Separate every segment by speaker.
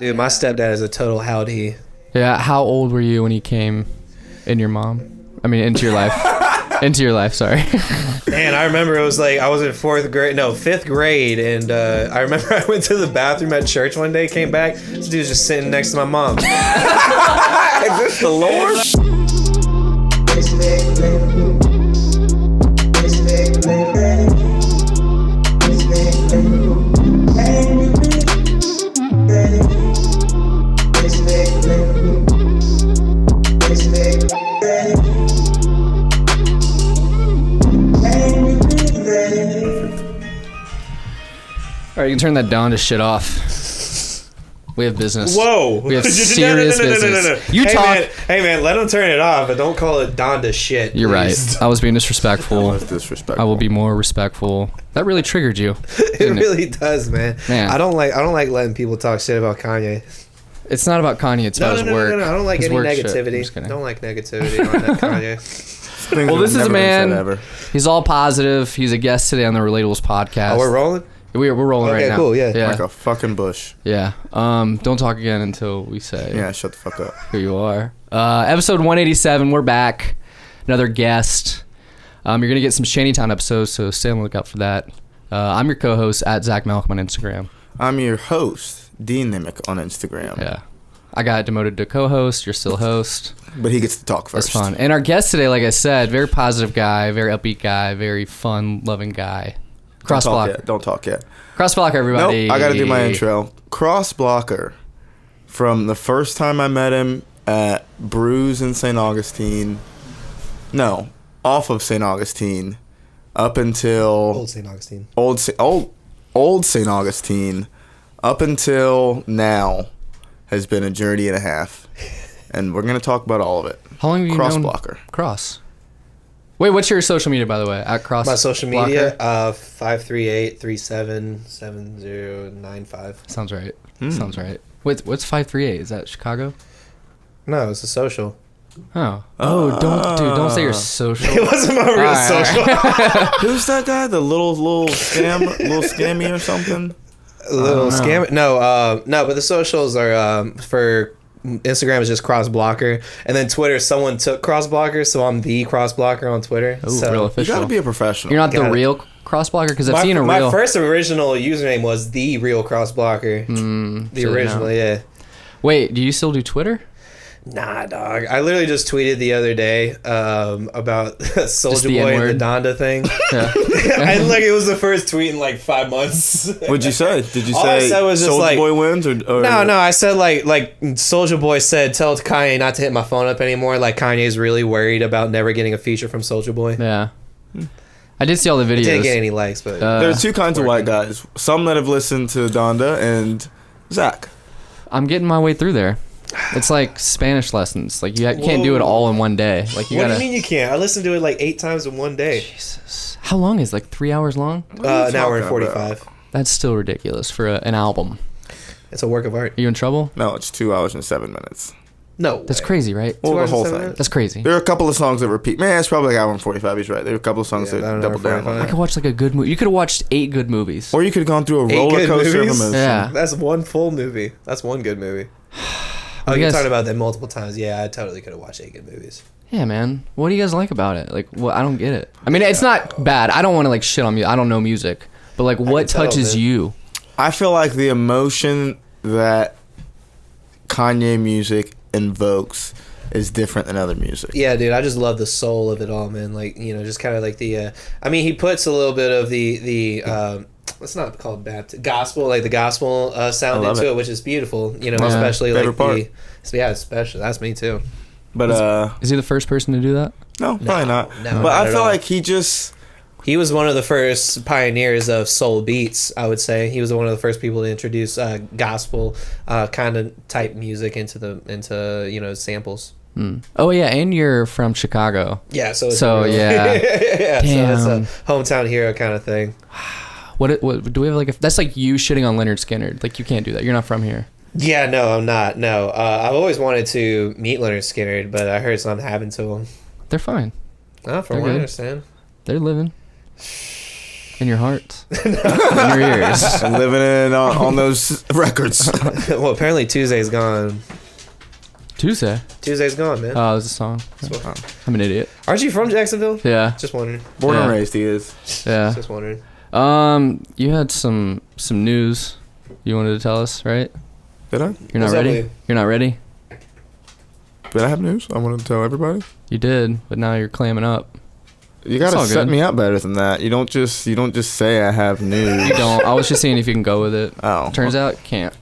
Speaker 1: Dude, my stepdad is a total howdy.
Speaker 2: Yeah, how old were you when he came in your mom? I mean, into your life. Into your life, sorry.
Speaker 1: Man, I remember it was like, I was in fifth grade, and I remember I went to the bathroom at church one day, came back, this dude was just sitting next to my mom. Is this the Lord?
Speaker 2: All right, you can turn that Donda shit off. We have business.
Speaker 1: Whoa.
Speaker 2: We have serious business. You
Speaker 1: hey,
Speaker 2: talk.
Speaker 1: Hey, man, let him turn it off, but don't call it Donda shit.
Speaker 2: You're right. I was being disrespectful.
Speaker 3: Disrespectful.
Speaker 2: I will be more respectful. That really triggered you.
Speaker 1: It really does, man.
Speaker 2: Man.
Speaker 1: I don't like letting people talk shit about Kanye.
Speaker 2: It's not about Kanye. It's about his work.
Speaker 1: No. I don't like
Speaker 2: His
Speaker 1: any
Speaker 2: work shit.
Speaker 1: negativity. Don't like negativity on that Kanye.
Speaker 2: Well, this is a man. He's all positive. He's a guest today on the Relatables podcast.
Speaker 1: Oh, we're rolling?
Speaker 2: We're rolling right now.
Speaker 1: Okay, cool, yeah.
Speaker 3: Like a fucking bush.
Speaker 2: Yeah. Don't talk again until we say.
Speaker 3: Yeah, shut the fuck up.
Speaker 2: Who you are. Episode 187. We're back. Another guest. You're going to get some Shantytown episodes, so stay on the lookout for that. I'm your co-host at Zach Malcolm on Instagram.
Speaker 3: I'm your host, Dean Nimick on Instagram.
Speaker 2: Yeah. I got demoted to co-host. You're still host.
Speaker 3: But he gets to talk first.
Speaker 2: That's fun. And our guest today, like I said, very positive guy, very upbeat guy, very fun, loving guy. Cross blocker.
Speaker 3: Don't talk yet.
Speaker 2: Cross blocker, everybody.
Speaker 3: Nope, I got to do my intro. Cross blocker. From the first time I met him at Brews in St. Augustine. No, off of St. Augustine. Up until...
Speaker 1: Old St. Augustine.
Speaker 3: Old St. Augustine. Up until now has been a journey and a half. And we're going to talk about all of it.
Speaker 2: How long have you
Speaker 3: Cross
Speaker 2: known
Speaker 3: blocker.
Speaker 2: Cross? Wait, what's your social media, by the way? At Cross
Speaker 1: My social media,
Speaker 2: Blocker?
Speaker 1: 538-377095.
Speaker 2: Sounds right. Sounds right. Wait, what's 538? Is that Chicago?
Speaker 1: No, it's a social.
Speaker 2: Oh, don't say your social.
Speaker 1: It wasn't my real social.
Speaker 3: Who's that guy? The little scammy or something?
Speaker 1: Little scam. No, but the socials are for Instagram is just cross blocker, and then Twitter someone took cross blocker, so I'm the cross blocker on Twitter.
Speaker 2: Ooh,
Speaker 1: so
Speaker 2: real
Speaker 3: You
Speaker 2: official.
Speaker 3: gotta be a professional.
Speaker 2: You're not the real cross blocker because I've
Speaker 1: my,
Speaker 2: seen a
Speaker 1: my
Speaker 2: real.
Speaker 1: first original username was the real cross blocker. The
Speaker 2: so
Speaker 1: original,
Speaker 2: now.
Speaker 1: yeah.
Speaker 2: Wait, do you still do Twitter?
Speaker 1: Nah, dog. I literally just tweeted the other day about Soulja
Speaker 2: the
Speaker 1: Boy
Speaker 2: N-word?
Speaker 1: and the Donda thing.
Speaker 2: Yeah.
Speaker 1: And like it was the first tweet in like 5 months.
Speaker 3: What'd you say? Did you
Speaker 1: All I
Speaker 3: say
Speaker 1: said was just
Speaker 3: Soulja
Speaker 1: like-
Speaker 3: Boy wins or
Speaker 1: No, I said like Soulja Boy said tell Kanye not to hit my phone up anymore. Like Kanye's really worried about never getting a feature from Soulja Boy.
Speaker 2: Yeah. I did see all the videos.
Speaker 1: Didn't get any likes, but
Speaker 3: There are two kinds of white guys. Some that have listened to Donda and Zach.
Speaker 2: I'm getting my way through there. It's like Spanish lessons. Like you can't do it all in one day. Like you
Speaker 1: what
Speaker 2: gotta.
Speaker 1: do you mean you can't? I listened to it like 8 times in one day.
Speaker 2: Jesus. How long is it? Like 3 hours long?
Speaker 1: An hour and
Speaker 3: talking
Speaker 1: 45.
Speaker 2: That's still ridiculous for an album.
Speaker 1: It's a work of art.
Speaker 2: Are you in trouble?
Speaker 3: No, it's 2 hours and 7 minutes.
Speaker 1: No,
Speaker 2: That's
Speaker 1: way.
Speaker 2: crazy, right?
Speaker 3: Well,
Speaker 1: 2
Speaker 3: the
Speaker 1: hours and
Speaker 3: whole
Speaker 1: 7
Speaker 3: thing.
Speaker 1: minutes?
Speaker 2: That's crazy.
Speaker 3: There are a couple of songs that repeat. Man, it's probably like hour and 45. He's right. There are a couple of songs
Speaker 1: Yeah,
Speaker 3: that
Speaker 1: about
Speaker 3: double
Speaker 1: an hour
Speaker 3: down.
Speaker 1: 45.
Speaker 2: I could watch like a good movie. You could have watched 8 good movies.
Speaker 3: Or you could have gone through a
Speaker 1: 8
Speaker 3: roller
Speaker 1: good
Speaker 3: coaster of
Speaker 1: movies?
Speaker 3: emotion.
Speaker 2: Yeah.
Speaker 1: That's one full movie. That's one good movie. Oh,
Speaker 2: You
Speaker 1: you're
Speaker 2: guys-
Speaker 1: talking about that multiple times. Yeah, I totally could have watched 8 good movies.
Speaker 2: Yeah, man. What do you guys like about it? Like, what? I don't get it. I mean, it's not bad. I don't want to like shit on you. I don't know music, but like, what
Speaker 1: can tell,
Speaker 2: touches
Speaker 1: man.
Speaker 2: you?
Speaker 3: I feel like the emotion that Kanye music invokes is different than other music.
Speaker 1: Yeah, dude, I just love the soul of it all, man. Like, you know, just kind of like the. I mean, he puts a little bit of the. It's not called Baptist gospel, like the gospel sound
Speaker 3: love
Speaker 1: into
Speaker 3: it.
Speaker 1: it, which is beautiful. You know,
Speaker 2: Yeah.
Speaker 1: especially
Speaker 3: Favorite
Speaker 1: like
Speaker 3: part.
Speaker 1: the. Yeah, especially that's me too.
Speaker 3: But
Speaker 2: Is he the first person to do that?
Speaker 3: no, probably not.
Speaker 1: no,
Speaker 3: but
Speaker 1: not
Speaker 3: I
Speaker 1: at
Speaker 3: feel
Speaker 1: all.
Speaker 3: like he just
Speaker 1: He was one of the first pioneers of soul beats, I would say. He was one of the first people to introduce gospel kind of type music into you know, samples.
Speaker 2: Oh yeah, and you're from Chicago.
Speaker 1: Yeah, so it's
Speaker 2: So,
Speaker 1: a real-
Speaker 2: yeah.
Speaker 1: yeah,
Speaker 2: Damn.
Speaker 1: so it's a hometown hero kind of thing.
Speaker 2: What do we have like? That's like you shitting on Leonard Skinner. Like you can't do that. You're not from here.
Speaker 1: Yeah, no, I'm not. No, I've always wanted to meet Leonard Skinner, but I heard something happened to him.
Speaker 2: They're fine.
Speaker 1: From
Speaker 2: They're
Speaker 1: what I
Speaker 2: good.
Speaker 1: understand.
Speaker 2: They're living. In your hearts. In your ears.
Speaker 3: I'm living in on those records.
Speaker 1: Well, apparently Tuesday's gone.
Speaker 2: Tuesday.
Speaker 1: Tuesday's gone, man.
Speaker 2: Oh, it's a song. I'm an idiot.
Speaker 1: Aren't you from Jacksonville?
Speaker 2: Yeah.
Speaker 1: Just wondering.
Speaker 3: Born and
Speaker 2: Yeah.
Speaker 3: raised, he is.
Speaker 2: Yeah.
Speaker 1: Just wondering.
Speaker 2: You had some news you wanted to tell us, right?
Speaker 3: Did I?
Speaker 2: You're not
Speaker 1: What's up
Speaker 2: ready?
Speaker 1: with you?
Speaker 2: You're not ready?
Speaker 3: Did I have news? I wanted to tell everybody.
Speaker 2: You did, but now you're clamming up.
Speaker 3: You
Speaker 2: It's
Speaker 3: gotta
Speaker 2: all
Speaker 3: set
Speaker 2: good.
Speaker 3: me up better than that. You don't just say I have news.
Speaker 2: You don't. I was just seeing if you can go with it.
Speaker 3: Oh.
Speaker 2: Turns out, can't.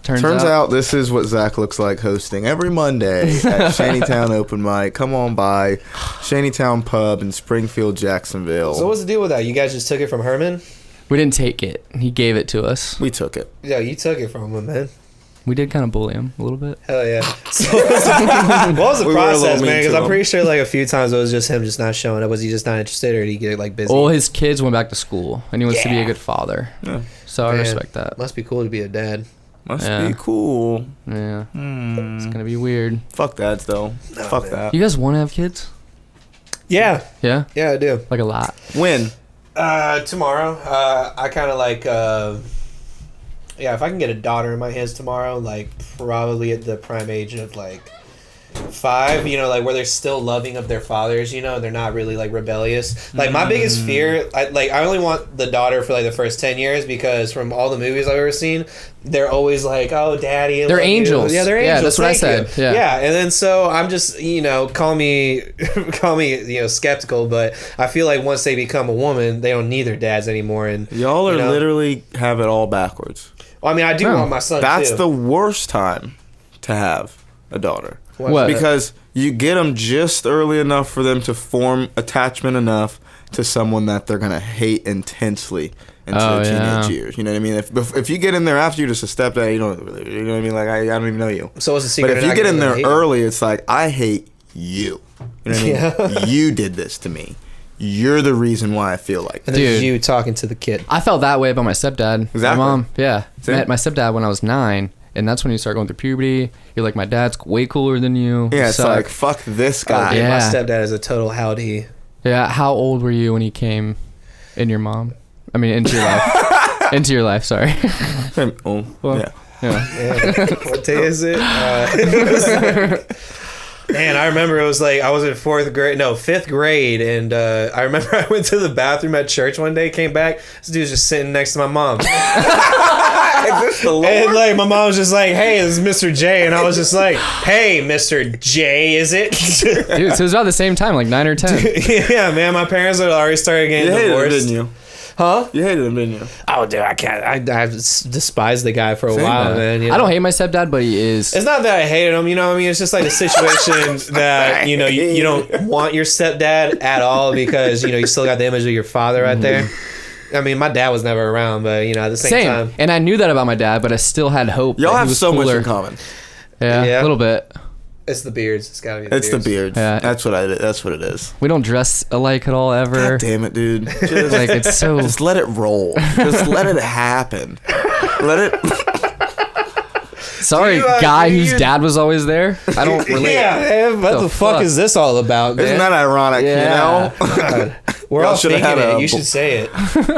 Speaker 3: Turns out this is what Zach looks like hosting every Monday at Shantytown Open Mic. Come on by Shantytown Pub in Springfield, Jacksonville.
Speaker 1: So what's the deal with that? You guys just took it from Herman?
Speaker 2: We didn't take it. He gave it to us.
Speaker 3: We took it.
Speaker 1: Yeah, you took it from him, man.
Speaker 2: We did kind of bully him a little bit.
Speaker 1: Hell yeah. So, what was the
Speaker 3: We were a little
Speaker 1: process,
Speaker 3: mean
Speaker 1: man? Because
Speaker 3: to
Speaker 1: I'm
Speaker 3: him.
Speaker 1: pretty sure like a few times it was just him just not showing up. Was he just not interested, or did he get like busy?
Speaker 2: Well, his kids went back to school, and he wants to be a
Speaker 1: Yeah.
Speaker 2: good father.
Speaker 3: Yeah.
Speaker 2: So I
Speaker 1: Man,
Speaker 2: respect that.
Speaker 1: Must be cool to be a dad.
Speaker 3: Must
Speaker 2: Yeah.
Speaker 3: be cool.
Speaker 2: Yeah. It's gonna be weird.
Speaker 3: Fuck dads though. Fuck
Speaker 1: man.
Speaker 3: that.
Speaker 2: You guys want to have kids?
Speaker 1: Yeah,
Speaker 2: Yeah.
Speaker 1: yeah, I do.
Speaker 2: Like a lot.
Speaker 3: When?
Speaker 1: Tomorrow. I kind of like. Yeah, if I can get a daughter in my hands tomorrow, like probably at the prime age of like 5, you know, like where they're still loving of their fathers, you know, they're not really like rebellious. Like my biggest fear, I only want the daughter for like the first 10 years because from all the movies I've ever seen, they're always like, oh, daddy. I
Speaker 2: They're
Speaker 1: love you."
Speaker 2: angels.
Speaker 1: Yeah, they're
Speaker 2: Yeah,
Speaker 1: angels.
Speaker 2: that's what I
Speaker 1: Thank
Speaker 2: said.
Speaker 1: you.
Speaker 2: Yeah.
Speaker 1: Yeah, and then so I'm just, you know, call me, you know, skeptical, but I feel like once they become a woman, they don't need their dads anymore. And
Speaker 3: Y'all are
Speaker 1: you know,
Speaker 3: literally have it all backwards.
Speaker 1: well, I mean, I do
Speaker 2: No.
Speaker 1: want my son
Speaker 3: That's
Speaker 1: too.
Speaker 3: the worst time to have a daughter.
Speaker 2: What?
Speaker 3: Because you get them just early enough for them to form attachment enough to someone that they're gonna hate intensely into their teenage years. You know what I mean? If you get in there after you're just a stepdad, you don't really, you know what I mean? Like I don't even know you.
Speaker 1: So what's the secret?
Speaker 3: But if
Speaker 1: to
Speaker 3: you
Speaker 1: not
Speaker 3: get in
Speaker 1: getting
Speaker 3: there
Speaker 1: hate?
Speaker 3: early, it's like I hate you. You know what I mean? You did this to me. You're the reason why I feel like
Speaker 1: and
Speaker 3: this.
Speaker 1: this is
Speaker 2: Dude.
Speaker 1: you talking to the kid.
Speaker 2: I felt that way about my stepdad.
Speaker 3: Exactly.
Speaker 2: My mom, yeah.
Speaker 3: Same.
Speaker 2: Met my stepdad when I was 9, and that's when you start going through puberty. You're like, my dad's way cooler than you.
Speaker 3: Yeah,
Speaker 2: You
Speaker 3: it's
Speaker 2: suck.
Speaker 3: like fuck this
Speaker 1: Oh,
Speaker 3: guy.
Speaker 1: dude, my
Speaker 2: Yeah.
Speaker 1: stepdad is a total howdy.
Speaker 2: Yeah, how old were you when he came in your mom? I mean, into your life. Into your life, sorry.
Speaker 3: Oh,
Speaker 2: Well,
Speaker 3: yeah.
Speaker 2: Yeah.
Speaker 1: Yeah. What day is it? Man, I remember it was like I was in 5th grade, and I remember I went to the bathroom at church one day, came back, this dude was just sitting next to my mom.
Speaker 3: Is this the Lord?
Speaker 1: And like my mom was just like, hey, this is Mr. J, and I was just like, hey, Mr. J, is it?
Speaker 2: Dude, so it was about the same time, like 9 or 10.
Speaker 1: Yeah, man, my parents had already started getting
Speaker 3: You hated him,
Speaker 1: divorced.
Speaker 3: didn't you?
Speaker 1: Huh?
Speaker 3: You hated him, didn't you?
Speaker 1: Oh, dude, I can't. I despised the guy for a
Speaker 3: Same,
Speaker 1: while, man. You know?
Speaker 2: I don't hate my stepdad, but he is.
Speaker 1: It's not that I hated him, you know what I mean? It's just like a situation that, you know, you don't want your stepdad at all because, you know, you still got the image of your father right there. I mean, my dad was never around, but, you know, at the same time.
Speaker 2: And I knew that about my dad, but I still had hope.
Speaker 3: Y'all
Speaker 2: that he
Speaker 3: have
Speaker 2: was
Speaker 3: so much
Speaker 2: cooler.
Speaker 3: in common.
Speaker 2: Yeah,
Speaker 1: Yeah.
Speaker 2: a little bit.
Speaker 1: It's the beards. It's got to be
Speaker 3: It's the beard.
Speaker 2: Yeah.
Speaker 3: That's what it is.
Speaker 2: We don't dress alike at all ever.
Speaker 3: God damn it, dude. Just,
Speaker 2: Like, it's so.
Speaker 3: just let it roll. Just let it happen. Let it.
Speaker 2: Sorry,
Speaker 1: Do you,
Speaker 2: guy
Speaker 1: do
Speaker 2: whose
Speaker 1: you-
Speaker 2: dad was always there. I don't relate.
Speaker 1: Yeah, man, what the fuck is this all about, man?
Speaker 3: Isn't that ironic?
Speaker 2: Yeah.
Speaker 3: You know.
Speaker 1: God. We're
Speaker 3: Y'all
Speaker 1: all
Speaker 3: should've
Speaker 1: thinking
Speaker 3: had
Speaker 1: it.
Speaker 3: a-
Speaker 1: You should say it.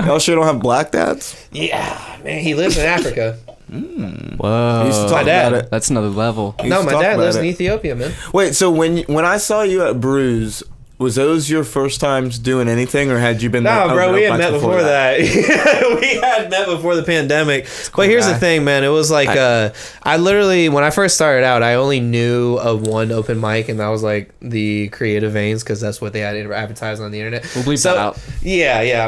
Speaker 3: Y'all sure don't have black dads.
Speaker 1: Yeah, man. He lives in Africa.
Speaker 2: Whoa.
Speaker 3: We used to talk
Speaker 1: My dad.
Speaker 3: about it.
Speaker 2: That's another level.
Speaker 3: We used
Speaker 1: No,
Speaker 3: to
Speaker 1: my
Speaker 3: talk
Speaker 1: dad
Speaker 3: about
Speaker 1: lives in
Speaker 3: it.
Speaker 1: Ethiopia, man.
Speaker 3: Wait, so when I saw you at Brews, was those your first times doing anything, or had you been?
Speaker 1: No, bro, we had
Speaker 3: much
Speaker 1: met before that. We had met before the pandemic. But here's the
Speaker 3: guy.
Speaker 1: thing, man. It was like I literally, when I first started out, I only knew of one open mic, and that was like the Creative Veins, because that's what they had advertised on the internet.
Speaker 2: We'll bleep that out.
Speaker 1: Yeah,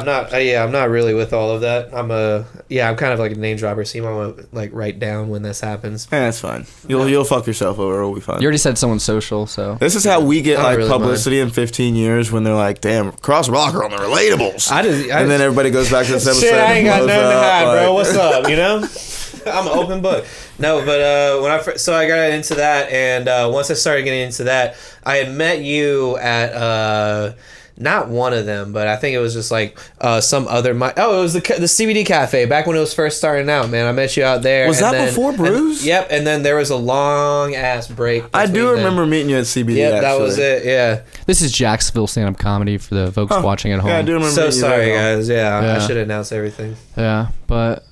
Speaker 1: I'm not really with all of that. I'm kind of like a name dropper. So you might want to like write down when this happens.
Speaker 3: Yeah, that's fine. You'll fuck yourself over. It'll be fine.
Speaker 2: You already said someone's social, so.
Speaker 3: This is how we get
Speaker 1: I don't
Speaker 3: like
Speaker 1: really
Speaker 3: publicity in 15 years when they're like, "Damn, Croce Blocker on the Relatables," and then everybody goes back to this episode.
Speaker 1: Shit, I ain't got
Speaker 3: and
Speaker 1: nothing
Speaker 3: blows
Speaker 1: to
Speaker 3: up,
Speaker 1: hide, bro.
Speaker 3: like-
Speaker 1: What's up? You know, I'm an open book. No, but when I got into that, and once I started getting into that, I had met you at not one of them, but I think it was just like some other. It was the CBD cafe back when it was first starting out. Man, I met you out there.
Speaker 3: Was that before Brews?
Speaker 1: Yep, and then there was a long ass break.
Speaker 3: I do remember meeting you at CBD.
Speaker 1: Yep, that was it. Yeah.
Speaker 2: This is Jacksonville stand-up comedy for the folks watching at home.
Speaker 3: Yeah, I do remember.
Speaker 1: So sorry, guys.
Speaker 2: Yeah.
Speaker 1: I should announce everything.
Speaker 2: Yeah, but.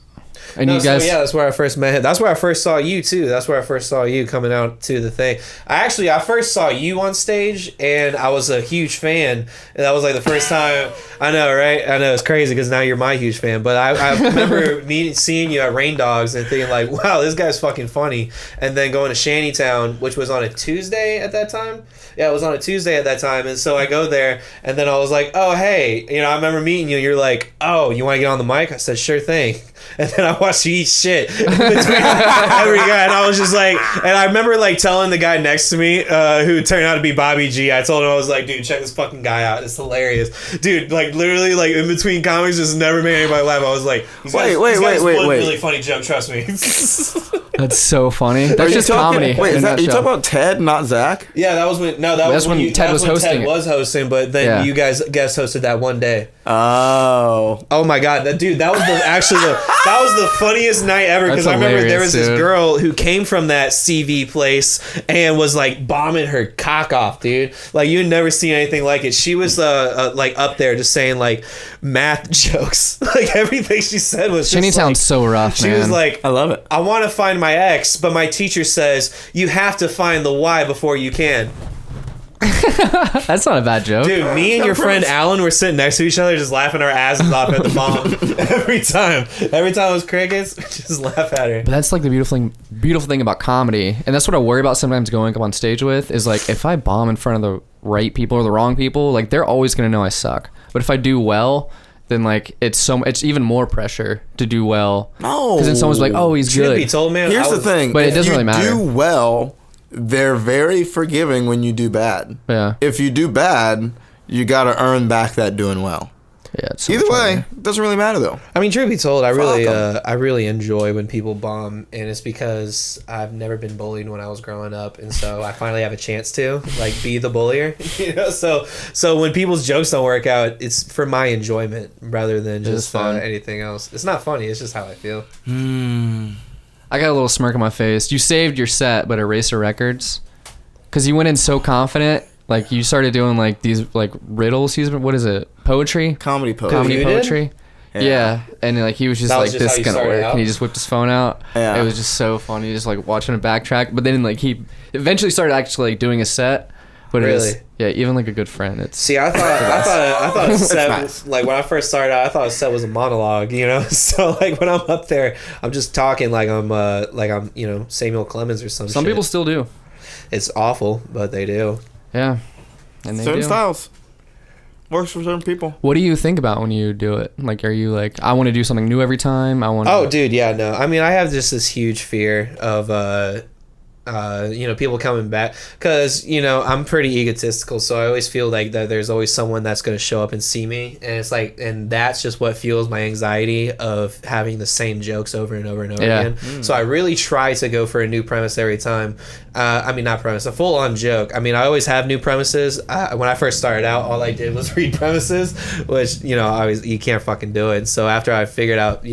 Speaker 2: And
Speaker 1: No,
Speaker 2: you guys,
Speaker 1: so yeah, that's where I first met him. That's where I first saw you too. That's where I first saw you coming out to the thing. I first saw you on stage, and I was a huge fan. And that was like the first time. I know, right? I know it's crazy because now you're my huge fan. But I remember seeing you at Rain Dogs and thinking like, wow, this guy's fucking funny. And then going to Shantytown, which was on a Tuesday at that time. Yeah, it was on a Tuesday at that time. And so I go there, and then I was like, oh, hey, I remember meeting you, and you're like, oh, you want to get on the mic? I said, sure thing. And then I watched you eat shit in between every guy, and I was just like, and I remember like telling the guy next to me, who turned out to be Bobby G. I told him, I was like, dude, check this fucking guy out. It's hilarious, dude. Like literally, like in between comics, just never made anybody laugh. I was like, wait, really funny joke. Trust me.
Speaker 2: that's so funny. That's just comedy.
Speaker 3: Wait, you talking about Ted, not Zach?
Speaker 1: Yeah, that was when. No, that was when Ted was hosting. Ted was hosting, but then you guys guest hosted that one day.
Speaker 3: Oh
Speaker 1: my god, that was the funniest night ever, because I remember there was this girl who came from that CV place and was like bombing her cock off, dude. Like you'd never seen anything like it. She was like up there just saying like math jokes. Like everything she said was just
Speaker 2: sounds so rough,
Speaker 1: she
Speaker 2: man.
Speaker 1: was like,
Speaker 3: I love it.
Speaker 1: I want to find my ex, but my teacher says you have to find the why before you can.
Speaker 2: That's not a bad joke.
Speaker 1: Dude, me and your friend Alan were sitting next to each other just laughing our asses off at the bomb every time. Every time it was crickets, we just laugh at her.
Speaker 2: But that's like the beautiful thing about comedy. And that's what I worry about sometimes going up on stage with, is like if I bomb in front of the right people or the wrong people, like they're always going to know I suck. But if I do well, then like it's even more pressure to do well.
Speaker 3: No.
Speaker 2: Because then someone's like, oh, he's good.
Speaker 1: Be told, man.
Speaker 3: Here's the thing.
Speaker 2: But it doesn't really matter.
Speaker 3: If you do well, they're very forgiving when you do bad.
Speaker 2: Yeah.
Speaker 3: If you do bad, you got to earn back that doing well.
Speaker 2: Yeah. It's so
Speaker 3: Either
Speaker 2: funny.
Speaker 3: way, it doesn't really matter though.
Speaker 1: I mean, truth be told, I really enjoy when people bomb, and it's because I've never been bullied when I was growing up, and so I finally have a chance to like be the bullier. So when people's jokes don't work out, it's for my enjoyment rather than just anything else. It's not funny. It's just how I feel.
Speaker 2: I got a little smirk on my face. You saved your set, but Eraser Records, because you went in so confident. Like you started doing like these like riddles. What is it? Poetry?
Speaker 3: Comedy poetry.
Speaker 2: Comedy poetry. Yeah. And like he was just like, this is gonna work, and he just whipped his phone out.
Speaker 3: Yeah.
Speaker 2: It was just so funny, just like watching a backtrack. But then like he eventually started actually like doing a set. But it was, even like a good friend.
Speaker 1: See, I thought a set was, like when I first started out, I thought a set was a monologue, So like when I'm up there, I'm just talking like I'm Samuel Clemens or something.
Speaker 2: Some people still do.
Speaker 1: It's awful, but they do.
Speaker 2: Yeah, and they
Speaker 3: certain
Speaker 2: do.
Speaker 3: styles works for certain people.
Speaker 2: What do you think about when you do it? Like, are you like, I want to do something new every time?
Speaker 1: Oh, dude, yeah, no. I mean, I have just this huge fear of people coming back, because I'm pretty egotistical, so I always feel like that there's always someone that's going to show up and see me, and it's like, and that's just what fuels my anxiety of having the same jokes over and over and over again. So I really try to go for a new premise every time. Not premise, a full-on joke. I mean, I always have new premises. When I first started out, all I did was read premises, which you can't fucking do it. So after I figured out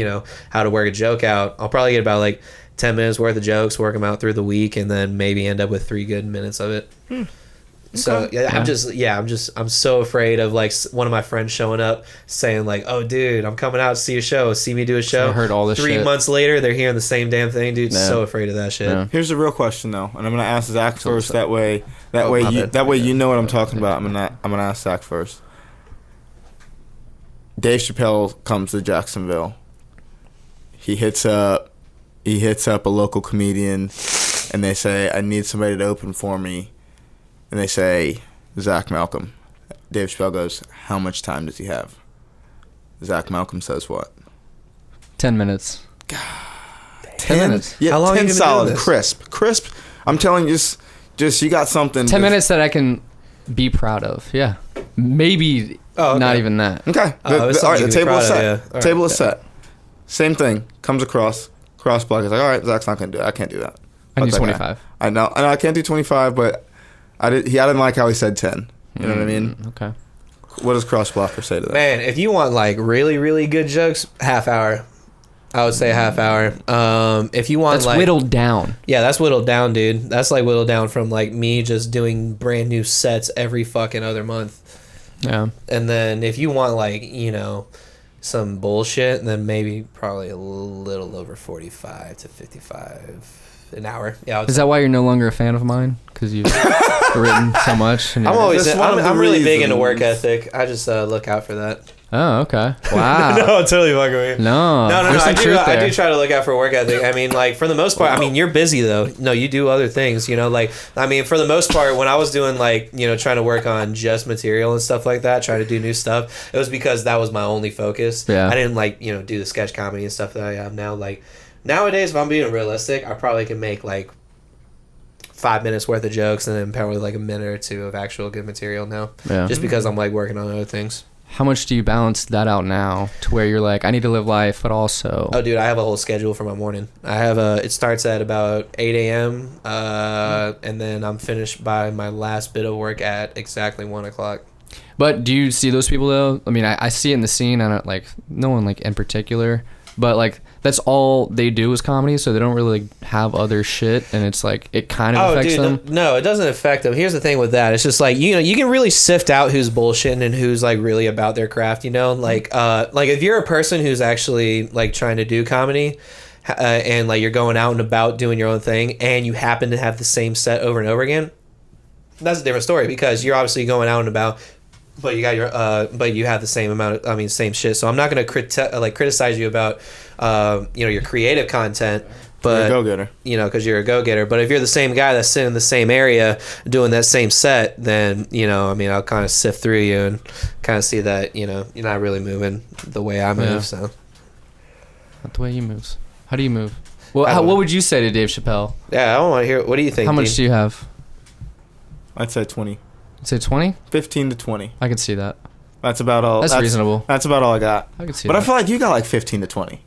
Speaker 1: how to work a joke out, I'll probably get about like 10 minutes worth of jokes, work them out through the week, and then maybe end up with 3 good minutes of it. So I'm so afraid of like one of my friends showing up saying like, oh dude, I'm coming out to see a show, see me do a show.
Speaker 2: I heard all this
Speaker 1: 3
Speaker 2: shit.
Speaker 1: months later they're hearing the same damn thing, dude.
Speaker 2: No.
Speaker 1: So afraid of that shit.
Speaker 2: No.
Speaker 3: Here's the real question though, and I'm gonna ask Zach first. That way you know what I'm talking about. I'm gonna ask Zach first. Dave Chappelle comes to Jacksonville. He hits up a local comedian, and they say, I need somebody to open for me. And they say, Zach Malcolm. Dave Chappelle goes, how much time does he have? Zach Malcolm says what?
Speaker 2: 10 minutes.
Speaker 3: 10
Speaker 2: minutes?
Speaker 3: Yeah,
Speaker 1: How long
Speaker 3: 10
Speaker 1: are you gonna
Speaker 3: solid,
Speaker 1: do this?
Speaker 3: crisp. I'm telling you, just you got something.
Speaker 2: 10 minutes that I can be proud of. Yeah. Maybe not even that.
Speaker 3: Okay.
Speaker 1: It's
Speaker 3: All right,
Speaker 1: something
Speaker 3: the
Speaker 1: you can be
Speaker 3: table is
Speaker 1: proud
Speaker 3: set.
Speaker 1: of, yeah. All
Speaker 3: Table
Speaker 1: right.
Speaker 3: is set. Same thing. Comes across. Cross block. He's like, all right, Zach's not going to do it. I can't do that.
Speaker 2: I need
Speaker 3: Fuck that guy.
Speaker 2: 25.
Speaker 3: I know I can't do 25, but I didn't like how he said 10. You know what I mean?
Speaker 2: Okay.
Speaker 3: What does Cross Blocker say to that?
Speaker 1: Man, if you want like really, really good jokes, half hour. I would say half hour. If you want,
Speaker 2: That's
Speaker 1: like,
Speaker 2: whittled down.
Speaker 1: Yeah, that's whittled down, dude. That's like whittled down from like me just doing brand new sets every fucking other month.
Speaker 2: Yeah.
Speaker 1: And then if you want like, some bullshit, then maybe probably a little over 45 to 55 an hour. Yeah.
Speaker 2: Is that why you're no longer a fan of mine? Because you've written so much. And
Speaker 1: I'm really big into work ethic. I just look out for that.
Speaker 2: Oh, okay. Wow.
Speaker 1: No, I'm totally fucking with you.
Speaker 2: No.
Speaker 1: I do try to look out for work ethic. I mean, like, for the most part, I mean, you're busy though. No, you do other things, like, I mean, for the most part, when I was doing like, trying to work on just material and stuff like that, trying to do new stuff, it was because that was my only focus.
Speaker 2: Yeah.
Speaker 1: I didn't like, do the sketch comedy and stuff that I have now. Like, nowadays, if I'm being realistic, I probably can make like 5 minutes worth of jokes and then probably like a minute or two of actual good material now. Yeah. Just because I'm like working on other things.
Speaker 2: How much do you balance that out now to where you're like, I need to live life, but also...
Speaker 1: Oh, dude, I have a whole schedule for my morning. It starts at about 8 a.m., and then I'm finished by my last bit of work at exactly 1 o'clock.
Speaker 2: But do you see those people, though? I mean, I see it in the scene, and like, no one like in particular, but like, that's all they do is comedy, so they don't really like have other shit, and it's like it kind of affects them.
Speaker 1: No, it doesn't affect them. Here's the thing with that: it's just like you can really sift out who's bullshitting and who's like really about their craft. Like if you're a person who's actually like trying to do comedy, and like you're going out and about doing your own thing, and you happen to have the same set over and over again, that's a different story because you're obviously going out and about. But you got your but you have the same amount of same shit. So I'm not gonna criticize you about your creative content, but
Speaker 3: you're a go-getter.
Speaker 1: Because you're a go-getter. But if you're the same guy that's sitting in the same area doing that same set, then I'll kind of sift through you and kind of see that you're not really moving the way I move.
Speaker 2: Yeah.
Speaker 1: So
Speaker 2: not the way he moves. How do you move? Well, what would you say to Dave Chappelle?
Speaker 1: Yeah, I want to hear. What do you think?
Speaker 2: How much do you have?
Speaker 3: I'd say 20.
Speaker 2: Say 20?
Speaker 3: 15 to 20.
Speaker 2: I could see that.
Speaker 3: That's about all.
Speaker 2: That's reasonable.
Speaker 3: That's about all I got.
Speaker 2: I could see
Speaker 3: but
Speaker 2: that.
Speaker 3: I feel like you got like 15 to 20.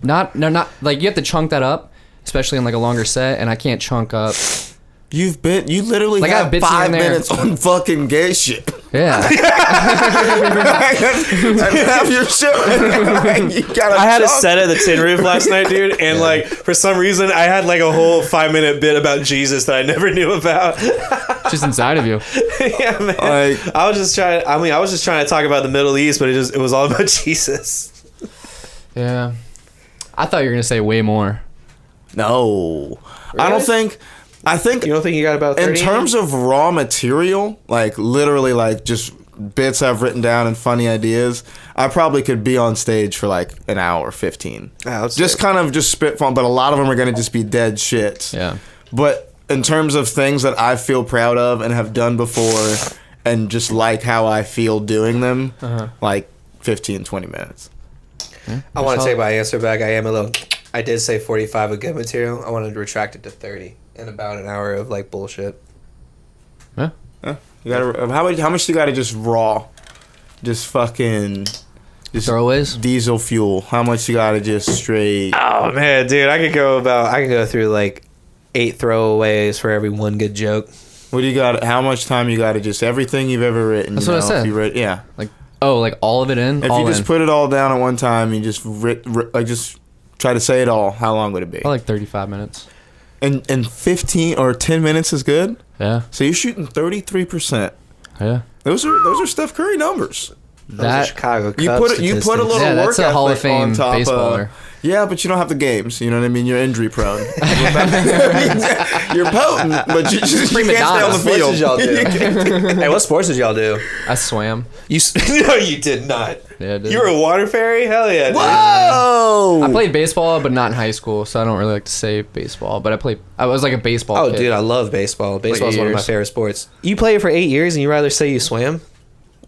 Speaker 2: Not like you have to chunk that up, especially in like a longer set, and I can't chunk up.
Speaker 3: You literally
Speaker 2: like
Speaker 3: have
Speaker 2: bits
Speaker 3: 5 minutes on fucking gay shit.
Speaker 2: Yeah.
Speaker 3: that's half your show.
Speaker 1: I had a set at the Tin Roof last night, dude, and like for some reason I had like a whole 5 minute bit about Jesus that I never knew about.
Speaker 2: Just inside of you.
Speaker 1: Yeah, man. I was just trying to talk about the Middle East, but it was all about Jesus.
Speaker 2: Yeah. I thought you were gonna say way more.
Speaker 3: No.
Speaker 1: Really?
Speaker 3: I think
Speaker 1: you don't think you got about 30?
Speaker 3: In terms of raw material, like literally like just bits I've written down and funny ideas, I probably could be on stage for like an hour 15. Just kind of just spitfall, but a lot of them are going to just be dead shits.
Speaker 2: Yeah.
Speaker 3: But in terms of things that I feel proud of and have done before and just like how I feel doing them, like 15, 20 minutes.
Speaker 2: Yeah,
Speaker 1: I want to take my answer back. I did say 45 of good material. I wanted to retract it to 30 in about an hour of like bullshit.
Speaker 2: Yeah.
Speaker 3: You gotta how much do you gotta just raw, just fucking, just
Speaker 2: throwaways,
Speaker 3: diesel fuel? How much you gotta just straight?
Speaker 1: Oh man, dude, I can go through like 8 throwaways for every one good joke.
Speaker 3: What do you got? How much time you gotta just everything you've ever written?
Speaker 2: That's what I said.
Speaker 3: Yeah.
Speaker 2: Like all of it in.
Speaker 3: If you just put it all down at one time, you just just try to say it all. How long would it be?
Speaker 2: Probably like 35 minutes.
Speaker 3: And 15 or 10 minutes is good?
Speaker 2: Yeah.
Speaker 3: So you're shooting 33%.
Speaker 2: Yeah.
Speaker 3: Those are Steph Curry numbers.
Speaker 1: That Chicago Cubs
Speaker 3: you put a little work
Speaker 2: that's a Hall of Fame
Speaker 3: on top
Speaker 2: baseballer.
Speaker 3: Yeah, but you don't have the games. You know what I mean? You're injury prone. You're potent, but you can't stay on the field.
Speaker 1: What sports did y'all do? Hey, what sports did y'all do?
Speaker 2: I swam.
Speaker 1: No, you did not.
Speaker 2: Yeah, I did.
Speaker 1: You were a water fairy? Hell yeah, dude.
Speaker 3: Whoa!
Speaker 2: I played baseball, but not in high school, so I don't really like to say baseball. But I was like a baseball kid.
Speaker 1: Dude, I love baseball. Baseball's one of my
Speaker 2: years.
Speaker 1: favorite sports. You played it for 8 years, and you rather say you swam?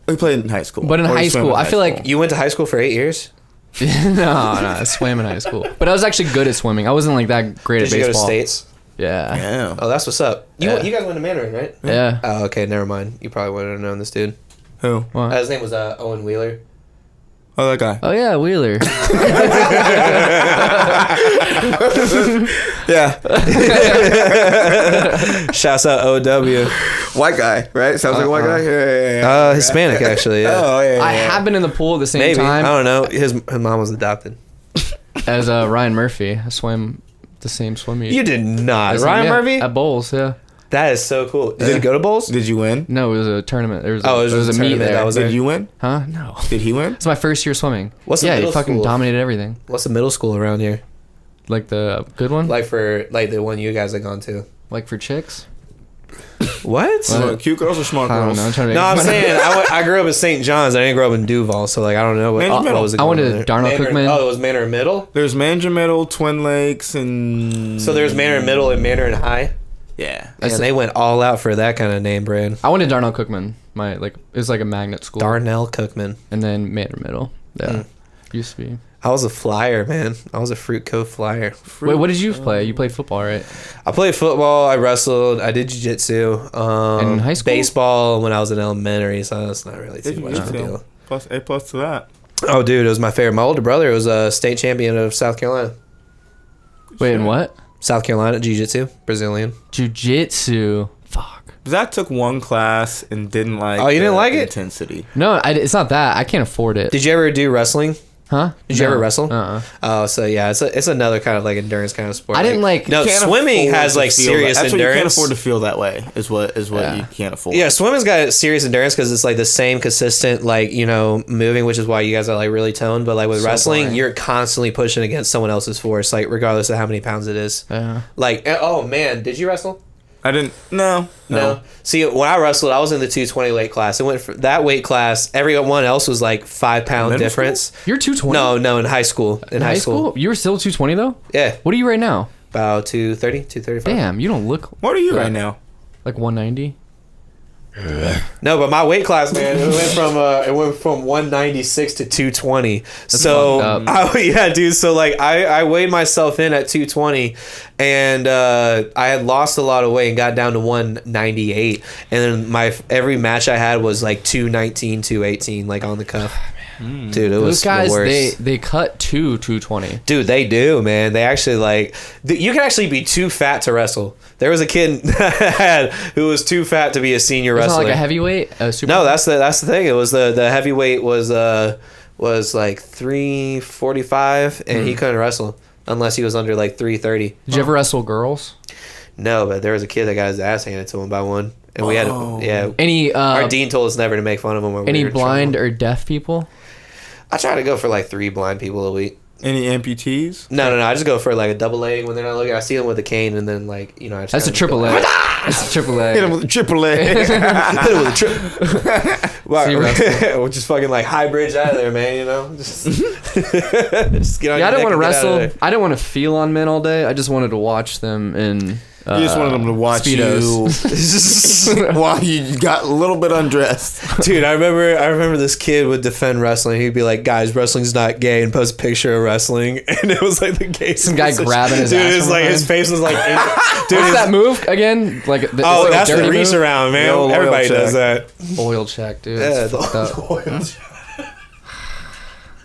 Speaker 3: We played in high school.
Speaker 2: But in
Speaker 3: Or
Speaker 2: high
Speaker 3: we swam
Speaker 2: school,
Speaker 3: in
Speaker 2: I
Speaker 3: high
Speaker 2: feel like
Speaker 3: school.
Speaker 1: You went to high school for 8 years?
Speaker 2: no, I swam in high school. But I was actually good at swimming. I wasn't like that great
Speaker 1: Did
Speaker 2: at
Speaker 1: you
Speaker 2: baseball.
Speaker 1: go to States?
Speaker 2: Yeah.
Speaker 3: Yeah.
Speaker 1: Oh, that's what's up. You
Speaker 2: Yeah.
Speaker 1: you guys went to Mandarin, right?
Speaker 2: Yeah.
Speaker 1: Oh, okay, never mind. You probably wouldn't have known this dude.
Speaker 3: Who?
Speaker 2: What?
Speaker 1: His name was Owen Wheeler.
Speaker 3: Oh, that guy.
Speaker 2: Oh yeah, Wheeler.
Speaker 3: Yeah.
Speaker 1: Shouts out OW.
Speaker 3: White guy, right? Sounds like a white guy? Yeah.
Speaker 1: Hispanic, actually, yeah.
Speaker 3: Oh, yeah.
Speaker 2: I have been in the pool at the same
Speaker 1: Maybe. I
Speaker 2: time
Speaker 1: don't know. His mom was adopted.
Speaker 2: as Ryan Murphy. I swam the same swim meet.
Speaker 1: You did not.
Speaker 2: As
Speaker 1: Ryan
Speaker 2: yeah,
Speaker 1: Murphy?
Speaker 2: at bowls. Yeah.
Speaker 1: That is so cool. Did you go to bowls?
Speaker 3: Did you win?
Speaker 2: No, it was a tournament. There was
Speaker 1: Oh, it was
Speaker 2: a
Speaker 1: a
Speaker 2: meet
Speaker 1: tournament
Speaker 2: there.
Speaker 1: that was
Speaker 3: Did
Speaker 1: there.
Speaker 3: you win?
Speaker 2: Huh? No.
Speaker 3: Did he win?
Speaker 2: It's my first year swimming.
Speaker 1: What's the
Speaker 2: yeah, he
Speaker 1: middle
Speaker 2: fucking
Speaker 1: school?
Speaker 2: dominated everything.
Speaker 1: What's the middle school around here?
Speaker 2: Like the good one?
Speaker 1: Like the one you guys have gone to?
Speaker 2: Like for chicks?
Speaker 1: What?
Speaker 3: Cute girls or smart
Speaker 2: I don't
Speaker 3: girls?
Speaker 2: know. I'm trying to
Speaker 1: No, I'm saying I grew up in St. John's. I didn't grow up in Duval, so like I don't know what was it.
Speaker 2: I went
Speaker 1: going
Speaker 2: to
Speaker 1: there?
Speaker 2: Darnell
Speaker 1: Manor-
Speaker 2: Cookman.
Speaker 1: Oh, it was Manor Middle.
Speaker 3: There's Mandarin Middle, Twin Lakes, and
Speaker 1: So there's Manor Middle and Manor High.
Speaker 3: yeah.
Speaker 1: And they went all out for that kind of name brand.
Speaker 2: I went to Darnell Cookman. It was like a magnet school.
Speaker 1: Darnell Cookman.
Speaker 2: And then Manor Middle. Yeah. Used to be.
Speaker 1: I was a flyer, man. I was a Fruit Cove flyer.
Speaker 2: Wait, what did you play? You played football, right?
Speaker 1: I played football. I wrestled. I did jiu-jitsu.
Speaker 2: In high school?
Speaker 1: Baseball when I was in elementary, so that's not really too much of a
Speaker 3: Jiu-jitsu.
Speaker 1: deal.
Speaker 3: Plus A+ to that.
Speaker 1: Oh, dude, it was my favorite. My older brother was a state champion of South Carolina.
Speaker 2: Wait, and what?
Speaker 1: South Carolina jiu-jitsu, Brazilian.
Speaker 2: Jiu-jitsu. Fuck.
Speaker 3: Zach took one class and didn't like.
Speaker 1: Oh, you didn't
Speaker 3: the
Speaker 1: like it?
Speaker 3: intensity.
Speaker 2: No, it's not that. I can't afford it.
Speaker 1: Did you ever do wrestling?
Speaker 2: Huh?
Speaker 1: Did you ever wrestle?
Speaker 2: Uh-uh.
Speaker 1: Oh, so yeah, it's another kind of like endurance kind of sport.
Speaker 2: I didn't like-
Speaker 1: No,
Speaker 3: You can't
Speaker 1: swimming
Speaker 3: afford
Speaker 1: has
Speaker 3: to
Speaker 1: like
Speaker 3: feel
Speaker 1: serious
Speaker 3: that. That's
Speaker 1: endurance.
Speaker 3: what you can't afford to feel that way. Is what
Speaker 2: Yeah.
Speaker 3: you can't afford.
Speaker 1: Yeah, swimming's got serious endurance because it's like the same consistent, like, moving, which is why you guys are like really toned. But like with
Speaker 3: So
Speaker 1: wrestling,
Speaker 3: boring.
Speaker 1: you're constantly pushing against someone else's force, like regardless of how many pounds it is.
Speaker 2: Yeah.
Speaker 1: Like, oh man, did you wrestle?
Speaker 3: I didn't. No.
Speaker 1: See, when I wrestled, I was in the 220 weight class. It went for that weight class. Everyone else was like 5 pound
Speaker 3: Middle
Speaker 1: difference.
Speaker 2: You're 220?
Speaker 1: No, in high school. In high school.
Speaker 2: You were still 220 though?
Speaker 1: Yeah,
Speaker 2: What are you right now?
Speaker 1: about 230, 235.
Speaker 2: Damn, you don't look
Speaker 3: What are you
Speaker 2: Yeah.
Speaker 3: right now?
Speaker 2: like 190.
Speaker 1: No, but my weight class, man, it went from 196 to 220. So,
Speaker 2: fucked up.
Speaker 1: yeah, dude. So like, I weighed myself in at 220, and I had lost a lot of weight and got down to 198. And then every match I had was like 219, 218, like on the cuff. Dude, it was
Speaker 2: Those guys,
Speaker 1: the worst.
Speaker 2: they cut to 220.
Speaker 1: Dude, they do, man. They actually you can actually be too fat to wrestle. There was a kid who was too fat to be a senior
Speaker 2: It's
Speaker 1: wrestler.
Speaker 2: not like a heavyweight.
Speaker 1: No, that's the thing. It was the heavyweight was like 345, and he couldn't wrestle unless he was under like 330.
Speaker 2: Did you ever wrestle girls?
Speaker 1: No, but there was a kid that got his ass handed to him by one, and we had
Speaker 2: Any
Speaker 1: our dean told us never to make fun of him. When
Speaker 2: any
Speaker 1: we were
Speaker 2: blind
Speaker 1: training.
Speaker 2: or deaf people?
Speaker 1: I try to go for like 3 blind people a week.
Speaker 3: Any amputees?
Speaker 1: No. I just go for like a double leg when they're not looking. I see them with a cane, and then like I just
Speaker 2: That's a
Speaker 1: kinda
Speaker 2: triple
Speaker 1: go
Speaker 2: leg.
Speaker 1: like,
Speaker 2: That's a triple
Speaker 3: Hit him
Speaker 2: leg.
Speaker 3: with a triple A.
Speaker 1: Hit him with a trip. We'll just fucking like high bridge out of there, man. Just, just get on.
Speaker 2: Yeah, I
Speaker 1: your
Speaker 2: didn't want to
Speaker 1: neck and get out of
Speaker 2: wrestle.
Speaker 1: there.
Speaker 2: I didn't want to feel on men all day. I just wanted to watch them in.
Speaker 3: You just wanted them to watch
Speaker 2: Speedos.
Speaker 3: you while you got a little bit undressed.
Speaker 1: Dude, I remember this kid would defend wrestling. He'd be like, "Guys, wrestling's not gay," and post a picture of wrestling, and it was like the gay.
Speaker 2: Some guy grabbing his
Speaker 1: dude.
Speaker 2: ass
Speaker 1: It was
Speaker 2: from
Speaker 1: like
Speaker 2: behind.
Speaker 1: his face was like, dude.
Speaker 2: What's
Speaker 1: his-
Speaker 2: that move again? Like the
Speaker 1: Oh, that's the
Speaker 2: dirty
Speaker 1: reach
Speaker 2: move?
Speaker 1: around, man.
Speaker 3: The old oil
Speaker 1: Everybody
Speaker 3: check.
Speaker 1: does that.
Speaker 2: Oil check, dude.
Speaker 1: Yeah,
Speaker 2: It's fucked up.
Speaker 1: oil.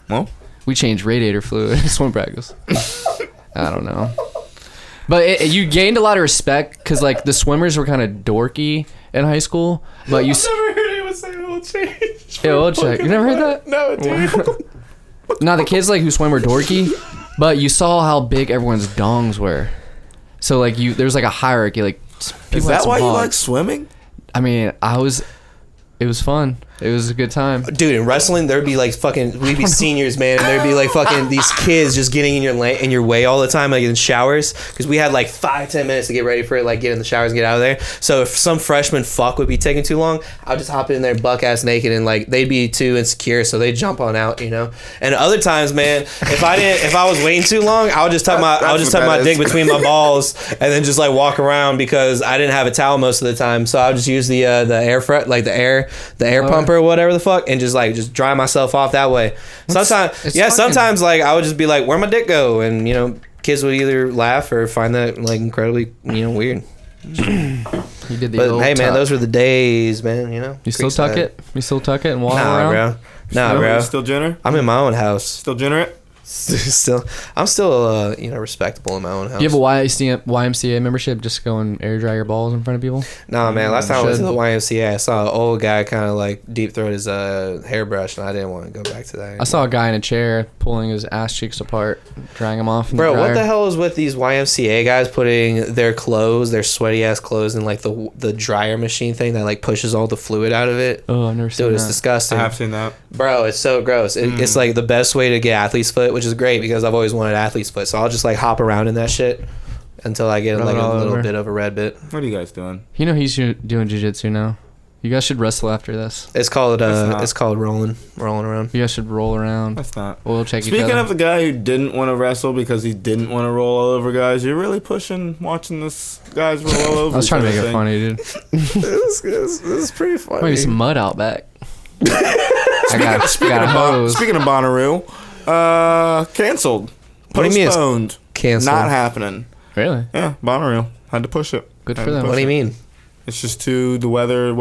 Speaker 3: Well,
Speaker 2: We changed radiator fluid at swim practice. I don't know. But you gained a lot of respect because like the swimmers were kind of dorky in high school. But you
Speaker 1: Never heard anyone say oil change.
Speaker 2: Yeah, oil check. You never heard that?
Speaker 1: No, dude.
Speaker 2: Now the kids like who swim were dorky, but you saw how big everyone's dongs were. So like there's like a hierarchy. Like people
Speaker 3: is
Speaker 2: had
Speaker 3: that
Speaker 2: some
Speaker 3: why you
Speaker 2: hogs.
Speaker 3: like swimming?
Speaker 2: I mean, it was fun. It was a good time.
Speaker 1: Dude, in wrestling, there'd be like we'd be seniors, man, and there'd be like fucking these kids just getting in your way all the time, like in showers, because we had like 5-10 minutes to get ready for it, like get in the showers, get out of there. So if some freshman fuck would be taking too long, I'd just hop in there buck ass naked, and like they'd be too insecure, so they'd jump on out, And other times, man, if I was waiting too long, I would just tuck my dick between my balls and then just like walk around because I didn't have a towel most of the time, so I would just use the air air pump or whatever the fuck, and just dry myself off that way. Sometimes like I would just be like, where'd my dick go? And kids would either laugh or find that like incredibly weird.
Speaker 2: You did the
Speaker 1: But
Speaker 2: old
Speaker 1: hey man,
Speaker 2: tuck.
Speaker 1: those were the days, man.
Speaker 2: You still tuck it? You still tuck it and walk around?
Speaker 1: Bro. Nah, bro.
Speaker 3: Still Jenner?
Speaker 1: I'm in my own house.
Speaker 3: Still Jenner?
Speaker 1: I'm still respectable in my own house.
Speaker 2: You have a YMCA membership just to go and air dry your balls in front of people?
Speaker 1: Nah, man. Last time I went to the YMCA, I saw an old guy kind of like deep throat his hairbrush, and I didn't want to go back to that anymore.
Speaker 2: I saw a guy in a chair pulling his ass cheeks apart, drying them off in
Speaker 1: Bro,
Speaker 2: the dryer.
Speaker 1: what the hell is with these YMCA guys putting their clothes, their sweaty ass clothes, in like the dryer machine thing that like pushes all the fluid out of it?
Speaker 2: Oh, I've never seen
Speaker 1: Dude,
Speaker 2: that.
Speaker 1: it's disgusting.
Speaker 3: I have seen that.
Speaker 1: Bro, it's so gross. It's like the best way to get athlete's foot, which is great because I've always wanted athlete's foot. So I'll just like hop around in that shit until I get
Speaker 2: Rub
Speaker 1: like
Speaker 2: it
Speaker 1: a
Speaker 2: all
Speaker 1: little
Speaker 2: over.
Speaker 1: bit of a red bit.
Speaker 3: What are you guys doing?
Speaker 2: You know he's doing jiu-jitsu now. You guys should wrestle after this.
Speaker 1: It's called
Speaker 3: That's not-
Speaker 1: rolling around.
Speaker 2: You guys should roll around.
Speaker 3: That's not.
Speaker 2: We'll check each
Speaker 3: Speaking
Speaker 2: other.
Speaker 3: of the guy who didn't want to wrestle because he didn't want to roll all over guys, you're really pushing watching this guys roll all over.
Speaker 2: I was trying to make
Speaker 3: each
Speaker 2: it
Speaker 3: other
Speaker 2: funny, dude.
Speaker 1: This is pretty funny.
Speaker 2: Maybe some mud out back. I got a hose.
Speaker 3: Speaking of Bonnaroo, canceled.
Speaker 1: What do you mean it's
Speaker 3: Postponed.
Speaker 1: canceled?
Speaker 3: Not happening.
Speaker 2: Really?
Speaker 3: Yeah, Bonnaroo. Had to push it.
Speaker 2: Good
Speaker 3: Had
Speaker 2: for
Speaker 3: to
Speaker 2: them.
Speaker 3: push
Speaker 1: What do you
Speaker 3: it.
Speaker 1: mean?
Speaker 3: It's just too the weather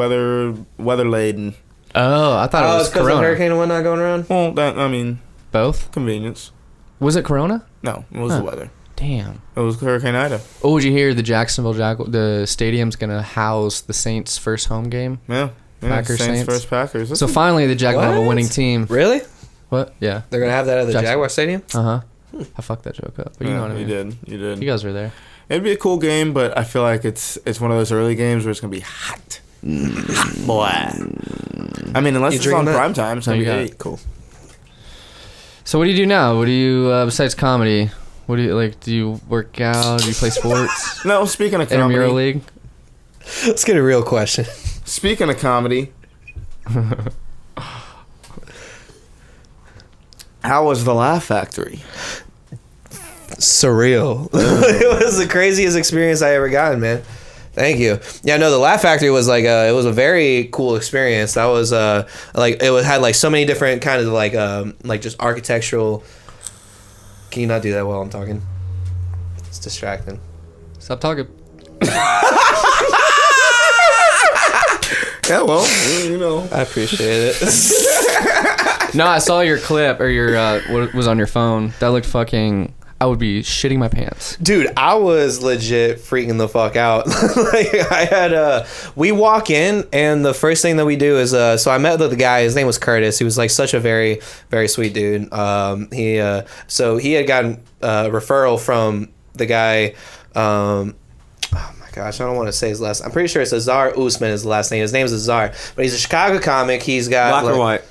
Speaker 3: laden.
Speaker 2: Oh, I thought it was
Speaker 1: it's because of
Speaker 2: Corona.
Speaker 1: hurricane and whatnot going around?
Speaker 3: Well, I mean,
Speaker 2: Both?
Speaker 3: convenience.
Speaker 2: Was it Corona?
Speaker 3: No, it was
Speaker 2: Huh.
Speaker 3: the weather.
Speaker 2: Damn.
Speaker 3: It was Hurricane Ida.
Speaker 2: Oh, did you hear the Jacksonville the stadium's gonna house the Saints' first home game?
Speaker 3: Yeah.
Speaker 2: Packers, Saints.
Speaker 3: First Packers.
Speaker 2: So finally, the Jags have a
Speaker 1: What?
Speaker 2: winning team.
Speaker 1: Really?
Speaker 2: What? Yeah.
Speaker 1: They're gonna have that at the
Speaker 2: Jackson.
Speaker 1: Jaguar Stadium?
Speaker 2: Uh huh. I fucked that joke up, but you know what I mean.
Speaker 3: You did.
Speaker 2: You guys were there.
Speaker 3: It'd be a cool game, but I feel like it's one of those early games where it's gonna be hot. Boy. I mean, unless
Speaker 1: You
Speaker 3: it's on
Speaker 1: drinking that?
Speaker 3: prime time, it's
Speaker 2: No,
Speaker 3: gonna
Speaker 2: you
Speaker 3: be
Speaker 2: got
Speaker 3: eight.
Speaker 2: it.
Speaker 1: Cool.
Speaker 2: So what do you do now? What do you besides comedy? What do you like? Do you work out? Do you play sports?
Speaker 3: No, speaking of
Speaker 2: Intramural
Speaker 3: comedy.
Speaker 2: league?
Speaker 1: Let's get a real question.
Speaker 3: Speaking of comedy. How was the Laugh Factory?
Speaker 1: Surreal. It was the craziest experience I ever gotten, man. Thank you. Yeah, no, the Laugh Factory was like it was a very cool experience. That was like it had like so many different kind of like just architectural. Can you not do that while I'm talking? It's distracting.
Speaker 2: Stop talking.
Speaker 3: Yeah, well, you know.
Speaker 1: I appreciate it.
Speaker 2: No, I saw your clip or your what was on your phone. That looked fucking. I would be shitting my pants.
Speaker 1: Dude, I was legit freaking the fuck out. Like I had we walk in and the first thing that we do is so I met with the guy, his name was Curtis. He was like such a very, very sweet dude. So he had gotten a referral from the guy oh my gosh, I don't want to say his last. I'm pretty sure it's Azar Usman is the last name. His name is Azar, but he's a Chicago comic. He's got
Speaker 3: Black or white?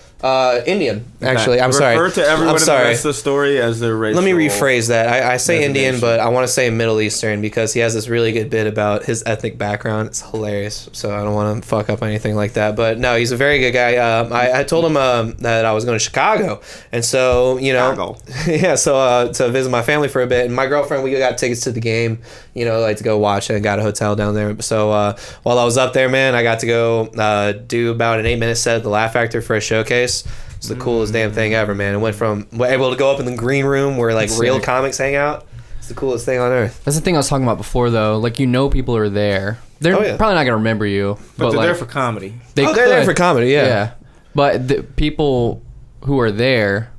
Speaker 1: Indian, actually.
Speaker 3: Okay.
Speaker 1: I'm sorry.
Speaker 3: Refer to everyone
Speaker 1: I'm
Speaker 3: in the
Speaker 1: sorry.
Speaker 3: rest of the story as their racial.
Speaker 1: Let me rephrase that. I say Indian,
Speaker 3: designation.
Speaker 1: but I want to say Middle Eastern because he has this really good bit about his ethnic background. It's hilarious. So I don't want to fuck up anything like that. But no, he's a very good guy. I told him that I was going to Chicago. And so, you know.
Speaker 3: Chicago.
Speaker 1: Yeah, so to visit my family for a bit. And my girlfriend, we got tickets to the game, you know, like to go watch it and got a hotel down there. So while I was up there, man, I got to go do about an 8-minute set at the Laugh Factory for a showcase. It's the coolest damn thing ever, man. It went from we're able to go up in the green room where like
Speaker 2: That's
Speaker 1: real
Speaker 2: sick.
Speaker 1: comics hang out. It's the coolest thing on earth.
Speaker 2: That's the thing I was talking about before, though. Like, you know, people are there. They're
Speaker 1: Oh, yeah.
Speaker 2: probably not gonna remember you,
Speaker 3: But they're
Speaker 2: like,
Speaker 3: there for comedy.
Speaker 2: they
Speaker 1: They're there
Speaker 2: could.
Speaker 1: for comedy, yeah.
Speaker 2: But the people who are there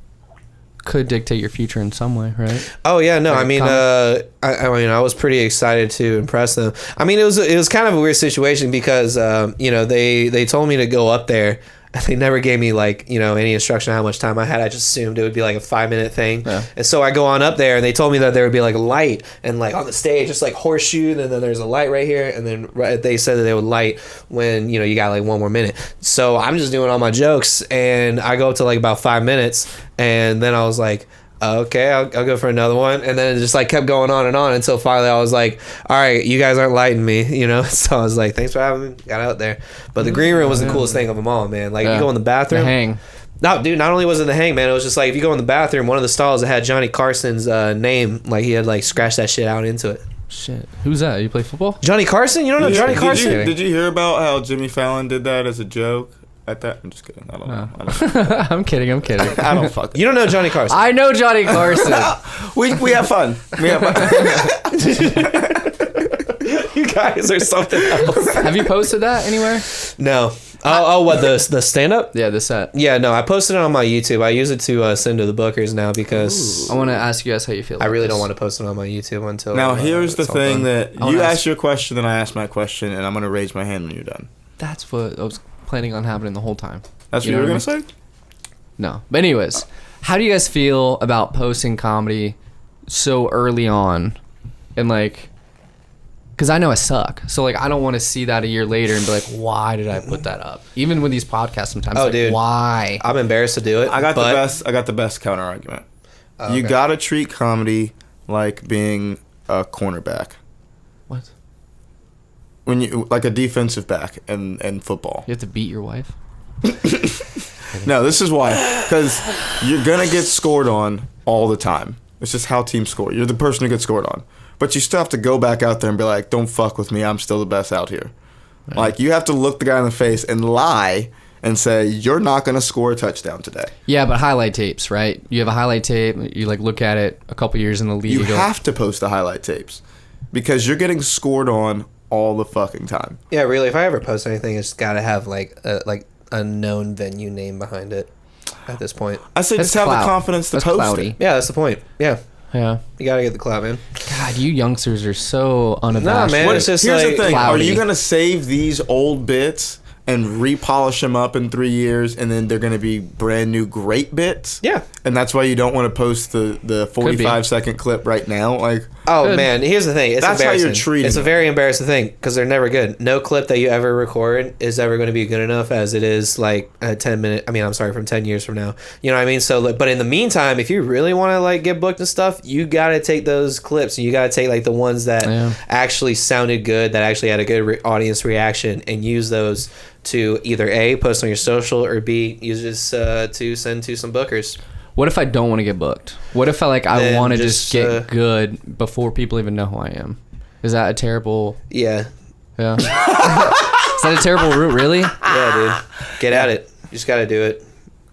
Speaker 2: could dictate your future in some way, right?
Speaker 1: Oh yeah, no,
Speaker 2: Like
Speaker 1: I
Speaker 2: a
Speaker 1: mean, I mean, I was pretty excited to impress them. I mean, it was kind of a weird situation because you know they told me to go up there. And they never gave me like, you know, any instruction on how much time I had. I just assumed it would be like a 5-minute thing.
Speaker 2: Yeah.
Speaker 1: And so I go on up there and they told me that there would be like a light and like on the stage, just like horseshoe. And then there's a light right here. And then they said that they would light when, you know, you got like 1 more minute. So I'm just doing all my jokes and I go up to like about 5 minutes. And then I was like, okay, I'll go for another one. And then it just like kept going on and on until finally I was like, all right, you guys aren't lighting me, you know? So I was like, thanks for having me. Got out there. But the green room was the coolest thing of them all, man. Like,
Speaker 2: Yeah.
Speaker 1: you go in the
Speaker 2: The
Speaker 1: bathroom.
Speaker 2: hang.
Speaker 1: No, dude, not only was it the hang, man, it was just like, if you go in the bathroom, one of the stalls that had Johnny Carson's name, like he had like scratched that shit out into it.
Speaker 2: Shit. Who's that? You play football?
Speaker 1: Johnny Carson? You don't know Johnny Carson?
Speaker 3: Did you hear about how Jimmy Fallon did that as a joke? At that, I'm just kidding. I don't know. I don't,
Speaker 2: I'm kidding.
Speaker 3: I don't fuck.
Speaker 1: You don't know Johnny Carson?
Speaker 2: I know Johnny Carson.
Speaker 3: We have fun. We have fun.
Speaker 1: You guys are something else.
Speaker 2: Have you posted that anywhere?
Speaker 1: No. What the stand up?
Speaker 2: Yeah, the set.
Speaker 1: Yeah, no, I posted it on my YouTube. I use it to send to the bookers now because
Speaker 2: I want to ask you guys how you feel.
Speaker 1: I really don't want to post it on my YouTube until.
Speaker 3: Now here's the
Speaker 1: it's all
Speaker 3: thing
Speaker 1: done.
Speaker 3: that
Speaker 2: I wanna
Speaker 3: you
Speaker 2: ask-
Speaker 3: ask your question, then I ask my question, and I'm gonna raise my hand when you're done.
Speaker 2: That's what I was planning on happening the whole time.
Speaker 3: That's what
Speaker 2: You
Speaker 3: you
Speaker 2: know
Speaker 3: were
Speaker 2: what
Speaker 3: gonna
Speaker 2: I
Speaker 3: say?
Speaker 2: No. But anyways, how do you guys feel about posting comedy so early on? And like, because I know I suck. So like, I don't want to see that a year later and be like, why did I put that up? Even with these podcasts sometimes,
Speaker 1: Oh,
Speaker 2: like,
Speaker 1: dude.
Speaker 2: why?
Speaker 1: I'm embarrassed to do it.
Speaker 3: I got
Speaker 1: but,
Speaker 3: the best. I got the best counter argument.
Speaker 1: Oh,
Speaker 3: You
Speaker 1: okay.
Speaker 3: gotta treat comedy like being a cornerback.
Speaker 2: What?
Speaker 3: When you like a defensive back in football.
Speaker 2: You have to beat your wife?
Speaker 3: No, this is why. Because you're going to get scored on all the time. It's just how teams score. You're the person who gets scored on. But you still have to go back out there and be like, don't fuck with me. I'm still the best out here. Right. Like, you have to look the guy in the face and lie and say, you're not going to score a touchdown today.
Speaker 2: Yeah, but highlight tapes, right? You have a highlight tape. You like look at it a couple years in the league.
Speaker 3: You
Speaker 2: go,
Speaker 3: have to post the highlight tapes because you're getting scored on all the fucking time.
Speaker 1: Yeah, really. If I ever post anything, it's got to have like a known venue name behind it. At this point,
Speaker 3: I say
Speaker 2: That's
Speaker 3: just have
Speaker 2: clout.
Speaker 3: the confidence to
Speaker 2: That's
Speaker 3: post
Speaker 2: cloudy.
Speaker 3: it.
Speaker 1: yeah, that's the point. Yeah,
Speaker 2: Yeah.
Speaker 1: you gotta get the clout, man.
Speaker 2: God, you youngsters are so unabashed.
Speaker 1: man.
Speaker 3: What,
Speaker 1: It's just
Speaker 3: here's
Speaker 1: like
Speaker 3: the thing:
Speaker 2: cloudy.
Speaker 3: are you gonna save these old bits and repolish them up in 3 years, and then they're gonna be brand new great bits?
Speaker 1: Yeah.
Speaker 3: And that's why you don't want to post the 45-second clip right now. Like,
Speaker 1: Oh
Speaker 2: Good.
Speaker 1: man, here's the thing. It's
Speaker 3: That's how you're
Speaker 1: embarrassing.
Speaker 3: treating
Speaker 1: It's a
Speaker 3: it.
Speaker 1: very embarrassing thing because they're never good. No clip that you ever record is ever going to be good enough as it is like a 10-minute. I mean, I'm sorry, from 10 years from now. You know what I mean? So, but in the meantime, if you really want to like get booked and stuff, you got to take those clips and you got to take like the ones that actually sounded good, that actually had a good audience reaction, and use those to either A, post on your social, or B, use this to send to some bookers.
Speaker 2: What if I don't want to get booked? What if I
Speaker 1: Then
Speaker 2: want to
Speaker 1: just,
Speaker 2: just get good before people even know who I am? Is that a terrible?
Speaker 1: Yeah.
Speaker 2: Yeah. Is that a terrible route? Really?
Speaker 1: Yeah, dude. Get at it. You just got to do it.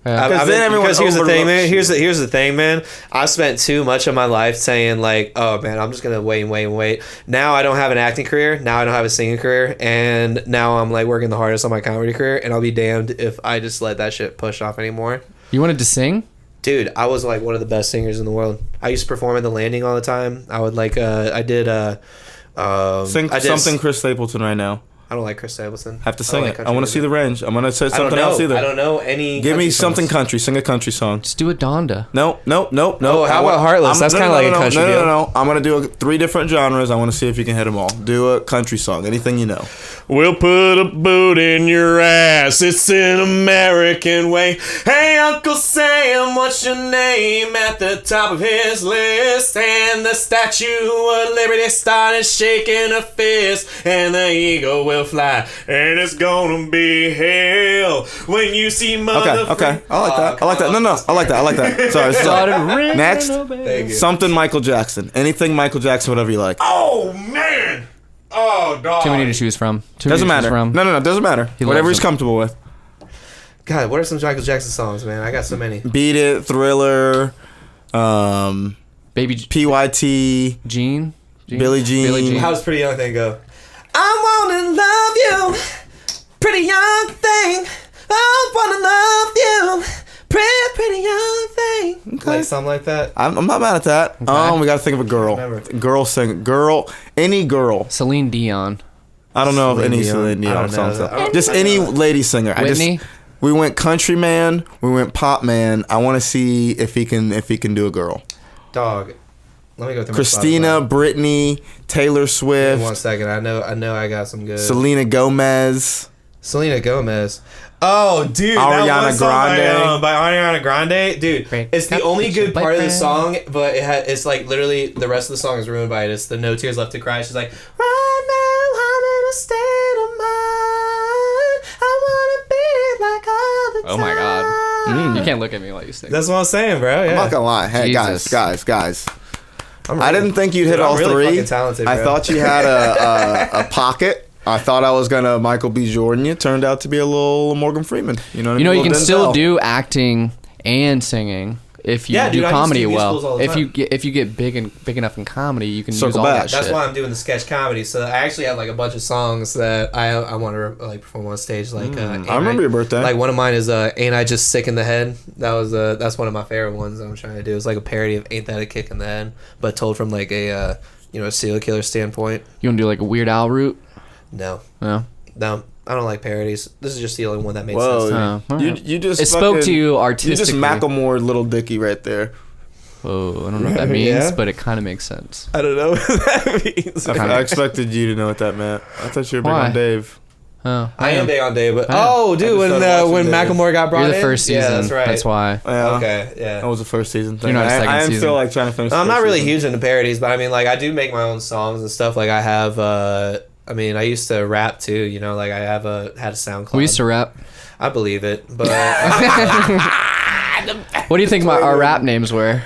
Speaker 2: Yeah.
Speaker 1: Because here's the thing, man.
Speaker 3: overlooks
Speaker 1: Here's the thing, man. I spent too much of my life saying like, oh man, I'm just gonna wait. Now I don't have an acting career. Now I don't have a singing career, and now I'm like working the hardest on my comedy career. And I'll be damned if I just let that shit push off anymore.
Speaker 2: You wanted to sing?
Speaker 1: Dude, I was like one of the best singers in the world. I used to perform at the Landing all the time. I would like, I did
Speaker 3: sing
Speaker 1: I did
Speaker 3: something Chris Stapleton right now.
Speaker 1: I don't like Chris Stapleton.
Speaker 3: Have to
Speaker 1: I
Speaker 3: sing
Speaker 1: don't
Speaker 3: it.
Speaker 1: like
Speaker 3: I
Speaker 1: country
Speaker 3: want to see
Speaker 1: music.
Speaker 3: the range. I'm gonna say
Speaker 1: I don't
Speaker 3: something else
Speaker 1: know.
Speaker 3: either.
Speaker 1: I don't know any.
Speaker 3: Give me
Speaker 1: country
Speaker 3: something
Speaker 1: songs.
Speaker 3: country. Sing a country song.
Speaker 2: Just do a Donda.
Speaker 3: No.
Speaker 1: Oh, how about Heartless? That's kinda like a country
Speaker 3: No,
Speaker 1: deal.
Speaker 3: no. I'm gonna do 3 different genres. I want to see if you can hit them all. Do a country song. Anything you know.
Speaker 1: We'll put a boot in your ass. It's an American way. Hey, Uncle Sam, what's your name? At the top of his list. And the Statue of Liberty started shaking her fist. And the eagle will fly. And it's gonna be hell when you see mother.
Speaker 3: Okay. I like that. I like that. No. I like that. Sorry. Next.
Speaker 1: Thank you.
Speaker 3: Something Michael Jackson. Anything Michael Jackson, whatever you like.
Speaker 1: Oh, man. Oh, dog.
Speaker 2: Too many to choose from.
Speaker 3: Doesn't matter. No. Doesn't matter. Whatever
Speaker 2: loves
Speaker 3: he's
Speaker 2: them.
Speaker 3: comfortable with.
Speaker 1: God, what are some Michael Jackson songs, man? I got so many.
Speaker 3: Beat It, Thriller,
Speaker 2: Baby
Speaker 3: PYT,
Speaker 2: Jean.
Speaker 3: Billie Jean.
Speaker 1: How's Pretty Young Thing go? I wanna love you, pretty young thing. I wanna love you, pretty young thing.
Speaker 3: Okay.
Speaker 1: Like something like that.
Speaker 3: I'm not mad at that. We gotta think of a girl.
Speaker 1: Remember.
Speaker 3: Any girl.
Speaker 2: Celine Dion.
Speaker 3: I don't know of
Speaker 1: Celine
Speaker 3: any
Speaker 1: Dion.
Speaker 3: Celine
Speaker 1: I
Speaker 3: Dion
Speaker 1: don't
Speaker 3: songs.
Speaker 1: know.
Speaker 3: though. Just any lady singer.
Speaker 2: Whitney?
Speaker 3: We went country man. We went pop man. I want to see if he can do a girl.
Speaker 1: Dog. Let me go through my
Speaker 3: Christina,
Speaker 1: Spotify.
Speaker 3: Britney, Taylor
Speaker 1: Give me
Speaker 3: Swift,
Speaker 1: 1 second. I know I got some good.
Speaker 3: Selena Gomez.
Speaker 1: Selena Gomez. Oh, dude,
Speaker 3: Ariana
Speaker 1: that one song
Speaker 3: Grande.
Speaker 1: by Ariana Grande, dude.
Speaker 2: Break
Speaker 1: It's the
Speaker 2: up
Speaker 1: only
Speaker 2: with your
Speaker 1: good part of the
Speaker 2: boyfriend.
Speaker 1: song, but it's like literally the rest of the song is ruined by it. It's the No Tears Left to Cry. She's like, right now I'm in a state of mind. I wanna be like all the time.
Speaker 2: Oh my God. You can't look at me while you sing.
Speaker 1: That's what I'm saying, bro. Yeah.
Speaker 3: I'm not gonna lie. Hey
Speaker 2: Jesus.
Speaker 3: guys.
Speaker 1: I'm
Speaker 3: I
Speaker 1: really-
Speaker 3: didn't think you'd
Speaker 1: Dude,
Speaker 3: hit
Speaker 1: I'm
Speaker 3: all
Speaker 1: really
Speaker 3: 3.
Speaker 1: fucking talented,
Speaker 3: I
Speaker 1: bro.
Speaker 3: thought you had a pocket. I thought I was gonna Michael B. Jordan. You turned out to be a little Morgan Freeman. You know what I mean?
Speaker 2: You know, you
Speaker 3: Little
Speaker 2: can still
Speaker 3: Denzel.
Speaker 2: do acting and singing. if you
Speaker 1: Yeah,
Speaker 2: do
Speaker 1: dude, I used to
Speaker 2: comedy
Speaker 1: do musicals
Speaker 2: well.
Speaker 1: all the
Speaker 2: If you get big enough in comedy, you can use
Speaker 3: Circle
Speaker 2: all
Speaker 3: back.
Speaker 2: that shit.
Speaker 1: That's why I'm doing the sketch comedy. So I actually have like a bunch of songs that I want to like perform on stage. Like
Speaker 3: I remember your birthday.
Speaker 1: Like one of mine is "Ain't I Just Sick in the Head." That's one of my favorite ones I'm trying to do. It's like a parody of "Ain't That a Kick in the Head," but told from like a a serial killer standpoint.
Speaker 2: You want to do like a Weird Al route?
Speaker 1: No,
Speaker 2: No.
Speaker 1: I don't like parodies. This is just the only one that made
Speaker 3: Whoa,
Speaker 1: sense to me.
Speaker 2: Oh, all
Speaker 3: you,
Speaker 2: right.
Speaker 3: you just
Speaker 2: It spoke to
Speaker 3: fucking-
Speaker 2: you
Speaker 3: You
Speaker 2: artistically.
Speaker 3: just Macklemore Little Dicky right there.
Speaker 2: Oh, I don't know what that means,
Speaker 1: Yeah.
Speaker 2: but it kind of makes sense.
Speaker 1: I don't know what that means.
Speaker 3: I expected you to know what that meant. I thought you were big
Speaker 2: Why?
Speaker 3: on Dave.
Speaker 2: Oh,
Speaker 1: I am big on Dave, but
Speaker 2: I am.
Speaker 1: dude,
Speaker 3: I just
Speaker 1: when
Speaker 3: started
Speaker 1: when
Speaker 3: watching Dave.
Speaker 1: Macklemore got brought
Speaker 2: You're the
Speaker 1: in,
Speaker 2: first season.
Speaker 1: yeah, that's right.
Speaker 2: That's why.
Speaker 3: Yeah.
Speaker 1: Okay, yeah.
Speaker 3: That was the first season thing.
Speaker 2: You're not a second
Speaker 3: I am
Speaker 2: season.
Speaker 3: still like trying to finish.
Speaker 1: I'm
Speaker 3: the
Speaker 1: not
Speaker 3: first
Speaker 1: really
Speaker 3: season.
Speaker 1: huge into parodies, but I mean, like, I do make my own songs and stuff. Like, I have, I mean, I used to rap too, you know, like, I had a SoundCloud.
Speaker 2: We used to rap.
Speaker 1: I believe it, but
Speaker 2: What do you think our rap names were?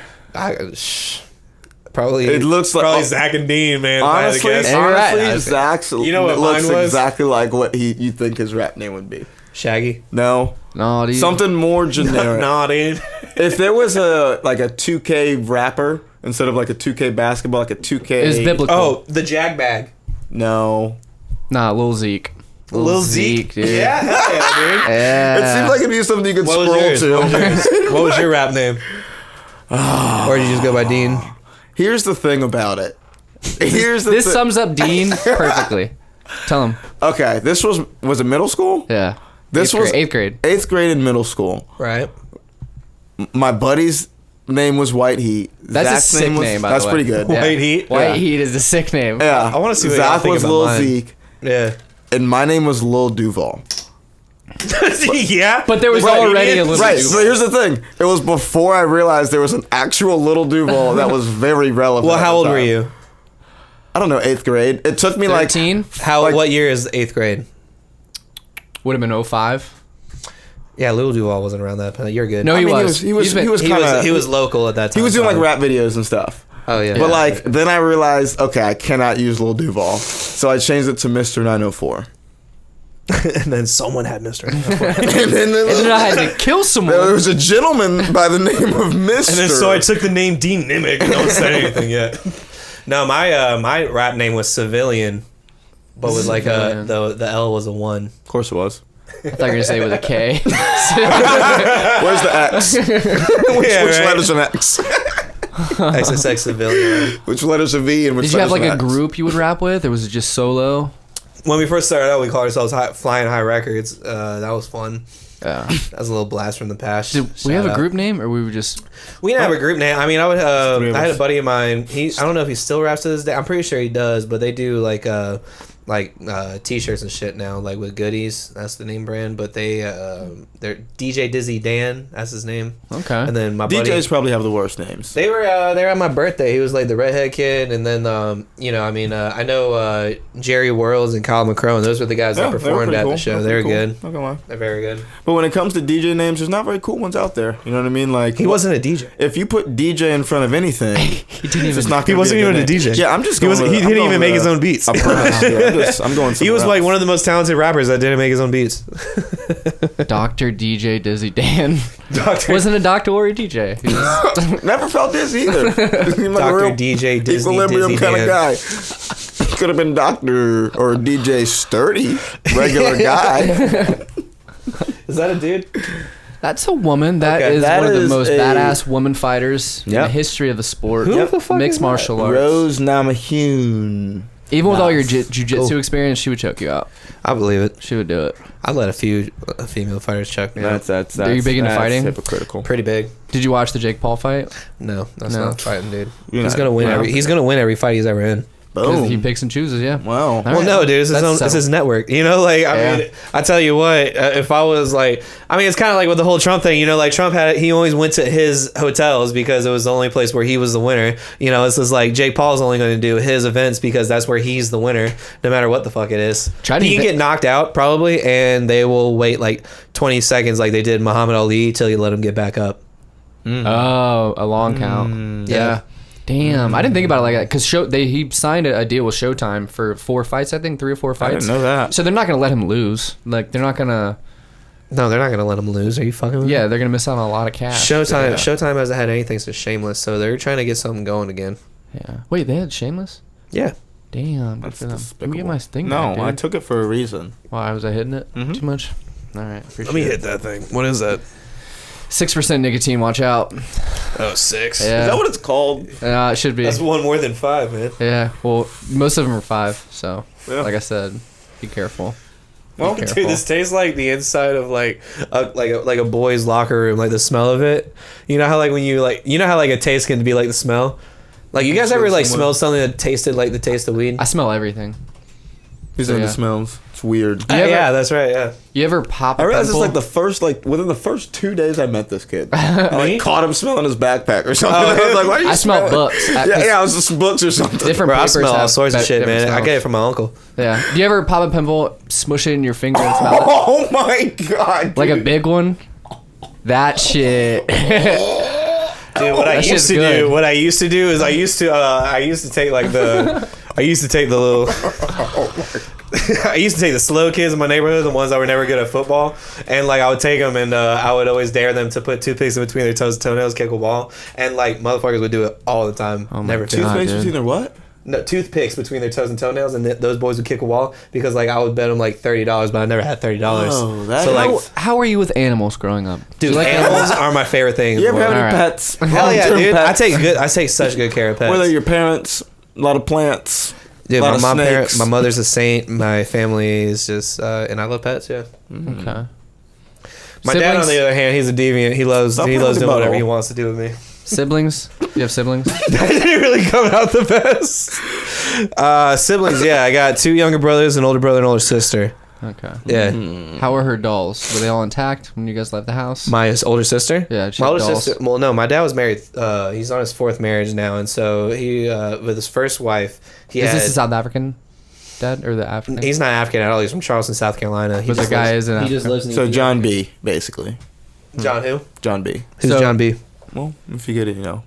Speaker 1: probably
Speaker 3: It looks like
Speaker 1: probably Zach and Dean, man. if I had to
Speaker 3: Honestly,
Speaker 1: guess.
Speaker 2: Hey, you're right.
Speaker 3: honestly, Zach's.
Speaker 1: You know what
Speaker 3: it looks
Speaker 1: mine was?
Speaker 3: exactly like what you think his rap name would be.
Speaker 1: Shaggy.
Speaker 3: No,
Speaker 2: No, dude.
Speaker 3: something more generic.
Speaker 1: Nah, dude.
Speaker 3: If there was a 2K rapper instead of like a 2K basketball, like a 2K.
Speaker 2: It was biblical.
Speaker 1: Oh, the Jag Bag.
Speaker 3: No.
Speaker 2: Nah, Lil Zeke.
Speaker 1: Lil Zeke,
Speaker 2: dude.
Speaker 1: Yeah, hell yeah, dude.
Speaker 2: Yeah.
Speaker 3: It seems like it'd be something you could
Speaker 1: What was
Speaker 3: scroll
Speaker 1: yours?
Speaker 3: to.
Speaker 1: What was yours? What was your rap name? Or did you just go by Dean?
Speaker 3: Here's the thing about it. Here's the
Speaker 2: This
Speaker 3: thi-
Speaker 2: sums up Dean perfectly. Tell him.
Speaker 3: Okay, this was it middle school?
Speaker 2: Yeah.
Speaker 3: This
Speaker 2: Eighth
Speaker 3: was
Speaker 2: grade, 8th grade.
Speaker 3: 8th grade in middle school.
Speaker 1: Right.
Speaker 3: My buddy's name was White Heat.
Speaker 2: That's a sick name, by the
Speaker 3: That's
Speaker 2: way.
Speaker 3: pretty good.
Speaker 2: Yeah.
Speaker 1: White Heat?
Speaker 2: White
Speaker 3: Yeah.
Speaker 2: Heat is a sick name.
Speaker 3: Yeah.
Speaker 1: I wanna see what y'all
Speaker 3: Zach
Speaker 1: think
Speaker 3: was
Speaker 1: about
Speaker 3: Lil
Speaker 1: mine.
Speaker 3: Zeke,
Speaker 1: Yeah.
Speaker 3: and my name was Lil Duval.
Speaker 1: Yeah.
Speaker 2: But there was
Speaker 1: Right,
Speaker 2: already
Speaker 1: he
Speaker 2: a
Speaker 1: did.
Speaker 2: little
Speaker 3: Right,
Speaker 2: Duval.
Speaker 3: so here's the thing. It was before I realized there was an actual Little Duval that was very relevant.
Speaker 1: Well,
Speaker 3: at
Speaker 1: how
Speaker 3: the
Speaker 1: old were
Speaker 3: time.
Speaker 1: you?
Speaker 3: I don't know, 8th grade. It took me
Speaker 2: 13?
Speaker 1: What year is 8th grade?
Speaker 2: Would have been 05.
Speaker 1: Yeah, Lil Duval wasn't around that. You're good.
Speaker 2: No,
Speaker 3: I
Speaker 2: he
Speaker 3: mean,
Speaker 2: was.
Speaker 3: he was
Speaker 2: He's been-
Speaker 3: he was
Speaker 1: he
Speaker 3: kind
Speaker 1: was
Speaker 3: of
Speaker 1: he was local at that time.
Speaker 3: he was doing like
Speaker 1: probably.
Speaker 3: rap videos and stuff.
Speaker 1: Oh yeah.
Speaker 3: But like then I realized, okay, I cannot use Lil Duval, so I changed it to Mr. 904.
Speaker 1: and then someone had Mr. and
Speaker 3: And then
Speaker 2: And then I had to kill someone.
Speaker 3: there was a gentleman by the name of Mr.
Speaker 1: then so I took the name Dean Nimick. No one said anything yet. No, my rap name was Civilian, but with like
Speaker 2: Civilian.
Speaker 1: the L was a 1.
Speaker 3: Of course it was.
Speaker 2: I thought you were going to say it with a K.
Speaker 3: Where's the X? which
Speaker 1: Yeah, right.
Speaker 3: letter's an X?
Speaker 1: XXX Civilian.
Speaker 3: Which letter's a V and which
Speaker 2: Did you have
Speaker 3: letter's
Speaker 2: like
Speaker 3: an
Speaker 2: a
Speaker 3: X?
Speaker 2: group you would rap with, or was it just solo?
Speaker 1: When we first started out, we called ourselves Flying High Records. That was fun.
Speaker 2: Yeah.
Speaker 1: That was a little blast from the past.
Speaker 2: Did we have
Speaker 1: Shout
Speaker 2: a
Speaker 1: out.
Speaker 2: group name, or we were just?
Speaker 1: We didn't have a group name. I mean, I would.
Speaker 3: Three of
Speaker 1: I had
Speaker 3: us.
Speaker 1: a buddy of mine. I don't know if he still raps to this day. I'm pretty sure he does. But they do like T-shirts and shit now, like with goodies. That's the name brand. But they're DJ Dizzy Dan. That's his name.
Speaker 2: Okay.
Speaker 1: And then my buddy.
Speaker 3: DJs probably have the worst names.
Speaker 1: They were there on my birthday. He was like the redhead kid, and then I know Jerry Worlds and Kyle McCrone. Those were the guys that
Speaker 3: Yeah, they were
Speaker 1: performed
Speaker 3: pretty
Speaker 1: at
Speaker 3: cool.
Speaker 1: the show.
Speaker 3: They were
Speaker 1: They were
Speaker 3: pretty
Speaker 1: good.
Speaker 3: cool. Not gonna lie.
Speaker 1: They're very good.
Speaker 3: But when it comes to DJ names, there's not very cool ones out there. You know what I mean? Like
Speaker 1: He wasn't a DJ.
Speaker 3: If you put DJ in front of anything,
Speaker 2: He didn't
Speaker 3: it's
Speaker 2: even.
Speaker 3: not.
Speaker 1: He
Speaker 3: gonna
Speaker 1: wasn't
Speaker 3: be
Speaker 1: even a
Speaker 3: good name.
Speaker 1: DJ.
Speaker 3: Yeah, I'm just.
Speaker 1: He
Speaker 3: Going
Speaker 1: wasn't.
Speaker 3: with-
Speaker 1: He
Speaker 3: I'm
Speaker 1: didn't
Speaker 3: going
Speaker 1: even
Speaker 3: with
Speaker 1: make his
Speaker 3: a-
Speaker 1: own beats.
Speaker 3: a premise. Yeah, I'm going.
Speaker 1: He was
Speaker 3: somewhere
Speaker 1: like one
Speaker 3: else.
Speaker 1: of the most talented rappers that didn't make his own beats.
Speaker 2: Dr. DJ Dizzy Dan.
Speaker 1: Doctor
Speaker 2: Wasn't a doctor or a DJ. He was-
Speaker 3: Never felt dizzy either. He's like a real
Speaker 1: DJ Disney
Speaker 3: equilibrium
Speaker 1: Dizzy
Speaker 3: kind
Speaker 1: Dan.
Speaker 3: of guy. Could have been Doctor or DJ Sturdy, regular guy.
Speaker 1: Is that a dude?
Speaker 2: That's a woman. That
Speaker 1: Okay.
Speaker 2: is
Speaker 3: That
Speaker 2: one of the
Speaker 3: is
Speaker 2: most
Speaker 3: a-
Speaker 2: badass woman fighters in the
Speaker 3: Yep.
Speaker 2: history of the sport.
Speaker 1: Who the fuck
Speaker 2: Mixed
Speaker 1: is that?
Speaker 2: martial arts.
Speaker 3: Rose Namajunas.
Speaker 2: Even with all your
Speaker 1: Nice.
Speaker 2: jujitsu
Speaker 1: Cool.
Speaker 2: experience, she would choke you out.
Speaker 1: I believe it.
Speaker 2: She would do it.
Speaker 1: I'd let a few female fighters check me out.
Speaker 3: That's.
Speaker 2: Are you big into
Speaker 3: that's
Speaker 2: fighting?
Speaker 3: Hypocritical.
Speaker 1: Pretty big.
Speaker 2: Did you watch the Jake Paul fight?
Speaker 1: No, that's
Speaker 2: No.
Speaker 1: not fighting, dude.
Speaker 3: You're
Speaker 1: He's
Speaker 3: not-
Speaker 1: gonna win
Speaker 2: wow.
Speaker 1: every. He's gonna win every fight he's ever in.
Speaker 2: Because he
Speaker 3: Boom.
Speaker 2: picks and chooses, yeah.
Speaker 3: Wow.
Speaker 2: All
Speaker 1: Well,
Speaker 2: right.
Speaker 1: no, dude, it's his
Speaker 2: That's
Speaker 1: own. It's
Speaker 2: settled.
Speaker 1: his network. You know, like I mean, I tell you what, if I was like, I mean, it's kind of like with the whole Trump thing. You know, like Trump he always went to his hotels because it was the only place where he was the winner. You know, this is like Jake Paul's only going to do his events because that's where he's the winner, no matter what the fuck it is.
Speaker 2: Try to
Speaker 1: he can
Speaker 2: even-
Speaker 1: get knocked out probably, and they will wait like 20 seconds, like they did Muhammad Ali, till you let him get back up.
Speaker 2: Oh, a long count.
Speaker 1: Yeah.
Speaker 2: Damn, I didn't think about it like that because he signed a deal with Showtime for 4 fights, I think 3 or 4
Speaker 3: I
Speaker 2: fights.
Speaker 3: didn't know that.
Speaker 2: So they're not gonna let him lose. Like they're not gonna.
Speaker 1: No, they're not gonna let them lose. Are you fucking with me?
Speaker 2: Yeah, they're gonna miss out on a lot of cash.
Speaker 1: Showtime.
Speaker 3: Yeah.
Speaker 1: Showtime hasn't had anything since Shameless, so they're trying to get something going again.
Speaker 2: Yeah. Wait, they had Shameless?
Speaker 1: Yeah.
Speaker 2: Damn.
Speaker 3: That's
Speaker 2: Let me
Speaker 3: despicable.
Speaker 2: get my thing
Speaker 3: No,
Speaker 2: back, dude.
Speaker 3: I took it for a reason.
Speaker 2: Why was I hitting it
Speaker 3: Mhm.
Speaker 2: too much? All right.
Speaker 1: Let me hit that thing. What is that?
Speaker 2: 6% nicotine. Watch out.
Speaker 1: Oh, 6.
Speaker 2: Yeah.
Speaker 3: Is that what it's called?
Speaker 2: It should be.
Speaker 1: That's one more than 5, man.
Speaker 2: Yeah. Well, most of them are 5. So,
Speaker 3: Yeah.
Speaker 2: like I said, be careful.
Speaker 3: Well,
Speaker 2: Be careful.
Speaker 1: Dude, this tastes like the inside of like a boy's locker room, like the smell of it. You know how like when you know how like a taste can be like the smell. Like you guys ever like smell something that tasted like the taste of weed?
Speaker 2: I smell everything.
Speaker 3: He's
Speaker 2: So,
Speaker 3: into
Speaker 2: yeah.
Speaker 3: smells. It's weird.
Speaker 2: You ever-
Speaker 1: yeah, that's right. Yeah.
Speaker 2: You ever pop a
Speaker 3: I realized it's
Speaker 2: pimple?
Speaker 3: like within the first 2 days I met this kid. I
Speaker 1: Me?
Speaker 3: like caught him smelling his backpack or something.
Speaker 1: Oh,
Speaker 3: I was like, why are you
Speaker 2: I smell
Speaker 3: smelling-
Speaker 2: books.
Speaker 3: Yeah, it was just books or something.
Speaker 2: Different
Speaker 1: Bro, I
Speaker 2: papers
Speaker 1: smell all
Speaker 2: have
Speaker 1: sorts of shit,
Speaker 2: different
Speaker 1: man. I
Speaker 2: smells.
Speaker 1: get it from my uncle.
Speaker 2: Yeah. Do you ever pop a pimple, smush it in your finger and smell it?
Speaker 3: Oh my god.
Speaker 2: Like a
Speaker 3: dude.
Speaker 2: big one? That shit.
Speaker 1: Dude, what I
Speaker 2: That
Speaker 1: used
Speaker 2: shit's
Speaker 1: to
Speaker 2: good.
Speaker 1: do, what I used to do is I used to take like the, I used to take the little, I used to take the slow kids in my neighborhood, the ones that were never good at football, and like I would take them and I would always dare them to put toothpicks in between their toes and toenails, kick a ball, and like motherfuckers would do it all the time.
Speaker 2: Oh my
Speaker 1: Never
Speaker 2: God.
Speaker 1: failed.
Speaker 3: Toothpaste
Speaker 2: dude.
Speaker 3: between their what?
Speaker 1: No, toothpicks between their toes and toenails, and those boys would kick a wall because like I would bet them like $30, but I never had $30.
Speaker 3: Oh, that
Speaker 1: so like,
Speaker 2: How were you with animals growing up?
Speaker 1: dude,
Speaker 2: Do you like
Speaker 1: animals are my favorite thing. in
Speaker 3: You
Speaker 1: the
Speaker 3: ever have
Speaker 1: world.
Speaker 3: any
Speaker 2: Alright.
Speaker 3: pets?
Speaker 1: Hell yeah,
Speaker 3: Long-term
Speaker 1: dude!
Speaker 3: pets?
Speaker 1: I take such good care of pets.
Speaker 3: Whether your parents, a lot of plants.
Speaker 1: Dude,
Speaker 3: lot
Speaker 1: my
Speaker 3: of
Speaker 1: mom,
Speaker 3: snakes.
Speaker 1: my mother's a saint. My family is just, and I love pets. Yeah.
Speaker 2: Okay.
Speaker 1: My dad, on
Speaker 2: Siblings?
Speaker 1: the other hand, he's a deviant. He loves
Speaker 3: Stop
Speaker 1: doing
Speaker 3: putting the
Speaker 1: whatever
Speaker 3: butthole.
Speaker 1: he wants to do with me.
Speaker 2: Siblings? You have siblings?
Speaker 1: That didn't really come out the best. Siblings, yeah. I got 2 younger brothers, an older brother, and older sister.
Speaker 2: Okay.
Speaker 1: Yeah.
Speaker 2: How were her dolls? Were they all intact when you guys left the house?
Speaker 1: My older sister.
Speaker 2: Yeah, she
Speaker 1: my
Speaker 2: had
Speaker 1: older
Speaker 2: dolls.
Speaker 1: sister. Well, no, my dad was married. He's on his 4th marriage now, and so he with his first wife. He
Speaker 2: Is
Speaker 1: had.
Speaker 2: this a South African dad or the African?
Speaker 1: He's not African at all. He's from Charleston, South Carolina.
Speaker 2: But the
Speaker 1: just
Speaker 2: guy
Speaker 1: lives-
Speaker 2: is an
Speaker 1: He just
Speaker 2: African.
Speaker 1: lives in
Speaker 3: So
Speaker 1: Ethiopia.
Speaker 3: John B, basically.
Speaker 1: John who?
Speaker 3: John B.
Speaker 1: Who's
Speaker 2: So-
Speaker 1: John B?
Speaker 3: Well, if you get it, you know.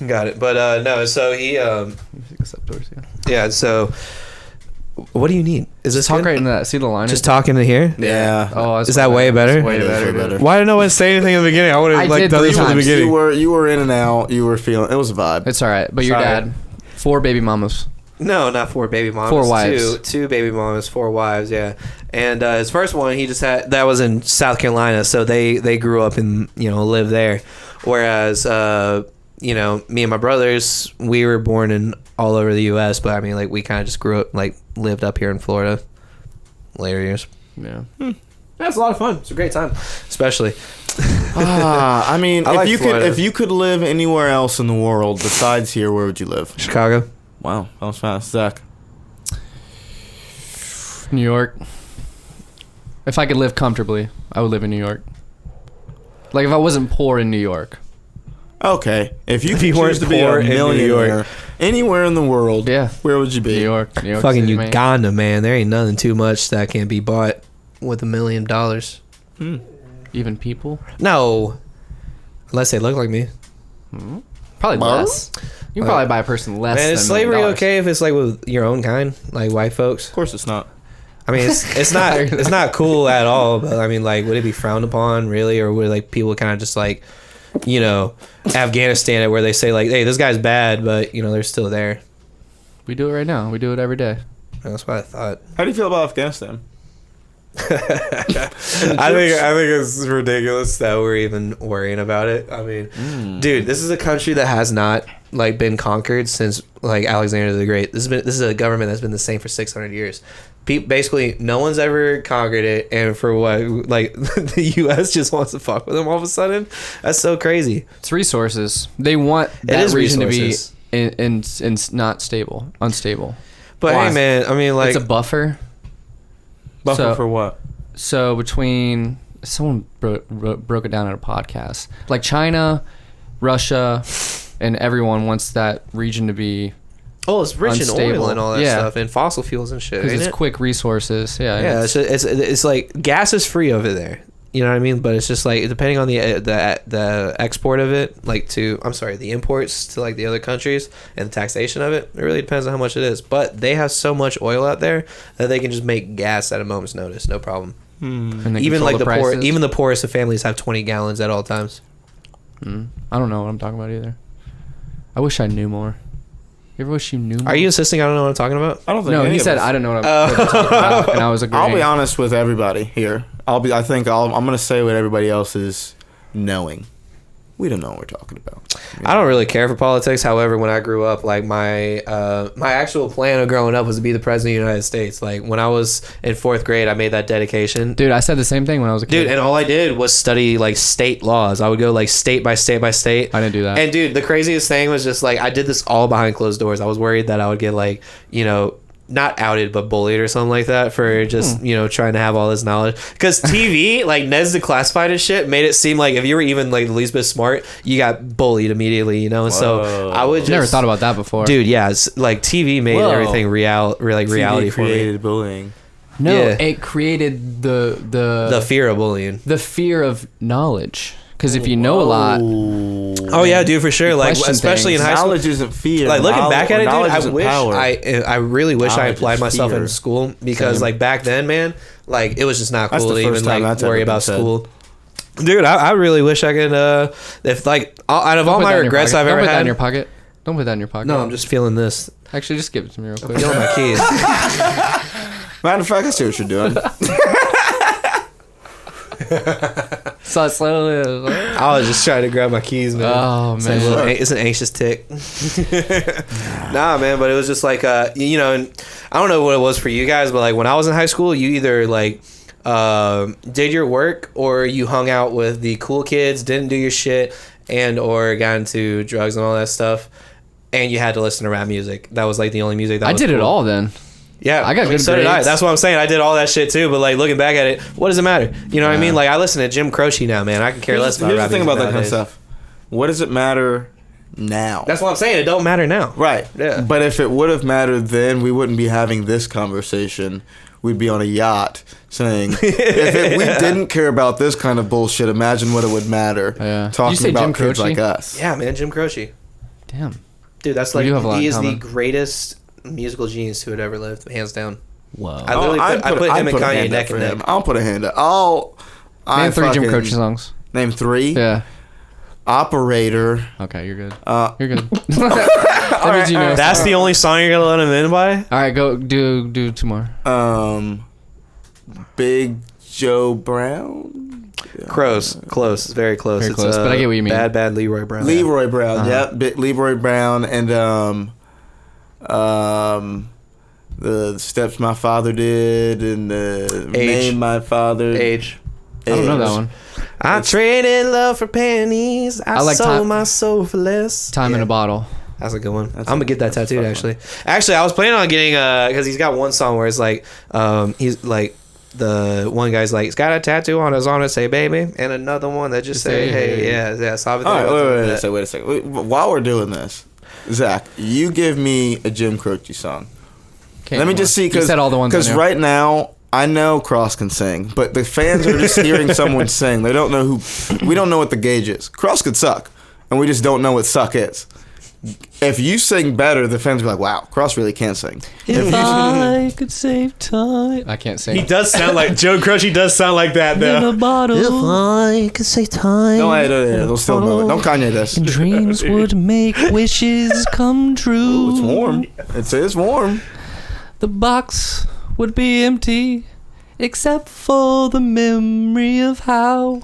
Speaker 1: Got it. But no, so he yeah, so what do you need? Is this
Speaker 2: Talk
Speaker 1: good?
Speaker 2: right into that. See the line?
Speaker 1: Just talking to here?
Speaker 3: Yeah.
Speaker 2: Oh, that's
Speaker 1: Is that way better?
Speaker 2: That's way
Speaker 3: Yeah,
Speaker 2: better.
Speaker 3: way better.
Speaker 1: Why didn't no one say anything in the beginning? I would
Speaker 2: I
Speaker 1: have like
Speaker 2: did
Speaker 1: done
Speaker 2: three
Speaker 1: this from the
Speaker 2: times.
Speaker 1: beginning.
Speaker 3: You were in and out. You were feeling. It was a vibe.
Speaker 2: It's all right. But your
Speaker 1: Sorry.
Speaker 2: dad, 4 baby mamas.
Speaker 1: No, not 4 baby mamas.
Speaker 2: 4 wives.
Speaker 1: Two baby mamas, 4 wives. Yeah, and his first one he just had that was in South Carolina, so they grew up and lived there, whereas me and my brothers we were born in all over the U.S., but I mean like we kind of just grew up like lived up here in Florida. Later years.
Speaker 2: Yeah.
Speaker 1: That's a lot of fun. It's a great time, especially.
Speaker 3: I mean,
Speaker 1: I like Florida.
Speaker 3: if you could live anywhere else in the world besides here, where would you live?
Speaker 1: Chicago.
Speaker 3: Wow, that was fast, Zach.
Speaker 2: New York. If I could live comfortably, I would live in New York. Like if I wasn't poor in New York.
Speaker 3: Okay, if you
Speaker 1: If
Speaker 3: could
Speaker 1: you weren't
Speaker 3: choose to be a
Speaker 1: poor in New York.
Speaker 3: millionaire anywhere in the world,
Speaker 2: Yeah.
Speaker 3: where would you be?
Speaker 2: New York. New York
Speaker 1: Fucking
Speaker 2: City, man.
Speaker 1: Uganda, man. There ain't nothing too much that can be bought with $1 million.
Speaker 2: Even people.
Speaker 1: No, unless they look like me.
Speaker 2: Probably
Speaker 3: Well,
Speaker 2: less. You can probably buy a person less.
Speaker 1: Man,
Speaker 2: than
Speaker 1: is
Speaker 2: $1
Speaker 1: slavery
Speaker 2: million.
Speaker 1: okay if it's like with your own kind, like white folks?
Speaker 3: Of course, it's not.
Speaker 1: I mean, it's not cool at all. But I mean, like, would it be frowned upon really, or would like people kind of just like, Afghanistan it where they say like, hey, this guy's bad, but they're still there.
Speaker 2: We do it right now. We do it every day.
Speaker 1: That's what I thought.
Speaker 3: How do you feel about Afghanistan?
Speaker 1: I think it's ridiculous that we're even worrying about it. I mean, dude, this is a country that has not like been conquered since like Alexander the Great. This is a government that's been the same for 600 years. Basically, no one's ever conquered it, and for what like the U.S. just wants to fuck with them all of a sudden. That's so crazy.
Speaker 2: It's resources. They want that
Speaker 1: is
Speaker 2: region
Speaker 1: resources.
Speaker 2: to be in not stable, unstable.
Speaker 1: But
Speaker 2: Why?
Speaker 1: hey, man, I mean, like,
Speaker 2: It's a buffer.
Speaker 3: Buffer
Speaker 2: So-
Speaker 3: for what?
Speaker 2: So between someone broke it down in a podcast, like China, Russia, and everyone wants that region to be
Speaker 1: it's rich in
Speaker 2: unstable.
Speaker 1: oil and all that
Speaker 2: Yeah.
Speaker 1: stuff, and fossil fuels and shit.
Speaker 2: because
Speaker 1: ain't
Speaker 2: it's
Speaker 1: it?
Speaker 2: quick resources. Yeah, and
Speaker 1: Yeah, it's like gas is free over there. You know what I mean? But it's just like depending on the export of it, like the imports to like the other countries and the taxation of it. It really depends on how much it is. But they have so much oil out there that they can just make gas at a moment's notice, no problem.
Speaker 2: And they
Speaker 1: Even
Speaker 2: control
Speaker 1: like the poor,
Speaker 2: prices.
Speaker 1: even the poorest of families have 20 gallons at all times.
Speaker 2: I don't know what I'm talking about either. I wish I knew more. You ever wish you knew more?
Speaker 1: Are you insisting I don't know what I'm talking about?
Speaker 3: I don't think
Speaker 2: No,
Speaker 3: any
Speaker 2: he
Speaker 3: of
Speaker 2: said
Speaker 3: us-
Speaker 2: I don't know what I'm talking about, and I was agreeing.
Speaker 3: I'll be honest with everybody here. I'm gonna say what everybody else is knowing. We don't know what we're talking about.
Speaker 1: I don't really care for politics. However, when I grew up, like my actual plan of growing up was to be the president of the United States. Like when I was in 4th grade, I made that dedication.
Speaker 2: Dude, I said the same thing when I was a kid.
Speaker 1: Dude, and all I did was study like state laws. I would go like state by state by state.
Speaker 2: I didn't do that.
Speaker 1: And dude, the craziest thing was just like I did this all behind closed doors. I was worried that I would get like, not outed but bullied or something like that for just trying to have all this knowledge, because TV like Ned's Declassified and shit made it seem like if you were even like the least bit smart you got bullied immediately, so I would just
Speaker 2: Never thought about that before.
Speaker 1: dude, yeah, it's, like TV made everything reality for me.
Speaker 3: Created bullying.
Speaker 2: No,
Speaker 1: Yeah.
Speaker 2: it created the
Speaker 1: fear of bullying.
Speaker 2: the fear of knowledge. Because if you know a lot,
Speaker 1: Oh yeah, dude, for sure. Like
Speaker 2: question
Speaker 1: especially
Speaker 2: things.
Speaker 1: in high school.
Speaker 3: Knowledge isn't fear.
Speaker 1: Like looking back at it, dude,
Speaker 3: Knowledge
Speaker 1: I
Speaker 3: isn't
Speaker 1: wish
Speaker 3: power.
Speaker 1: I really wish I
Speaker 3: Knowledge
Speaker 1: applied
Speaker 3: is
Speaker 1: myself
Speaker 3: fear.
Speaker 1: in school, because
Speaker 2: Same.
Speaker 1: like back then, man, like it was just not
Speaker 3: That's
Speaker 1: cool
Speaker 3: the
Speaker 1: to
Speaker 3: first
Speaker 1: even
Speaker 3: time
Speaker 1: like
Speaker 3: that's ever
Speaker 1: worry
Speaker 3: been
Speaker 1: about
Speaker 3: said.
Speaker 1: school. Dude, I really wish I could. If like out of all my regrets I've
Speaker 2: don't
Speaker 1: ever
Speaker 2: put that in
Speaker 1: had.
Speaker 2: your pocket. Don't put that in your pocket.
Speaker 1: No, I'm just feeling this.
Speaker 2: Actually, just give it to me real quick.
Speaker 1: Feeling my keys.
Speaker 3: Matter of fact, I see what you're doing.
Speaker 2: So slowly.
Speaker 1: I was just trying to grab my keys, man.
Speaker 2: Oh
Speaker 1: It's, like a little,
Speaker 2: man.
Speaker 1: it's an anxious tick. Nah, man, but it was just like, and I don't know what it was for you guys, but like when I was in high school, you either like did your work or you hung out with the cool kids, didn't do your shit, and or got into drugs and all that stuff, and you had to listen to rap music. That was like the only music that
Speaker 2: I
Speaker 1: was
Speaker 2: did it
Speaker 1: cool.
Speaker 2: all then.
Speaker 1: Yeah,
Speaker 2: I got good
Speaker 1: so did I.
Speaker 2: grades.
Speaker 1: That's what I'm saying. I did all that shit too. But like looking back at it, what does it matter? You know what I mean? Like I listen to Jim Croce now, man. I can care less about
Speaker 3: Here's
Speaker 1: rap
Speaker 3: the thing
Speaker 1: music
Speaker 3: about that kind of
Speaker 1: nowadays.
Speaker 3: stuff. What does it matter now?
Speaker 1: That's what I'm saying. It don't matter now.
Speaker 3: Right.
Speaker 1: Yeah.
Speaker 3: But if it would have mattered then, we wouldn't be having this conversation. We'd be on a yacht saying, we didn't care about this kind of bullshit, imagine what it would matter.
Speaker 2: Yeah. Did you
Speaker 3: Talking
Speaker 2: say
Speaker 3: about
Speaker 2: Jim
Speaker 3: kids
Speaker 2: Croce?
Speaker 3: like us.
Speaker 1: Yeah, man, Jim Croce.
Speaker 2: Damn.
Speaker 1: Dude, that's
Speaker 2: We
Speaker 1: like
Speaker 2: do have a lot
Speaker 1: he
Speaker 2: in
Speaker 1: is the
Speaker 2: common.
Speaker 1: greatest musical genius who had ever lived, hands down.
Speaker 2: Whoa.
Speaker 1: I literally
Speaker 3: I'd
Speaker 1: put him
Speaker 3: I'd
Speaker 1: and
Speaker 3: put a
Speaker 1: Kanye
Speaker 3: hand up
Speaker 1: neck
Speaker 3: for
Speaker 1: and
Speaker 3: him.
Speaker 1: neck.
Speaker 3: I'll put a hand up.
Speaker 2: Name 3 Jim Croce songs.
Speaker 3: Name 3?
Speaker 2: Yeah.
Speaker 3: Operator.
Speaker 2: Okay, you're good.
Speaker 3: Uh,
Speaker 2: You're good. That means you know.
Speaker 1: That's the only song you're gonna let him in by?
Speaker 2: All right, go do 2 more.
Speaker 3: Big Joe Brown.
Speaker 1: Close, very close.
Speaker 2: Very
Speaker 1: It's,
Speaker 2: close, but I get what you mean.
Speaker 1: Bad Leroy Brown.
Speaker 3: Leroy Brown.
Speaker 2: Uh-huh.
Speaker 3: Yep. Leroy Brown and the steps my father did and the name my father.
Speaker 1: Age.
Speaker 2: I don't know that one.
Speaker 1: I traded love for pennies. I
Speaker 2: like
Speaker 1: sold
Speaker 2: Time-
Speaker 1: my soul for less.
Speaker 2: Time in a bottle.
Speaker 1: That's a good one.
Speaker 3: That's
Speaker 1: I'm gonna get that tattooed actually. Actually, I was planning on getting because he's got one song where it's like he's like the one guy's like he's got a tattoo on his arm that say baby, and another one that just say hey. Yeah. So I've been
Speaker 3: All right,
Speaker 1: thinking about that.
Speaker 3: wait a second. While we're doing this, Zach, you give me a Jim Croce song.
Speaker 2: Okay,
Speaker 3: Let me
Speaker 2: come
Speaker 3: just
Speaker 2: on.
Speaker 3: see
Speaker 2: You said all the ones. I
Speaker 3: because
Speaker 2: knew.
Speaker 3: right now I know Cross can sing, but the fans are just hearing someone sing. They don't know who. We don't know what the gauge is. Cross could suck, and we just don't know what suck is. If you sing better, the fans will be like, "Wow, Cross really can sing."
Speaker 2: If I could save time, I can't sing.
Speaker 1: He does sound like Joe Croce. Does sound like that
Speaker 2: in a
Speaker 1: though.
Speaker 2: bottle.
Speaker 1: I could say time.
Speaker 3: No, they'll still know it. Don't Kanye this.
Speaker 2: Dreams would make wishes come true.
Speaker 3: It's warm. It is warm.
Speaker 2: The box would be empty, except for the memory of how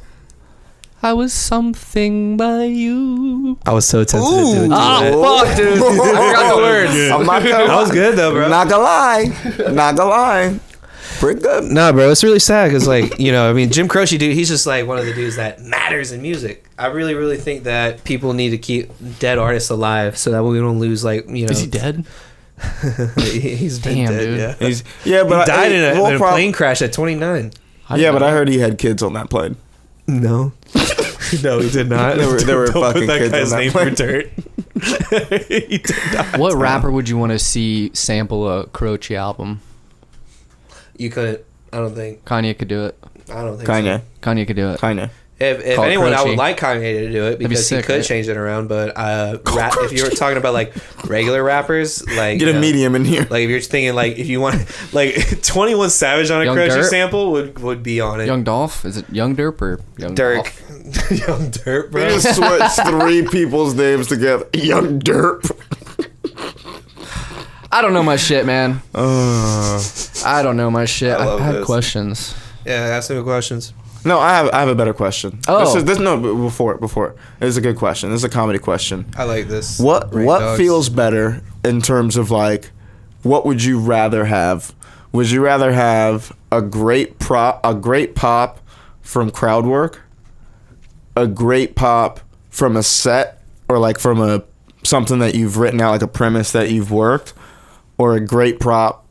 Speaker 2: I was something by you.
Speaker 1: I was so tempted to do it.
Speaker 2: Fuck, dude. I forgot the words.
Speaker 3: I'm not gonna
Speaker 1: That was good though, bro.
Speaker 3: Not gonna lie. Pretty good.
Speaker 1: No, bro, it's really sad because, like, I mean, Jim Croce, dude, he's just like one of the dudes that matters in music. I really, really think that people need to keep dead artists alive so that we don't lose, like,
Speaker 2: Is he dead?
Speaker 1: He's been
Speaker 2: Damn,
Speaker 1: dead,
Speaker 2: dude.
Speaker 1: yeah.
Speaker 3: But
Speaker 1: He died in
Speaker 3: well,
Speaker 1: a plane crash at 29.
Speaker 3: But I heard he had kids on that plane.
Speaker 1: No. No, he did not.
Speaker 3: There were
Speaker 1: Don't
Speaker 3: fucking
Speaker 1: put that
Speaker 3: kids on
Speaker 1: guy's
Speaker 3: that
Speaker 1: name
Speaker 3: plane.
Speaker 1: for dirt. He did not.
Speaker 2: What rapper would you want to see sample a Croce album?
Speaker 1: You couldn't. I don't think.
Speaker 2: Kanye could do it.
Speaker 1: I don't think
Speaker 3: Kanye.
Speaker 1: so.
Speaker 2: Kanye could do it.
Speaker 3: Kanye.
Speaker 1: If
Speaker 2: Call it
Speaker 1: anyone, I
Speaker 2: Croce.
Speaker 1: would like Kanye to do it
Speaker 2: be
Speaker 1: because
Speaker 2: sick,
Speaker 1: he could
Speaker 2: right?
Speaker 1: change it around. But if you were talking about like regular rappers, like
Speaker 3: Get a medium in here.
Speaker 1: like if you're thinking like if you want like 21 Savage on a
Speaker 2: Young
Speaker 1: Croce
Speaker 2: Dirt?
Speaker 1: sample would be on it.
Speaker 2: Young Dolph? Is it Young Derp or Young
Speaker 1: Dirk,
Speaker 2: Dolph?
Speaker 1: Young Dirt,
Speaker 3: We
Speaker 1: bro.
Speaker 3: just switched 3 people's names together. Young Derp.
Speaker 2: I don't know my shit, man. I don't know my shit.
Speaker 1: I love
Speaker 2: I had
Speaker 1: this.
Speaker 2: questions.
Speaker 1: Yeah, ask me questions.
Speaker 3: No, I have a better question.
Speaker 2: Oh.
Speaker 3: Before. This is a good question. This is a comedy question.
Speaker 1: I like this.
Speaker 3: What
Speaker 1: Rain
Speaker 3: what
Speaker 1: Dogs.
Speaker 3: feels better in terms of like what would you rather have? Would you rather have a great pop from crowd work, a great pop from a set or like from something that you've written out, like a premise that you've worked, or a great pop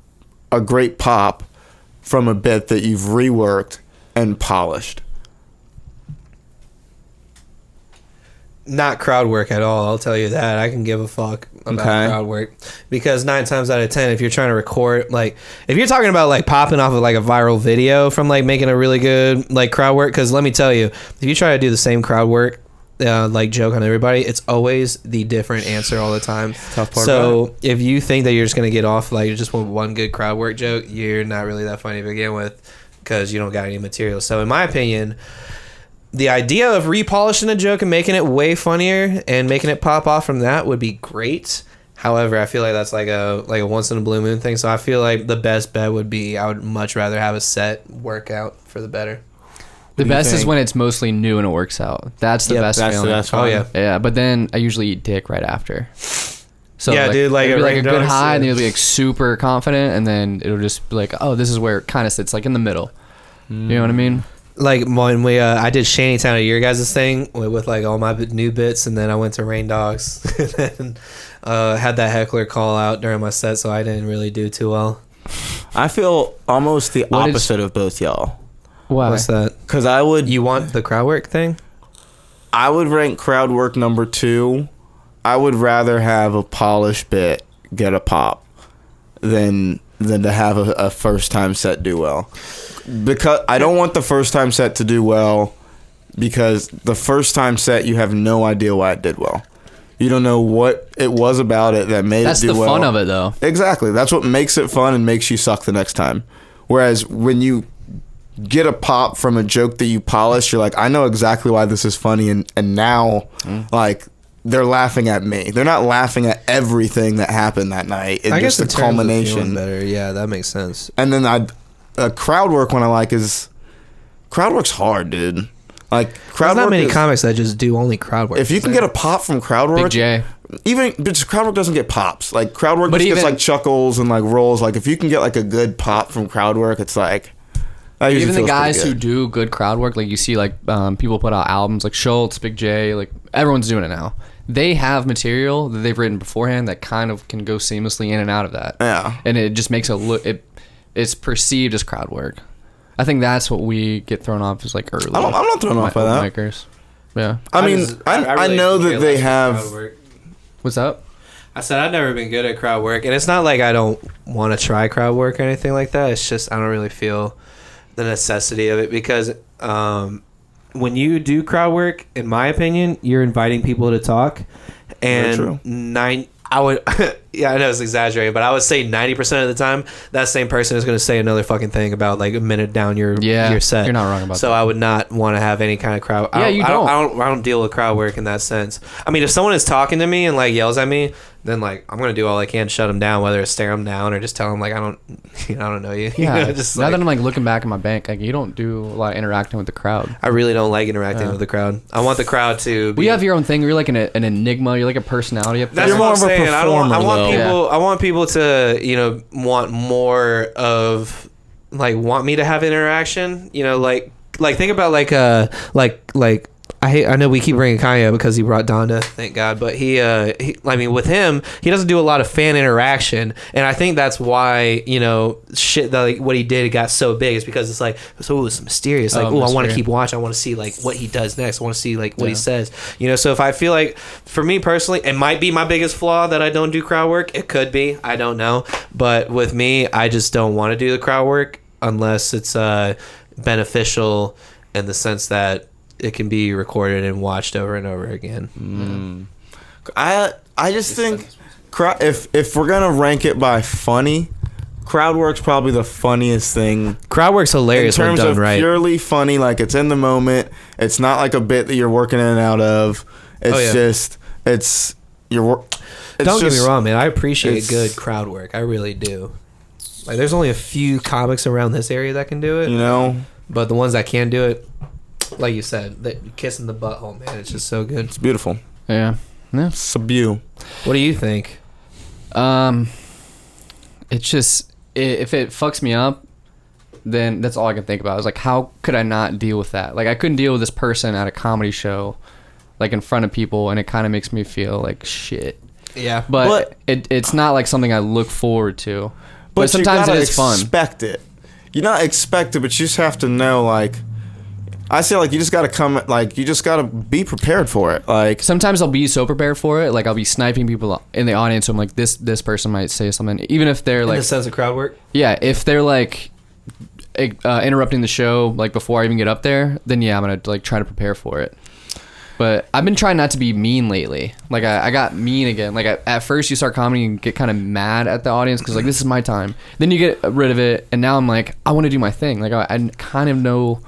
Speaker 3: from a bit that you've reworked and polished?
Speaker 1: Not crowd work at all. I'll tell you that. I can give a fuck about
Speaker 3: Okay.
Speaker 1: crowd work because 9 times out of 10, if you're trying to record, like, if you're talking about like popping off of like a viral video from like making a really good like crowd work, because let me tell you, if you try to do the same crowd work, like joke on everybody, it's always the different answer all the time.
Speaker 3: Tough part
Speaker 1: So if you think that you're just gonna get off like just with one good crowd work joke, you're not really that funny to begin with because you don't got any material. So in my opinion, the idea of repolishing a joke and making it way funnier and making it pop off from that would be great. However, I feel like that's like a once in a blue moon thing. So I feel like the best bet would be I would much rather have a set workout for the better.
Speaker 2: The
Speaker 3: do you
Speaker 2: best is
Speaker 3: think?
Speaker 2: when it's mostly new and it works out. That's the
Speaker 1: Yep,
Speaker 2: best feeling.
Speaker 1: Oh yeah.
Speaker 2: Yeah, but then I usually eat dick right after. So
Speaker 1: Yeah, dude, like
Speaker 2: it'll be
Speaker 1: a
Speaker 2: like a
Speaker 1: Rain
Speaker 2: good
Speaker 1: Dogs,
Speaker 2: high, and
Speaker 1: yeah.
Speaker 2: then you'll be like super confident, and then it'll just be like, oh, this is where it kind of sits, like in the middle. You know what I mean?
Speaker 1: Like when we I did Shantytown at your guys' thing with like all my new bits, and then I went to Rain Dogs and had that heckler call out during my set, so I didn't really do too well.
Speaker 3: I feel almost the
Speaker 2: What is-
Speaker 3: opposite of both y'all.
Speaker 2: Why?
Speaker 1: What's that?
Speaker 3: Because I would
Speaker 1: You want the crowd work thing?
Speaker 3: rank crowd work number 2. I would rather have a polished bit get a pop than to have a first time set do well. Because I don't want the first time set to do well, because the first time set you have no idea why it did well. You don't know what it was about it that made
Speaker 2: That's
Speaker 3: it do
Speaker 2: the
Speaker 3: well.
Speaker 2: fun of it, though.
Speaker 3: Exactly. That's what makes it fun and makes you suck the next time. Whereas when you get a pop from a joke that you polish, you're like, I know exactly why this is funny, and now like they're laughing at me. They're not laughing at everything that happened that night. It's
Speaker 1: I guess
Speaker 3: just a
Speaker 1: in terms of feeling
Speaker 3: culmination.
Speaker 1: better. Yeah, that makes sense.
Speaker 3: And then crowd work one I like is crowd work's hard, dude. Like crowd
Speaker 1: There's not
Speaker 3: work
Speaker 1: many
Speaker 3: is-
Speaker 1: comics that just do only crowd work.
Speaker 3: if you can get a pop from crowd
Speaker 2: Big
Speaker 3: work,
Speaker 2: J.
Speaker 3: but just crowd work doesn't get pops. Like crowd work
Speaker 2: But
Speaker 3: just gets
Speaker 2: even-
Speaker 3: like chuckles and like rolls. Like if you can get like a good pop from crowd work, it's like that usually
Speaker 2: Even the
Speaker 3: feels pretty
Speaker 2: guys who
Speaker 3: good.
Speaker 2: do good crowd work, like you see, like people put out albums, like Schultz, Big J, like everyone's doing it now. They have material that they've written beforehand that kind of can go seamlessly in and out of that.
Speaker 3: Yeah.
Speaker 2: And it just makes it look. It's perceived as crowd work. I think that's what we get thrown off as like early.
Speaker 3: I'm not thrown off by that.
Speaker 2: Makers. Yeah.
Speaker 3: I mean, I know that they have.
Speaker 2: What's up?
Speaker 1: I said I've never been good at crowd work, and it's not like I don't want to try crowd work or anything like that. It's just I don't really feel the necessity of it because when you do crowd work, in my opinion, you're inviting people to talk,
Speaker 3: Very true.
Speaker 1: and I would, yeah, I know it's exaggerated, but I would say 90% of the time that same person is going to say another fucking thing about like a minute down your set.
Speaker 2: You're not wrong about
Speaker 1: So
Speaker 2: that.
Speaker 1: I would not want to have any kind of crowd.
Speaker 2: Yeah, you don't.
Speaker 1: I don't deal with crowd work in that sense. I mean, if someone is talking to me and like yells at me, then like I'm gonna do all I can to shut them down, whether it's stare them down or just tell them like I don't know you.
Speaker 2: Yeah.
Speaker 1: You know, just
Speaker 2: now
Speaker 1: like,
Speaker 2: that I'm like looking back at my bank, like you don't do a lot of interacting with the crowd.
Speaker 1: I really don't like interacting with the crowd. I want the crowd to.
Speaker 2: We have your own thing. You're like an enigma. You're like a personality up there.
Speaker 1: That's
Speaker 3: You're
Speaker 1: what
Speaker 3: more
Speaker 1: I'm
Speaker 3: of a
Speaker 1: saying. I want
Speaker 3: performer,
Speaker 1: people.
Speaker 2: though.
Speaker 1: I want people to want more of like want me to have interaction. Like think about like I know we keep bringing Kanye up because he brought Donda, thank God. But he I mean, with him, he doesn't do a lot of fan interaction, and I think that's why shit that like what he did got so big is because it's like it's mysterious. Like I want to
Speaker 2: mystery.
Speaker 1: keep watching. I want to see like what he does next. I want to see like what he
Speaker 2: Yeah.
Speaker 1: says. So if I feel like for me personally, it might be my biggest flaw that I don't do crowd work. It could be. I don't know. But with me, I just don't want to do the crowd work unless it's beneficial in the sense that it can be recorded and watched over and over again.
Speaker 3: I just think if we're gonna rank it by funny, crowd work's probably the funniest thing.
Speaker 1: Crowd work's hilarious
Speaker 3: in terms
Speaker 1: when done
Speaker 3: of
Speaker 1: right.
Speaker 3: purely funny. Like, it's in the moment. It's not like a bit that you're working in and out of. It's just
Speaker 1: Don't get me wrong, man. I appreciate good crowd work. I really do. Like, there's only a few comics around this area that can do it.
Speaker 3: You know,
Speaker 1: but the ones that can do it, like you said, that kissing the butthole, man, it's just so good.
Speaker 3: it's beautiful.
Speaker 2: Yeah.
Speaker 3: It's a beaut.
Speaker 1: What do you think?
Speaker 2: It's just, if it fucks me up, then that's all I can think about. I was like, how could I not deal with that? Like, I couldn't deal with this person at a comedy show, like in front of people, and it kind of makes me feel like shit.
Speaker 1: Yeah,
Speaker 2: but it's not like something I look forward to. But sometimes it is fun.
Speaker 3: Expect it. You not expect it, but you just have to know. Like, I say, like, you just gotta come. Like, you just gotta be prepared for it. Like,
Speaker 2: sometimes I'll be so prepared for it. Like, I'll be sniping people in the audience. So I'm like, this person might say something, even if they're like,
Speaker 1: in the sense of crowd work.
Speaker 2: Yeah, if they're like interrupting the show like before I even get up there, then yeah, I'm gonna like try to prepare for it. But I've been trying not to be mean lately. Like, I got mean again. Like, at first you start comedy and get kind of mad at the audience because like, this is my time. Then you get rid of it, and now I'm like, I want to do my thing. Like, I kind of know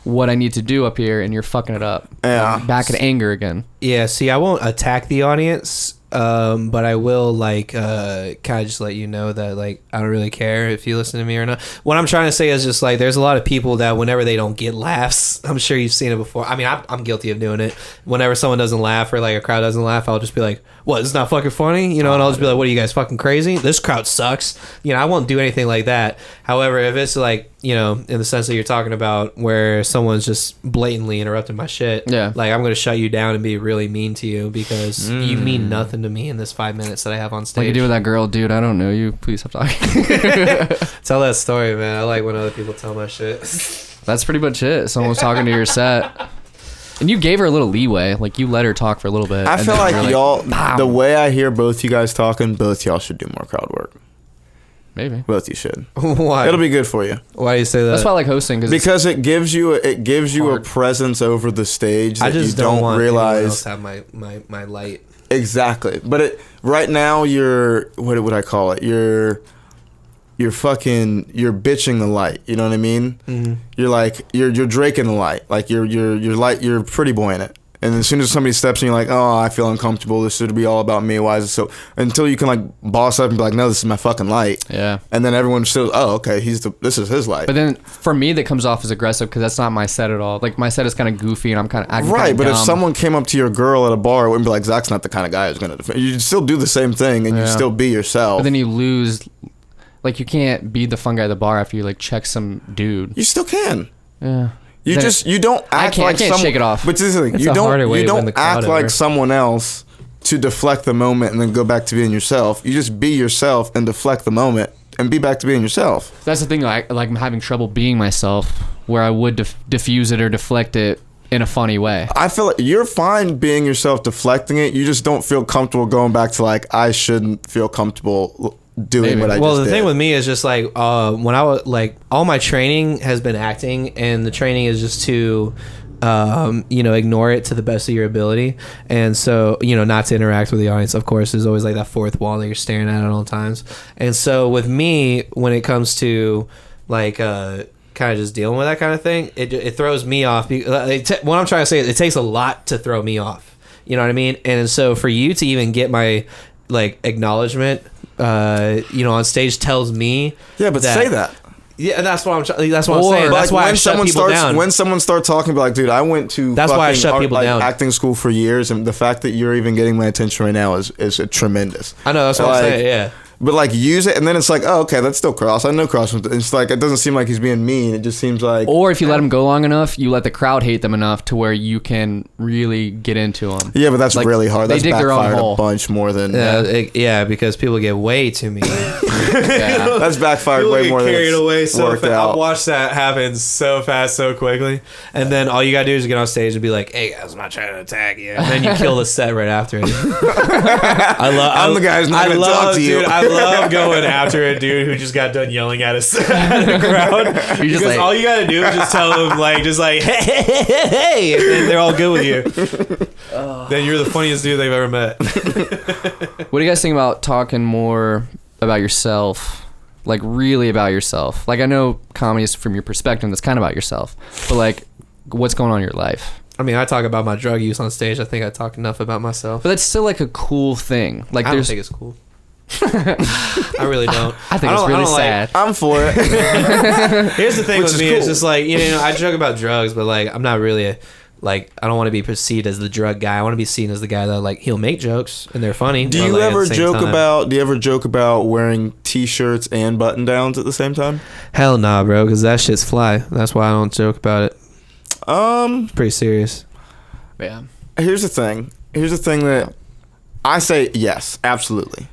Speaker 2: what I need to do up here, and you're fucking it up.
Speaker 3: Yeah.
Speaker 2: I'm back at anger again.
Speaker 1: Yeah, see, I won't attack the audience, but I will, like, kind of just let you know that, like, I don't really care if you listen to me or not. What I'm trying to say is just, like, there's a lot of people that whenever they don't get laughs, I'm sure you've seen it before. I mean, I'm guilty of doing it. Whenever someone doesn't laugh or, like, a crowd doesn't laugh, I'll just be like, what, this is not fucking funny? You know, and I'll just be like, what, are you guys fucking crazy? This crowd sucks. You know, I won't do anything like that. However, if it's, like, you know, in the sense that you're talking about where someone's just blatantly interrupting my shit,
Speaker 2: yeah,
Speaker 1: like, I'm going to shut you down and be really mean to you because you mean nothing to me in this 5 minutes that I have on stage.
Speaker 2: Like you do with that girl, dude, I don't know you. Please stop talking.
Speaker 1: Tell that story, man. I like when other people tell my shit.
Speaker 2: That's pretty much it. Someone was talking to your set. And you gave her a little leeway. Like, you let her talk for a little bit.
Speaker 3: I feel like y'all,
Speaker 2: Bam.
Speaker 3: the way I hear both you guys talking, both y'all should do more crowd work.
Speaker 2: Maybe.
Speaker 3: Both you should.
Speaker 1: Why?
Speaker 3: It'll be good for you.
Speaker 1: Why do you say that?
Speaker 2: That's why I like hosting.
Speaker 3: Because it gives you a presence over the stage that
Speaker 1: I just
Speaker 3: you don't
Speaker 1: want
Speaker 3: realize.
Speaker 1: anyone else to have my light.
Speaker 3: Exactly. But right now you're, what would I call it? You're bitching the light. You know what I mean? Mm-hmm. You're like, you're draking the light. Like, you're light, you're pretty boy in it. And as soon as somebody steps in, you're like, oh, I feel uncomfortable. This should be all about me. Why is it so? Until you can, like, boss up and be like, no, this is my fucking light.
Speaker 2: Yeah.
Speaker 3: And then everyone's still, oh, okay, this is his light.
Speaker 2: But then for me, that comes off as aggressive because that's not my set at all. Like, my set is kind of goofy and I'm kind of acting
Speaker 3: right. But
Speaker 2: dumb.
Speaker 3: if someone came up to your girl at a bar, it wouldn't be like, Zach's not the kind of guy who's going to defend. You'd still do the same thing and you'd still be yourself.
Speaker 2: But then you lose, like, you can't be the fun guy at the bar after you, like, check some dude.
Speaker 3: You still can.
Speaker 2: Yeah.
Speaker 3: You don't act like
Speaker 2: I can't shake it off.
Speaker 3: But this is the thing. You don't act like someone else to deflect the moment and then go back to being yourself. You just be yourself and deflect the moment and be back to being yourself.
Speaker 2: That's the thing. Like, I'm having trouble being myself where I would diffuse it or deflect it in a funny way.
Speaker 3: I feel like you're fine being yourself, deflecting it. You just don't feel comfortable going back to, like, I shouldn't feel comfortable doing what I just did.
Speaker 1: Well, the thing with me is just like when I was like, all my training has been acting, and the training is just to ignore it to the best of your ability. And so, not to interact with the audience, of course. There's always like that fourth wall that you're staring at all times. And so with me, when it comes to like kind of just dealing with that kind of thing, it throws me off. What I'm trying to say is it takes a lot to throw me off. You know what I mean? And so for you to even get my like acknowledgement on stage tells me
Speaker 3: but say that.
Speaker 1: Yeah, that's what I'm saying. That's why I shut people down.
Speaker 3: When someone starts talking, be like, dude, I went to
Speaker 1: that's why I shut people down.
Speaker 3: Acting school for years, and the fact that you're even getting my attention right now is tremendous.
Speaker 1: I know, that's what I'm saying, yeah.
Speaker 3: But like, use it, and then it's like, oh, okay, that's still Cross. I know Cross. It's like, it doesn't seem like he's being mean. It just seems like.
Speaker 2: Or if you let him go long enough, you let the crowd hate them enough to where you can really get into them.
Speaker 3: Yeah, but that's like, really hard. That's
Speaker 2: dig their own hole.
Speaker 3: A bunch more than.
Speaker 1: Because people get way too mean.
Speaker 3: That's backfired people way more than.
Speaker 1: Carried away so fast. I've watched that happen so fast, so quickly, and then all you gotta do is get on stage and be like, "Hey guys, I'm not trying to attack you," and then you kill the set right after it.
Speaker 3: I'm the guy who's not gonna talk to you.
Speaker 1: Dude, I love going after a dude who just got done yelling at us at the crowd. Because
Speaker 2: like,
Speaker 1: all you gotta do is just tell them like, hey, hey, hey, hey, hey, and they're all good with you. Then you're the funniest dude they've ever met.
Speaker 2: what do you guys think about talking more about yourself? Like really about yourself. Like I know comedy is from your perspective, that's kind of about yourself. But like, what's going on in your life?
Speaker 1: I mean, I talk about my drug use on stage. I think I talk enough about myself.
Speaker 2: But that's still like a cool thing. Like
Speaker 1: I don't think it's cool. I really don't.
Speaker 2: I think it's really sad.
Speaker 3: I'm for it.
Speaker 1: Here's the thing
Speaker 3: Which
Speaker 1: with
Speaker 3: is
Speaker 1: me.
Speaker 3: cool.
Speaker 1: It's just like, you know, I joke about drugs, but like, I'm not really I don't want to be perceived as the drug guy. I want to be seen as the guy that like, he'll make jokes and they're funny.
Speaker 3: Do
Speaker 1: but,
Speaker 3: you
Speaker 1: like, at
Speaker 3: ever
Speaker 1: the same
Speaker 3: joke
Speaker 1: time-
Speaker 3: about? Do you ever joke about wearing t-shirts and button downs at the same time?
Speaker 1: Hell nah, bro, because that shit's fly. That's why I don't joke about it. It's pretty serious.
Speaker 2: Yeah.
Speaker 3: Here's the thing that I say yes, absolutely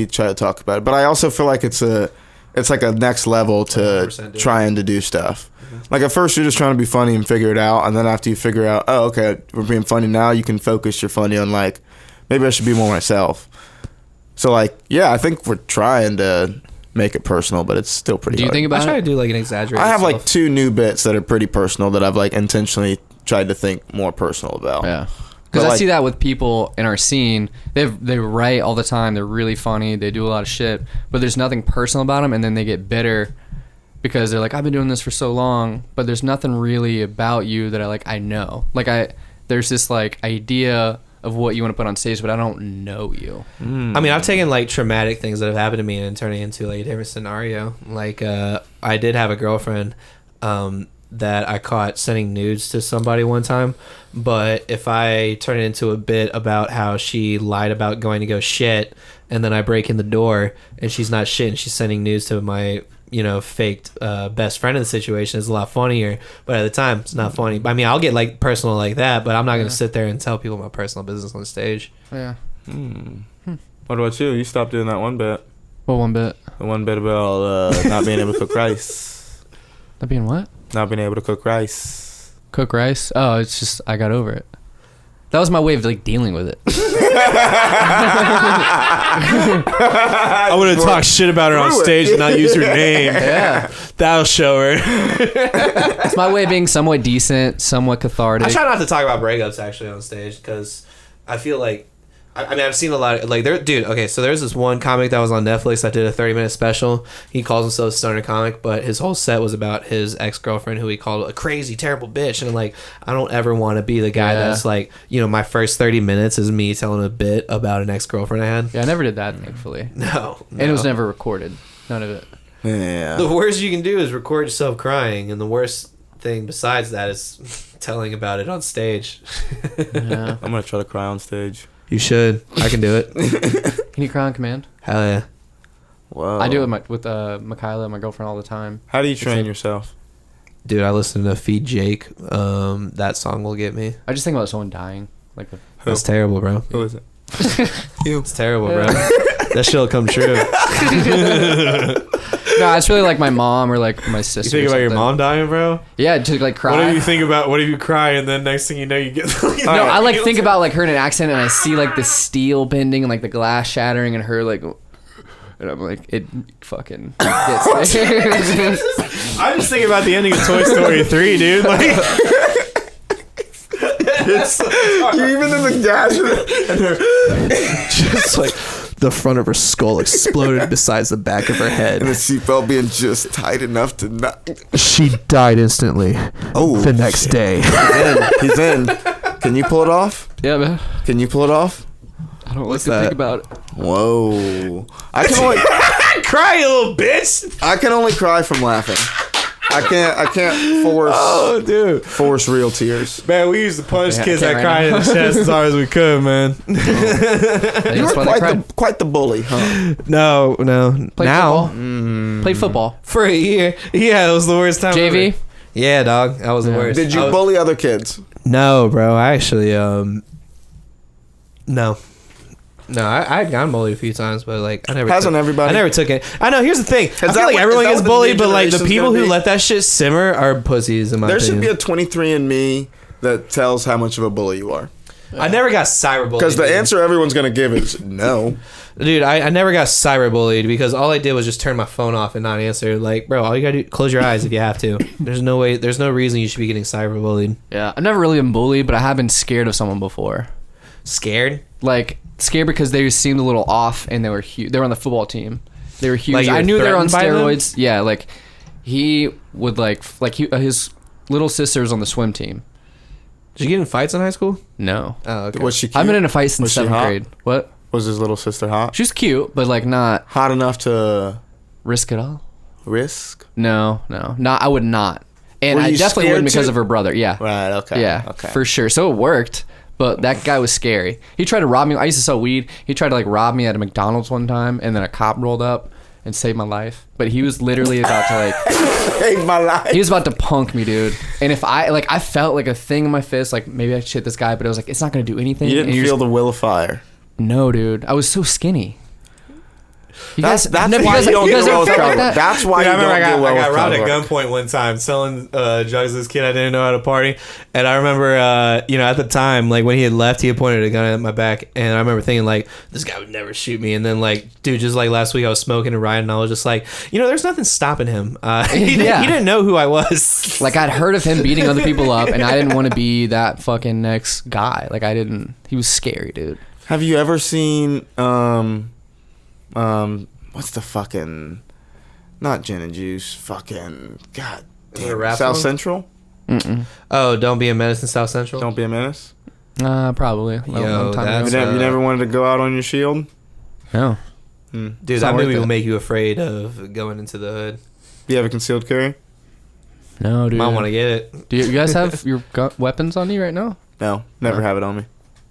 Speaker 3: try to talk about it, but I also feel like it's like a next level to
Speaker 1: 100% do it.
Speaker 3: trying to do stuff. Like at first you're just trying to be funny and figure it out, and then after you figure out, oh okay, we're being funny now, you can focus your funny on like, maybe I should be more myself. So like, yeah, I think we're trying to make it personal, but it's still pretty
Speaker 2: Do you
Speaker 3: hard.
Speaker 2: think
Speaker 1: I
Speaker 2: about
Speaker 1: try
Speaker 2: it?
Speaker 1: to do like an exaggerated
Speaker 3: I have like
Speaker 1: self.
Speaker 3: 2 new bits that are pretty personal that I've like intentionally tried to think more personal about.
Speaker 2: Yeah.
Speaker 3: But,
Speaker 2: Because I
Speaker 3: like-
Speaker 2: see that with people in our scene. They write all the time. They're really funny. They do a lot of shit. But there's nothing personal about them. And then they get bitter because they're like, I've been doing this for so long. But there's nothing really about you that I know. There's this like idea of what you want to put on stage, but I don't know you.
Speaker 1: I mean, I've taken like traumatic things that have happened to me and turned it into like a different scenario. Like, I did have a girlfriend that I caught sending nudes to somebody one time, but if I turn it into a bit about how she lied about going to go shit, and then I break in the door and she's not shit and she's sending nudes to my, you know, faked best friend in the situation, is a lot funnier. But at the time, it's not funny. I mean, I'll get like personal like that, but I'm not gonna sit there and tell people my personal business on stage.
Speaker 2: Yeah.
Speaker 3: What about you? You stopped doing that one bit.
Speaker 2: Well, one bit.
Speaker 3: The one bit about not being able to cook rice.
Speaker 2: That being what?
Speaker 3: Not being able to cook rice.
Speaker 2: Cook rice? Oh, it's just I got over it. That was my way of like dealing with it.
Speaker 1: I would have talked shit about her on stage and not use her name.
Speaker 2: Yeah.
Speaker 1: That'll show her.
Speaker 2: It's my way of being somewhat decent, somewhat cathartic.
Speaker 1: I try not to talk about breakups actually on stage because I feel like I mean I've seen a lot of like so there's this one comic that was on Netflix that did a 30-minute special. He calls himself Stoner Comic, but his whole set was about his ex-girlfriend who he called a crazy terrible bitch, and like I don't ever want to be the guy that's like, you know, my first 30 minutes is me telling a bit about an ex-girlfriend I had.
Speaker 2: Yeah, I never did that, thankfully.
Speaker 1: No.
Speaker 2: And it was never recorded. None of it.
Speaker 3: Yeah.
Speaker 1: The worst you can do is record yourself crying, and the worst thing besides that is telling about it on stage.
Speaker 2: Yeah.
Speaker 3: I'm gonna try to cry on stage.
Speaker 1: You should. I can do it.
Speaker 2: Can you cry on command?
Speaker 1: Hell yeah.
Speaker 3: Whoa.
Speaker 2: I do it with Michaela, my girlfriend, all the time.
Speaker 3: How do you train yourself?
Speaker 1: Dude, I listen to Feed Jake. That song will get me.
Speaker 2: I just think about someone dying. Like
Speaker 1: That's terrible, bro.
Speaker 3: Who is it?
Speaker 1: It's terrible, bro. That shit'll come true.
Speaker 2: No, it's really like my mom or like my sister.
Speaker 1: You think
Speaker 2: or
Speaker 1: about your
Speaker 2: something.
Speaker 1: mom dying, bro?
Speaker 2: Yeah, to like cry.
Speaker 1: What if you think about? What if you cry and then next thing you know you get?
Speaker 2: No, I like think about like her in an accident and I see like the steel bending and like the glass shattering and her like, and I'm like, it fucking gets me.
Speaker 1: I just think about the ending of Toy Story 3, dude. Like,
Speaker 3: You even in the dash and her.
Speaker 1: just like the front of her skull exploded besides the back of her head.
Speaker 3: And the seatbelt being just tight enough to not.
Speaker 1: She died instantly.
Speaker 3: Oh,
Speaker 1: the next day.
Speaker 3: He's in. Can you pull it off?
Speaker 2: Yeah, man.
Speaker 3: Can you pull it off?
Speaker 2: I don't
Speaker 1: What's
Speaker 2: like to
Speaker 1: that?
Speaker 2: think about it.
Speaker 3: Whoa. I can only
Speaker 1: Cry, you little bitch.
Speaker 3: I can only cry from laughing. I can't force
Speaker 1: Oh, dude.
Speaker 3: force real tears.
Speaker 1: Man, we used to punish
Speaker 2: Yeah,
Speaker 1: kids
Speaker 2: I
Speaker 1: that
Speaker 2: can't
Speaker 1: cried in
Speaker 2: right
Speaker 1: the chest as hard as we could, man.
Speaker 3: You were quite the bully, huh?
Speaker 1: No.
Speaker 2: Play
Speaker 1: Now,
Speaker 2: football. Played football.
Speaker 1: for a year. Yeah, it was the worst time
Speaker 2: JV.
Speaker 1: ever. Yeah, dog. That was the worst.
Speaker 3: Did you bully other kids?
Speaker 1: No, bro. I actually, no. No, I had gotten bullied a few times, but like I never.
Speaker 3: Hasn't everybody?
Speaker 1: I never took it. I know. Here's the thing. I feel
Speaker 3: that
Speaker 1: like
Speaker 3: what-
Speaker 1: everyone
Speaker 3: is that
Speaker 1: gets
Speaker 3: what the
Speaker 1: bullied,
Speaker 3: new
Speaker 1: but like the
Speaker 3: generation's
Speaker 1: people
Speaker 3: gonna
Speaker 1: who
Speaker 3: be?
Speaker 1: let that shit simmer are pussies. In my
Speaker 3: There should
Speaker 1: opinion.
Speaker 3: be a 23andMe that tells how much of a bully you are.
Speaker 1: I never got cyberbullied.
Speaker 3: Because the answer everyone's going to give is no.
Speaker 1: Dude, I never got cyberbullied because all I did was just turn my phone off and not answer. Like, bro, all you gotta do, close your eyes if you have to. There's no reason you should be getting cyberbullied.
Speaker 2: Yeah, I've never really been bullied, but I have been scared of someone before.
Speaker 1: Scared?
Speaker 2: Like, scared because they seemed a little off and they were huge. They were on the football team. They were huge.
Speaker 1: Like, you were
Speaker 2: I knew they were on
Speaker 1: threatened by them?
Speaker 2: steroids. Yeah, like, he would, his little sister was on the swim team.
Speaker 1: Did you get in fights in high school?
Speaker 2: No.
Speaker 1: Oh, okay.
Speaker 3: Was she cute?
Speaker 2: I've been in a fight since
Speaker 3: Was she
Speaker 2: 7th
Speaker 3: hot?
Speaker 2: grade. What?
Speaker 3: Was his little sister hot?
Speaker 2: She was cute, but, like, not
Speaker 3: Hot enough to
Speaker 2: risk it all.
Speaker 3: risk?
Speaker 2: No. Not. I would not. And
Speaker 3: Were
Speaker 2: I
Speaker 3: you
Speaker 2: definitely
Speaker 3: scared
Speaker 2: wouldn't because
Speaker 3: to?
Speaker 2: of her brother. Yeah.
Speaker 3: Right, okay.
Speaker 2: Yeah,
Speaker 3: Okay.
Speaker 2: for sure. So it worked, but that guy was scary. He tried to rob me. I used to sell weed. He tried to like rob me at a McDonald's one time, and then a cop rolled up and saved my life. But he was literally about to like,
Speaker 3: Saved my life.
Speaker 2: he was about to punk me, dude. And if I felt like a thing in my fist, like maybe I should hit this guy, but I was like, it's not gonna do anything.
Speaker 3: You didn't
Speaker 2: And you're
Speaker 3: feel
Speaker 2: just-
Speaker 3: the will of fire.
Speaker 2: No, dude. I was so skinny. You
Speaker 3: That's
Speaker 2: I've never-
Speaker 3: why you don't
Speaker 2: you
Speaker 3: get
Speaker 2: guys
Speaker 3: well
Speaker 2: ever
Speaker 3: with
Speaker 2: felt
Speaker 3: cover.
Speaker 2: like that?
Speaker 3: That's why
Speaker 1: Dude,
Speaker 3: you
Speaker 1: I remember
Speaker 3: don't get well
Speaker 1: I got
Speaker 3: with
Speaker 1: robbed at
Speaker 3: cover.
Speaker 1: gunpoint one time selling drugs to this kid I didn't know how to party. And I remember, at the time, like when he had left, he had pointed a gun at my back. And I remember thinking, like, this guy would never shoot me. And then, like, dude, just like last week, I was smoking and riding. And I was just like, there's nothing stopping him. He didn't know who I was.
Speaker 2: Like I'd heard of him beating other people up, and I didn't want to be that fucking next guy. Like he was scary, dude.
Speaker 3: Have you ever seen what's the fucking, not gin and juice, fucking god
Speaker 1: Is it a
Speaker 3: damn,
Speaker 1: rap
Speaker 3: South
Speaker 1: song?
Speaker 3: Central?
Speaker 1: Oh, Don't Be a Menace in South Central?
Speaker 3: Don't be a menace.
Speaker 2: Probably.
Speaker 1: Yo, that's-
Speaker 3: You never wanted to go out on your shield?
Speaker 2: No.
Speaker 1: Dude,
Speaker 2: It's
Speaker 1: that
Speaker 2: not worth
Speaker 1: movie
Speaker 2: it.
Speaker 1: will make you afraid of going into the hood.
Speaker 3: Do you have a concealed carry?
Speaker 2: No, dude.
Speaker 1: Might want to get it.
Speaker 2: Do you guys have your weapons on you right now?
Speaker 3: No, never have it on me.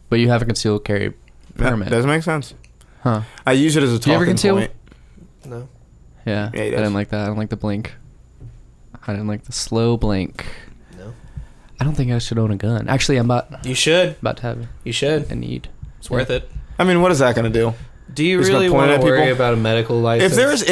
Speaker 2: But you have a concealed carry
Speaker 3: That
Speaker 2: permit.
Speaker 3: doesn't make sense.
Speaker 2: Huh.
Speaker 3: I use it as a
Speaker 2: Do you ever
Speaker 3: talking
Speaker 2: conceal?
Speaker 3: point.
Speaker 1: No.
Speaker 2: Yeah.
Speaker 3: Yeah, he
Speaker 2: I
Speaker 3: does.
Speaker 2: didn't like that. I don't like the blink. I didn't like the slow blink.
Speaker 1: No.
Speaker 2: I don't think I should own a gun. Actually, I'm about
Speaker 1: You should.
Speaker 2: to have
Speaker 1: You should.
Speaker 2: a need.
Speaker 1: It's worth it.
Speaker 3: I mean, what is that going to do?
Speaker 1: Do you
Speaker 3: Just
Speaker 1: really
Speaker 3: gonna point
Speaker 1: want to
Speaker 3: at
Speaker 1: worry
Speaker 3: people?
Speaker 1: about a medical license?
Speaker 3: If there was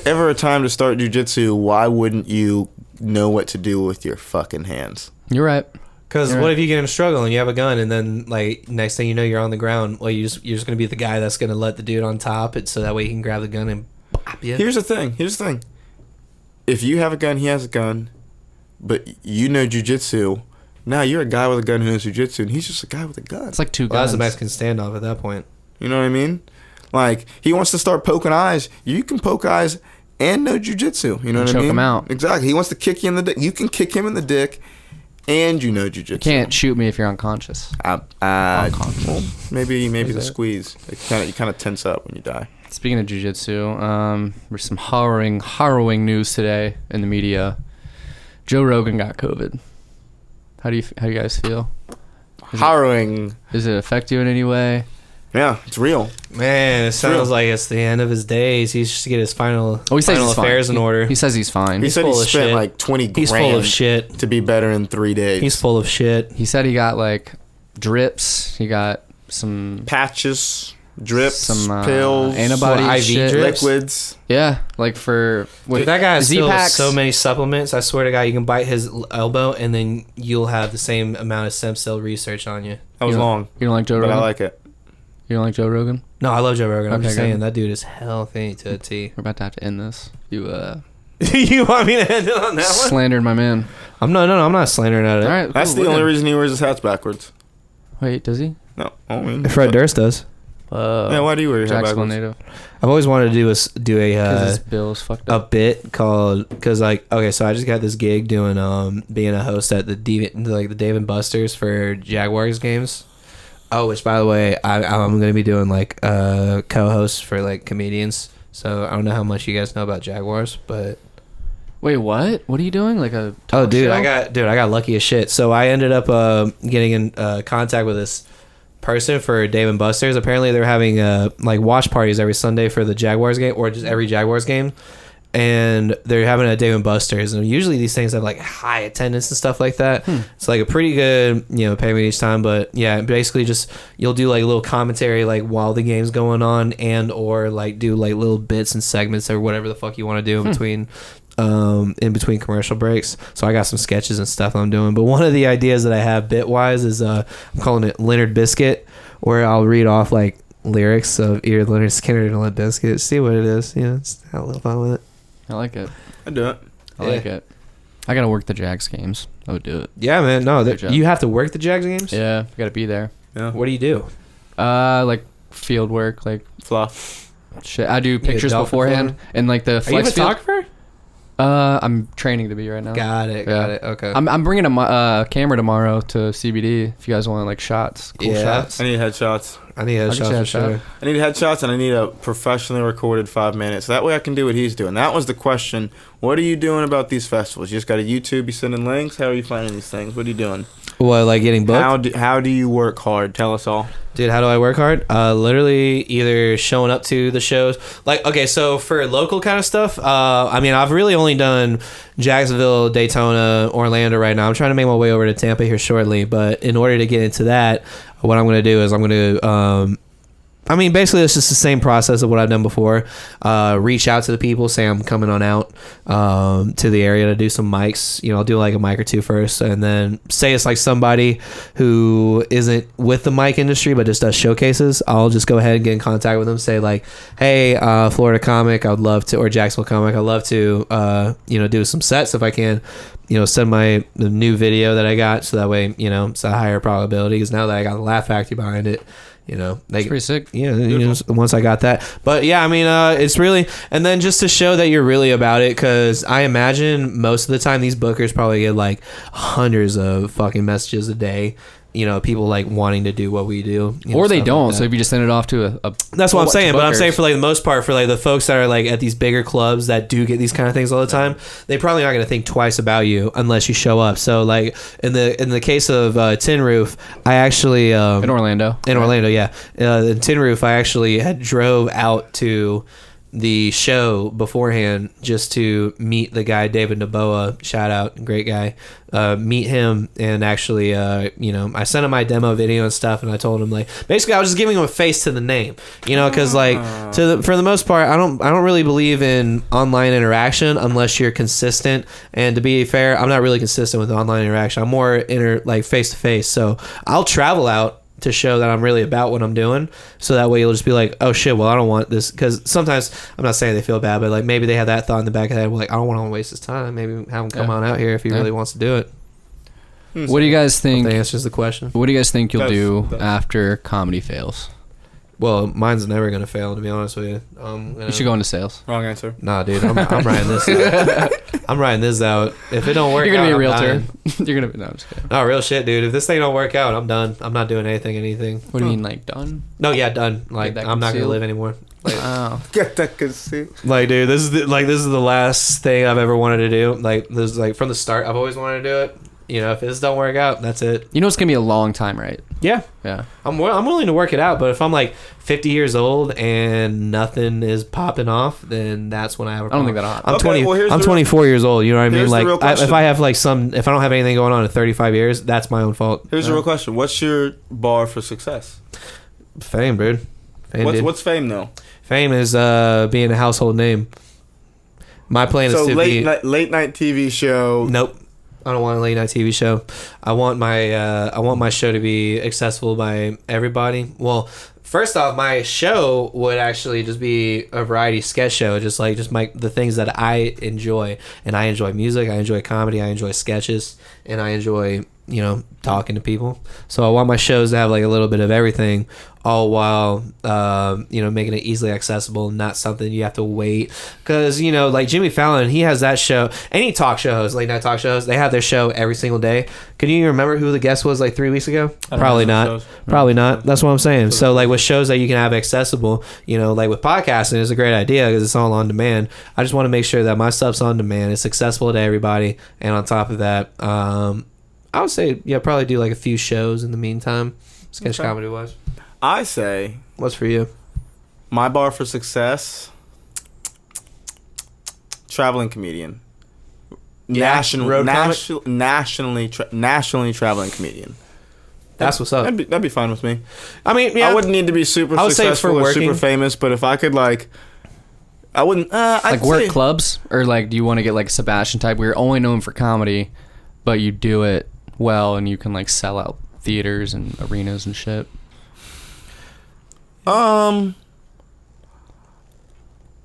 Speaker 3: ever a time to start jujitsu, why wouldn't you know what to do with your fucking hands?
Speaker 2: You're right.
Speaker 1: Because
Speaker 2: Yeah.
Speaker 1: what if you get in a struggle and you have a gun, and then like next thing you know you're on the ground? Well, you're just gonna be the guy that's gonna let the dude on top, so that way he can grab the gun and pop you.
Speaker 3: Here's the thing. If you have a gun, he has a gun, but you know jujitsu, now you're a guy with a gun who knows jujitsu, and he's just a guy with a gun.
Speaker 2: It's like two
Speaker 1: Well, that's
Speaker 2: guns.
Speaker 1: a Mexican standoff at that point.
Speaker 3: You know what I mean? Like, he wants to start poking eyes. You can poke eyes and know jujitsu. You know what I
Speaker 2: choke
Speaker 3: mean?
Speaker 2: him out.
Speaker 3: Exactly. He wants to kick you in the dick. You can kick him in the dick, and you know jujitsu.
Speaker 2: You can't shoot me if you're unconscious. Unconscious.
Speaker 3: Well, maybe
Speaker 2: Is
Speaker 3: the
Speaker 2: it?
Speaker 3: squeeze. You kind of tense up when you die.
Speaker 2: Speaking of jiu-jitsu, there's some harrowing news today in the media. Joe Rogan got COVID. How do you guys feel?
Speaker 3: Harrowing.
Speaker 2: Does it affect you in any way?
Speaker 3: Yeah, it's real.
Speaker 1: Man, it sounds
Speaker 3: real.
Speaker 1: like it's the end of his days. He's just to get his final
Speaker 2: Oh, he says
Speaker 1: final
Speaker 2: he's
Speaker 1: affairs
Speaker 2: fine.
Speaker 1: in order.
Speaker 2: He says he's fine.
Speaker 3: He said he
Speaker 1: full of
Speaker 3: spent
Speaker 1: shit.
Speaker 3: like 20 grand
Speaker 1: He's full of shit.
Speaker 3: to be better in 3 days.
Speaker 1: He's full of shit.
Speaker 2: He said he got like drips. He got some
Speaker 3: patches, drips,
Speaker 2: some
Speaker 3: pills,
Speaker 2: antibody
Speaker 1: IV
Speaker 2: shit.
Speaker 1: drips?
Speaker 3: liquids.
Speaker 2: Yeah, like for
Speaker 1: Dude, that guy has still
Speaker 2: Z-Packs.
Speaker 1: so many supplements. I swear to God, you can bite his elbow and then you'll have the same amount of stem cell research on you.
Speaker 3: That was
Speaker 2: You don't-
Speaker 3: long,
Speaker 2: You don't like Joe
Speaker 3: but
Speaker 2: Rogan?
Speaker 3: I like it.
Speaker 2: You don't like Joe Rogan?
Speaker 1: No, I love Joe Rogan. I'm
Speaker 2: Okay,
Speaker 1: just
Speaker 2: good.
Speaker 1: saying that dude is healthy to a T.
Speaker 2: We're about to have to end this. You
Speaker 1: You want me to end it on that one?
Speaker 2: slandered my man.
Speaker 1: I'm not slandering at it.
Speaker 2: All right,
Speaker 3: That's
Speaker 2: cool,
Speaker 3: the
Speaker 2: we're
Speaker 3: only
Speaker 2: good.
Speaker 3: reason he wears his hats backwards.
Speaker 2: Wait, does he?
Speaker 3: No, I mean,
Speaker 1: Fred Durst does.
Speaker 3: Yeah, why do you wear your hat
Speaker 2: Jack's
Speaker 3: backwards?
Speaker 2: native.
Speaker 1: I've always wanted to do a
Speaker 2: Because his bill's fucked
Speaker 1: a
Speaker 2: up.
Speaker 1: bit called because like okay, so I just got this gig doing being a host at the Dave and Buster's for Jaguars games. Oh, which by the way, I'm gonna be doing like co-host for like comedians. So I don't know how much you guys know about Jaguars, but
Speaker 2: Wait, what? What are you doing? Like a
Speaker 1: oh,
Speaker 2: talk
Speaker 1: dude,
Speaker 2: show?
Speaker 1: I got lucky as shit. So I ended up getting in contact with this person for Dave and Buster's. Apparently, they're having like watch parties every Sunday for the Jaguars game, or just every Jaguars game. And they're having a Dave and Buster's, and usually these things have like high attendance and stuff like that. It's like a pretty good, payment each time. But yeah, basically just you'll do like a little commentary like while the game's going on, and or like do like little bits and segments or whatever the fuck you want to do in between commercial breaks. So I got some sketches and stuff I'm doing. But one of the ideas that I have bit wise is I'm calling it Leonard Biscuit, where I'll read off like lyrics of either Leonard Skinner or Limp Bizkit. See what it is. Just have a little fun with it.
Speaker 2: I like it.
Speaker 3: I do it.
Speaker 2: I like it. I gotta work the Jags games. I would do it.
Speaker 1: Yeah, man. No,
Speaker 2: Good job.
Speaker 1: you have to work the Jags games?
Speaker 2: Yeah, gotta be there.
Speaker 3: Yeah.
Speaker 1: What do you do?
Speaker 2: Like field work, like
Speaker 3: Fluff.
Speaker 2: shit. I do pictures
Speaker 1: dolphin
Speaker 2: beforehand,
Speaker 1: photographer?
Speaker 2: and like the
Speaker 1: Are you a
Speaker 2: flex field.
Speaker 1: photographer?
Speaker 2: I'm training to be right now.
Speaker 1: Got it. Okay.
Speaker 2: I'm bringing a camera tomorrow to CBD if you guys want like shots, cool shots.
Speaker 3: I need headshots.
Speaker 1: I need
Speaker 2: I'll get you
Speaker 1: headshots
Speaker 2: a
Speaker 1: for
Speaker 2: shot.
Speaker 1: sure.
Speaker 3: I need headshots, and I need a professionally recorded 5 minutes. That way I can do what he's doing. That was the question. What are you doing about these festivals? You just got a YouTube, you sending links? How are you finding these things? What are you doing?
Speaker 1: What, like getting booked?
Speaker 3: How do you work hard? Tell us all.
Speaker 1: Dude, how do I work hard? Literally either showing up to the shows. Like, okay, so for local kind of stuff, I mean, I've really only done Jacksonville, Daytona, Orlando right now. I'm trying to make my way over to Tampa here shortly. But in order to get into that, what I'm going to do is I'm going to... I mean, basically, it's just the same process of what I've done before. Reach out to the people, say I'm coming on out to the area to do some mics. I'll do like a mic or two first, and then say it's like somebody who isn't with the mic industry but just does showcases. I'll just go ahead and get in contact with them. Say like, hey, Florida comic, I would love to, or Jacksonville comic, I'd love to, do some sets if I can. Send the new video that I got, so that way, it's a higher probability. Because now that I got the Laugh Factory behind it.
Speaker 2: That's pretty sick.
Speaker 1: Yeah, once I got that. But yeah, I mean, it's really, and then just to show that you're really about it, because I imagine most of the time these bookers probably get like hundreds of fucking messages a day. People like wanting to do what we do,
Speaker 2: Or they don't.
Speaker 1: Like
Speaker 2: so if you just send it off to a
Speaker 1: that's what I'm saying. But I'm
Speaker 2: bookers.
Speaker 1: saying for like the most part, for like the folks that are like at these bigger clubs that do get these kind of things all the time, they probably aren't going to think twice about you unless you show up. So like in the case of Tin Roof, I actually
Speaker 2: in Orlando.
Speaker 1: Yeah. In Tin Roof, I actually had drove out to the show beforehand just to meet the guy David Naboa, shout out, great guy, meet him, and actually I sent him my demo video and stuff, and I told him, like, basically I was just giving him a face to the name, because like for the most part I don't really believe in online interaction unless you're consistent. And to be fair, I'm not really consistent with online interaction. I'm more face to face. So I'll travel out to show that I'm really about what I'm doing, so that way you'll just be like, oh shit, well I don't want this, because sometimes, I'm not saying they feel bad, but like maybe they have that thought in the back of their head, like, I don't want to waste his time, maybe have him come on out here if he really wants to do it.
Speaker 2: What do you guys think?
Speaker 1: That answers the question.
Speaker 2: What do you guys think you'll do after comedy fails?
Speaker 1: Well, mine's never gonna fail, to be honest with you.
Speaker 2: You should go into sales.
Speaker 3: Wrong answer.
Speaker 1: Nah, dude, I'm writing this out. I'm writing this out. If it don't work,
Speaker 2: You're gonna
Speaker 1: out,
Speaker 2: be a
Speaker 1: I'm
Speaker 2: realtor.
Speaker 1: dying.
Speaker 2: You're gonna be. No, I'm just kidding.
Speaker 1: No, real shit, dude. If this thing don't work out, I'm done. I'm not doing anything.
Speaker 2: What do you mean, like done?
Speaker 1: No, yeah, done. Like,
Speaker 2: that
Speaker 1: I'm not gonna
Speaker 2: concealed?
Speaker 1: live anymore. Like,
Speaker 2: Oh,
Speaker 3: Get that conceit.
Speaker 1: like, dude, this is the last thing I've ever wanted to do. Like, this is like from the start, I've always wanted to do it. If this don't work out, that's it.
Speaker 2: you know it's gonna be a long time, right?
Speaker 1: Yeah,
Speaker 2: Yeah.
Speaker 1: I'm willing to work it out. But if I'm like 50 years old and nothing is popping off, then that's when I have a
Speaker 2: I don't
Speaker 1: problem.
Speaker 2: think that'll happen.
Speaker 1: I'm
Speaker 3: Okay,
Speaker 1: 20.
Speaker 3: well, here's
Speaker 1: I'm
Speaker 3: the
Speaker 1: 24 years old. You know what I mean?
Speaker 3: here's the
Speaker 1: Like,
Speaker 3: real
Speaker 1: if
Speaker 3: question.
Speaker 1: I have like if I don't have anything going on in 35 years, that's my own fault.
Speaker 3: Here's the real question. What's your bar for success?
Speaker 1: Fame, dude. Fame, dude.
Speaker 3: What's fame though?
Speaker 1: Fame is being a household name. My plan
Speaker 3: So
Speaker 1: is to
Speaker 3: late
Speaker 1: be.
Speaker 3: late night TV show.
Speaker 1: Nope. I don't want a late night TV show. I want my show to be accessible by everybody. Well, first off, my show would actually just be a variety sketch show, just the things that I enjoy. And I enjoy music, I enjoy comedy, I enjoy sketches, and I enjoy talking to people. So I want my shows to have like a little bit of everything, all while making it easily accessible, not something you have to wait. Because like Jimmy Fallon, he has that show. Any talk shows, late night talk shows, they have their show every single day. Can you remember who the guest was like 3 weeks ago? Probably not. Probably not. That's what I'm saying. So like with shows that you can have accessible, like with podcasting, it's a great idea because it's all on demand. I just want to make sure that my stuff's on demand, it's accessible to everybody, and on top of that, I would say, probably do like a few shows in the meantime, sketch comedy wise.
Speaker 3: I say,
Speaker 1: What's for you?
Speaker 3: my bar for success, traveling comedian.
Speaker 1: Yeah, road comic?
Speaker 3: Nationally traveling comedian.
Speaker 1: That's what's up.
Speaker 3: That'd be fine with me.
Speaker 1: I mean, yeah.
Speaker 3: I wouldn't need to be super
Speaker 1: I would say
Speaker 3: successful
Speaker 1: for
Speaker 3: or
Speaker 1: working-
Speaker 3: super famous, but if I could I wouldn't
Speaker 2: Like work clubs, or like do you want to get like Sebastian type where you're only known for comedy, but you do it well and you can like sell out theaters and arenas and shit?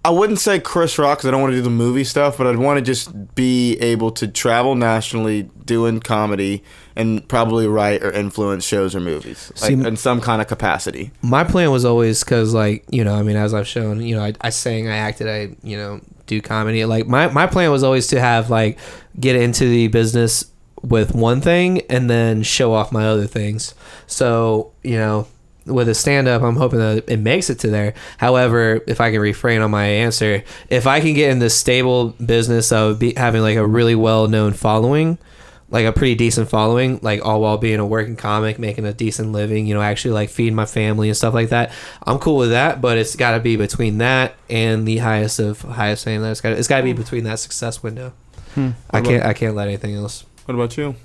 Speaker 3: I wouldn't say Chris Rock because I don't want to do the movie stuff, but I'd want to just be able to travel nationally doing comedy and probably write or influence shows or movies in some kind of capacity.
Speaker 1: My plan was always because, like, you know, I mean, as I've shown, you know, I sang, I acted, I, you know, do comedy. Like, my plan was always to have, like, get into the business with one thing and then show off my other things. So, you know, with a stand-up, I'm hoping that it makes it to there. However, if I can refrain on my answer, if I can get in this stable business of having like a really well-known following, like a pretty decent following, like all while being a working comic, making a decent living, you know, actually like feeding my family and stuff like that, I'm cool with that. But it's got to be between that and the highest fame. That it's got to be between that success window. I can't let anything else.
Speaker 3: What about you?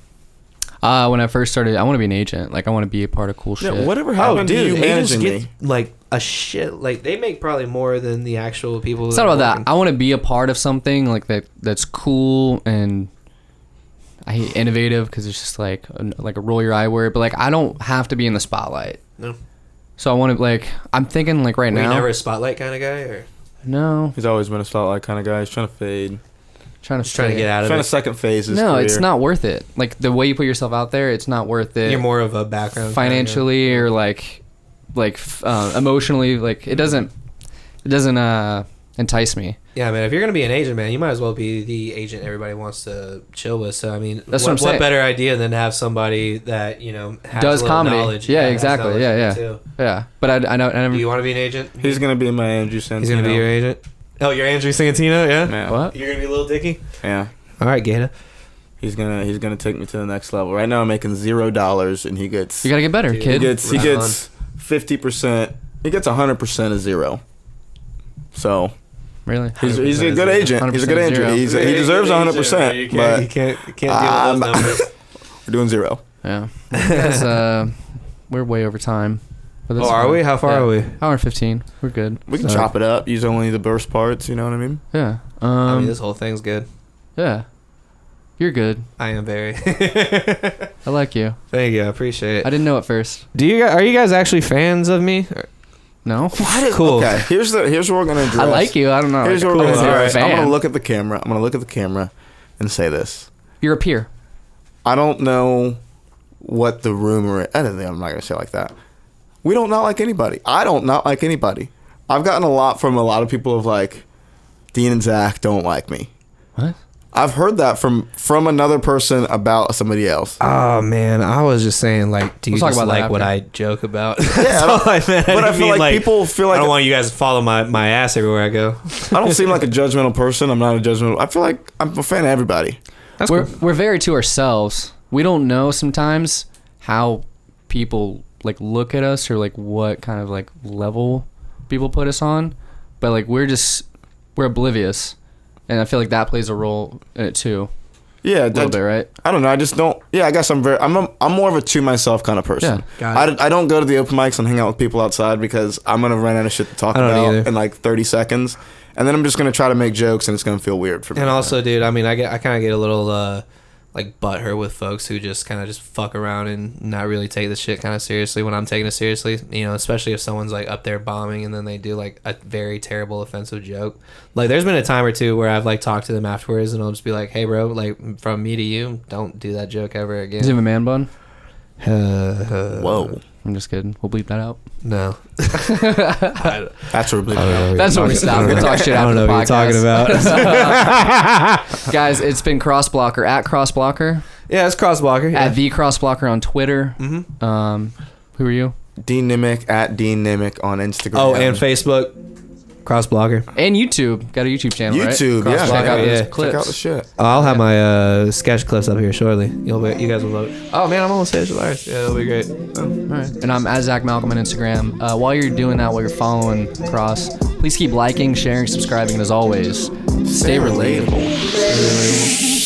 Speaker 2: When I first started, I want to be an agent. Like, I want to be a part of cool shit.
Speaker 3: Yeah, whatever happened to you
Speaker 1: agents
Speaker 3: managing
Speaker 1: get
Speaker 3: me?
Speaker 1: like a shit. Like, they make probably more than the actual people.
Speaker 2: It's not about that. I want to be a part of something like that's cool, and I hate innovative because it's just like a roll your eye word. But like, I don't have to be in the spotlight.
Speaker 1: No.
Speaker 2: So I want to, like, I'm thinking like right
Speaker 1: Were
Speaker 2: now.
Speaker 1: you never a spotlight kind of guy, or
Speaker 2: no?
Speaker 3: He's always been a spotlight kind of guy. He's trying to fade.
Speaker 2: Trying
Speaker 1: to get out of
Speaker 3: Trying
Speaker 1: it.
Speaker 3: to second phase his
Speaker 2: No,
Speaker 3: career.
Speaker 2: it's not worth it. Like, the way you put yourself out there, it's not worth it.
Speaker 1: You're more of a background
Speaker 2: financially or like emotionally. Like, it doesn't entice me.
Speaker 1: Yeah, man. If you're gonna be an agent, man, you might as well be the agent everybody wants to chill with. So I mean,
Speaker 2: That's what I'm saying.
Speaker 1: What better idea than to have somebody that, you know, has
Speaker 2: Does
Speaker 1: a little
Speaker 2: comedy.
Speaker 1: knowledge.
Speaker 2: Yeah,
Speaker 1: has
Speaker 2: exactly.
Speaker 1: knowledge
Speaker 2: Yeah.
Speaker 1: too.
Speaker 2: Yeah. But I never.
Speaker 1: Do you want to be an agent?
Speaker 3: He's gonna be my Andrew Santino.
Speaker 1: He's gonna be your agent. Oh, you're Andrew Santino, yeah.
Speaker 3: Man.
Speaker 2: What?
Speaker 1: You're gonna be Lil Dicky.
Speaker 3: Yeah.
Speaker 1: All right, Gator.
Speaker 3: He's gonna take me to the next level. Right now I'm making $0 and he gets
Speaker 2: You gotta get better,
Speaker 1: Dude.
Speaker 2: kid.
Speaker 3: he gets 50%. He gets 100% of zero. So
Speaker 2: Really?
Speaker 3: he's a good agent. He's a good
Speaker 2: 100%
Speaker 3: agent.
Speaker 2: zero.
Speaker 3: He deserves 100%. But
Speaker 1: you can't deal with those numbers.
Speaker 3: we're doing zero.
Speaker 2: Yeah. Guys, we're way over time. But that's
Speaker 1: Oh, are
Speaker 2: fine.
Speaker 1: we? How far
Speaker 2: Yeah.
Speaker 1: are we?
Speaker 2: Hour and 15. We're good.
Speaker 3: We can chop it up. Use only the burst parts. You know what I mean?
Speaker 2: Yeah.
Speaker 1: I mean, this whole thing's good.
Speaker 2: Yeah. You're good.
Speaker 1: I am very.
Speaker 2: I like you.
Speaker 1: Thank you. I appreciate
Speaker 2: I
Speaker 1: it.
Speaker 2: didn't know at first.
Speaker 1: Are you guys actually fans of me?
Speaker 2: No.
Speaker 1: Cool.
Speaker 3: Okay. Here's what we're gonna address.
Speaker 2: I like you. I don't know.
Speaker 3: Here's
Speaker 2: like,
Speaker 3: what we're
Speaker 2: cool.
Speaker 3: gonna
Speaker 2: You're a
Speaker 3: do. I'm
Speaker 2: fan.
Speaker 3: gonna look at the camera. And say this.
Speaker 2: You're a peer.
Speaker 3: I don't know what the rumor is. I don't think I'm not gonna say it like that. We don't not like anybody. I don't not like anybody. I've gotten a lot from a lot of people of like, Dean and Zach don't like me.
Speaker 2: What?
Speaker 3: I've heard that from another person about somebody else.
Speaker 1: Oh man, I was just saying, like, do you
Speaker 2: We'll talk
Speaker 1: just
Speaker 2: about that
Speaker 1: like what
Speaker 2: after.
Speaker 1: I joke about?
Speaker 3: Yeah,
Speaker 1: That's all I meant.
Speaker 3: but I feel
Speaker 1: mean,
Speaker 3: like people feel
Speaker 1: I
Speaker 3: like
Speaker 1: don't want you guys to follow my ass everywhere I go.
Speaker 3: I don't seem like a judgmental person. I'm not a judgmental. I feel like I'm a fan of everybody.
Speaker 1: That's
Speaker 2: we're
Speaker 1: cool.
Speaker 2: we're very to ourselves. We don't know sometimes how people like look at us or like what kind of like level people put us on, but like we're oblivious, and I feel like that plays a role in it too.
Speaker 3: Yeah,
Speaker 2: A little bit, right?
Speaker 3: I don't know. I just don't. Yeah, I guess I'm more of a to myself kind of person.
Speaker 1: Yeah, got it.
Speaker 3: I don't go to the open mics and hang out with people outside because I'm gonna run out of shit to talk
Speaker 1: I don't
Speaker 3: about
Speaker 1: either.
Speaker 3: in like 30 seconds, and then I'm just gonna try to make jokes and it's gonna feel weird for me.
Speaker 1: And also, dude, I mean, I kind of get a little like butthurt with folks who just kind of just fuck around and not really take this shit kind of seriously when I'm taking it seriously. You know, especially if someone's like up there bombing and then they do like a very terrible offensive joke. Like, there's been a time or two where I've like talked to them afterwards and I'll just be like, "Hey, bro, like from me to you, don't do that joke ever again."
Speaker 2: Does he have a man bun?
Speaker 3: Whoa,
Speaker 2: I'm just kidding. We'll bleep that out.
Speaker 1: No.
Speaker 3: that's where
Speaker 2: That's where we stop. We'll talk shit
Speaker 1: I
Speaker 2: after
Speaker 1: don't know
Speaker 2: the
Speaker 1: what you're
Speaker 2: podcast.
Speaker 1: talking about.
Speaker 2: Guys, it's been Crossblocker at Crossblocker
Speaker 1: Yeah, it's Crossblocker.
Speaker 2: at the Crossblocker on Twitter.
Speaker 1: Mm-hmm.
Speaker 2: Who are you?
Speaker 3: Dean Nimick at Dean Nimick on Instagram.
Speaker 1: Oh, and Facebook, Crossblocker.
Speaker 2: And YouTube. Got a YouTube channel, right?
Speaker 3: YouTube, yeah.
Speaker 2: Check out those
Speaker 1: Yeah.
Speaker 2: clips.
Speaker 3: Check out the shit.
Speaker 1: I'll have my sketch clips up here shortly. You guys will vote. Oh man, I'm almost finished with ours. Yeah, it'll be great.
Speaker 2: All right. And I'm at Zach Malcolm on Instagram. While you're doing that, while you're following Cross, please keep liking, sharing, subscribing, and as always, stay relatable.
Speaker 3: Relatable.